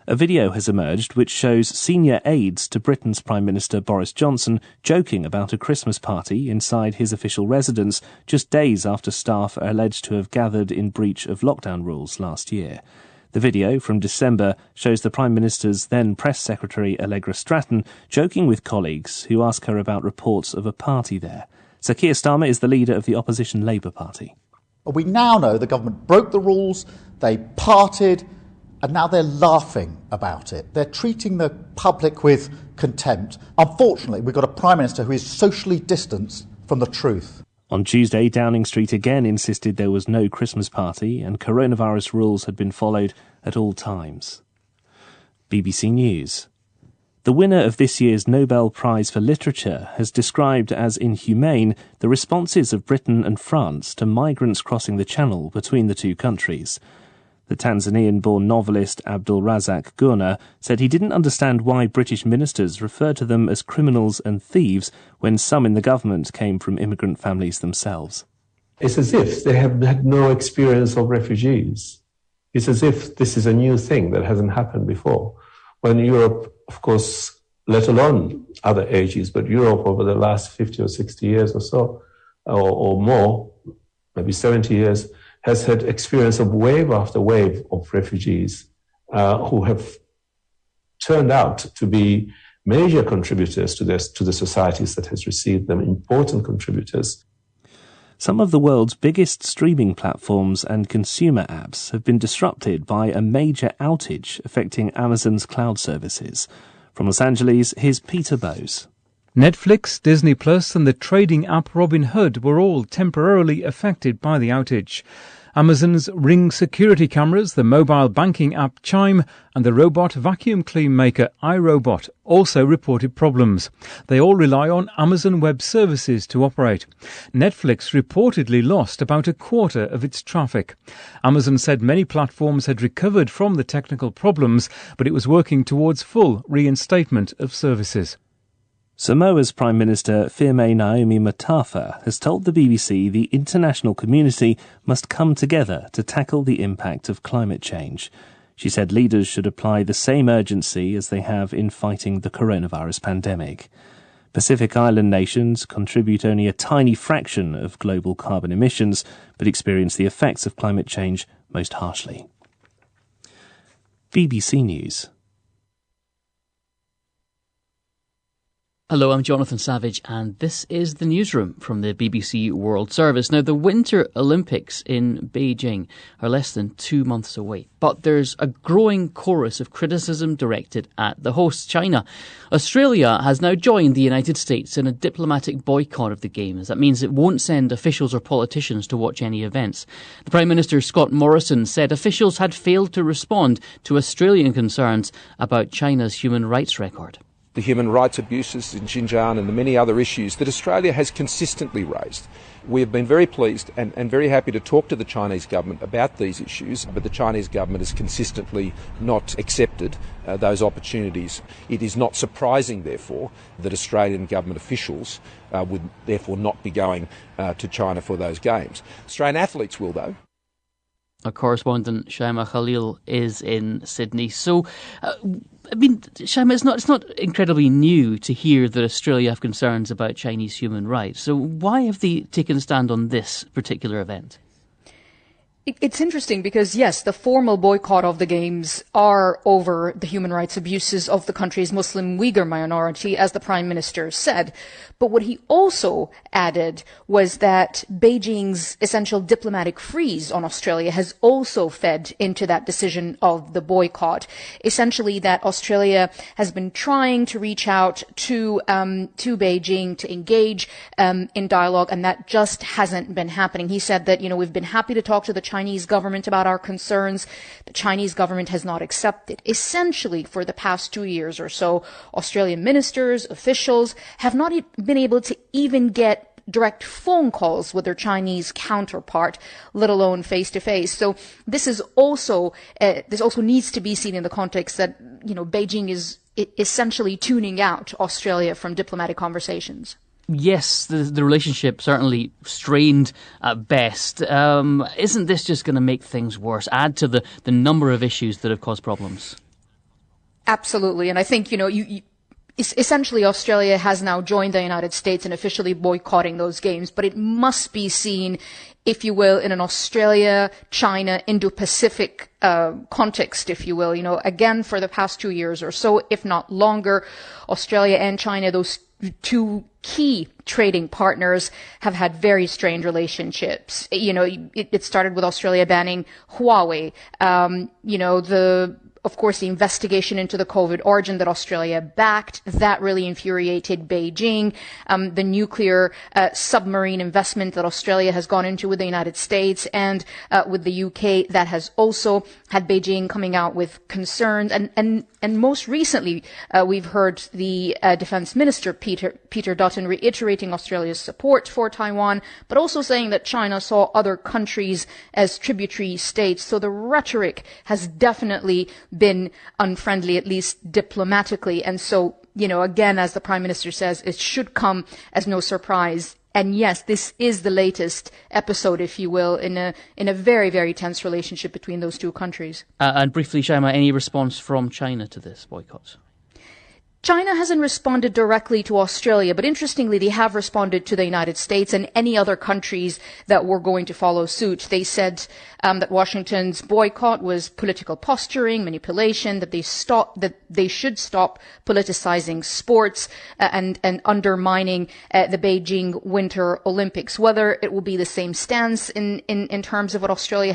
A video has emerged which shows senior aides to Britain's Prime Minister Boris Johnson joking about a Christmas party inside his official residence just days after staff are alleged to have gathered in breach of lockdown rules last year. The video from December shows the Prime Minister's then Press Secretary Allegra Stratton joking with colleagues who ask her about reports of a party there. Sir Keir Starmer is the leader of the opposition Labour Party. We now know the government broke the rules, they partied, and now they're laughing about it. They're treating the public with contempt. Unfortunately, we've got a Prime Minister who is socially distanced from the truth. On Tuesday, Downing Street again insisted there was no Christmas party and coronavirus rules had been followed at all times. BBC News. The winner of this year's Nobel Prize for Literature has described as inhumane the responses of Britain and France to migrants crossing the Channel between the two countries. The Tanzanian-born novelist Abdul Razak Gurna said he didn't understand why British ministers referred to them as criminals and thieves when some in the government came from immigrant families themselves. It's as if they have had no experience of refugees. It's as if this is a new thing that hasn't happened before. When Europe, of course, let alone other ages, but Europe over the last 50 or 60 years or so, or more, maybe 70 years, has had experience of wave after wave of refugees who have turned out to be major contributors to the societies that has received them, important contributors. Some of the world's biggest streaming platforms and consumer apps have been disrupted by a major outage affecting Amazon's cloud services. From Los Angeles, here's Peter Bowes. Netflix, Disney Plus and the trading app Robinhood were all temporarily affected by the outage. Amazon's Ring security cameras, the mobile banking app Chime and the robot vacuum clean maker iRobot also reported problems. They all rely on Amazon Web Services to operate. Netflix reportedly lost about a quarter of its traffic. Amazon said many platforms had recovered from the technical problems, but it was working towards full reinstatement of services. Samoa's Prime Minister Firme Naomi Matafa has told the BBC the international community must come together to tackle the impact of climate change. She said leaders should apply the same urgency as they have in fighting the coronavirus pandemic. Pacific Island nations contribute only a tiny fraction of global carbon emissions, but experience the effects of climate change most harshly. BBC News. Hello, I'm Jonathan Savage, and this is the newsroom from the BBC World Service. Now, the Winter Olympics in Beijing are less than 2 months away, but there's a growing chorus of criticism directed at the host, China. Australia has now joined the United States in a diplomatic boycott of the Games. That means it won't send officials or politicians to watch any events. The Prime Minister, Scott Morrison, said officials had failed to respond to Australian concerns about China's human rights record. The human rights abuses in Xinjiang and the many other issues that Australia has consistently raised. We have been very pleased and very happy to talk to the Chinese government about these issues, but the Chinese government has consistently not accepted those opportunities. It is not surprising, therefore, that Australian government officials would therefore not be going to China for those games. Australian athletes will, though. Our correspondent Shaima Khalil is in Sydney. So, Shaima, it's not incredibly new to hear that Australia have concerns about Chinese human rights. So why have they taken a stand on this particular event? It's interesting because, yes, the formal boycott of the Games are over the human rights abuses of the country's Muslim Uyghur minority, as the Prime Minister said. But what he also added was that Beijing's essential diplomatic freeze on Australia has also fed into that decision of the boycott. Essentially, that Australia has been trying to reach out to Beijing to engage in dialogue, and that just hasn't been happening. He said that, we've been happy to talk to the Chinese government about our concerns. The Chinese government has not accepted. Essentially, for the past 2 years or so, Australian ministers, officials have not been able to even get direct phone calls with their Chinese counterpart, let alone face to face. So this also needs to be seen in the context that, Beijing is essentially tuning out Australia from diplomatic conversations. Yes, the relationship certainly strained at best. Isn't this just going to make things worse, add to the number of issues that have caused problems? Absolutely. And I think, essentially Australia has now joined the United States in officially boycotting those games, but it must be seen, if you will, in an Australia, China, Indo-Pacific context, if you will. Again, for the past 2 years or so, if not longer, Australia and China, those two key trading partners, have had very strained relationships. It started with Australia banning Huawei. of course, the investigation into the COVID origin that Australia backed, that really infuriated Beijing. The nuclear submarine investment that Australia has gone into with the United States and with the UK, that has also had Beijing coming out with concerns. And most recently, we've heard the Defense Minister, Peter Dutton, reiterating Australia's support for Taiwan, but also saying that China saw other countries as tributary states. So the rhetoric has definitely been unfriendly, at least diplomatically. And so, again, as the Prime Minister says, it should come as no surprise. And yes, this is the latest episode, if you will, in a very, very tense relationship between those two countries. And briefly, Shaima, any response from China to this boycott? China hasn't responded directly to Australia, but interestingly, they have responded to the United States and any other countries that were going to follow suit. They said that Washington's boycott was political posturing, manipulation, that they should stop politicizing sports and undermining the Beijing Winter Olympics. Whether it will be the same stance in terms of what Australia has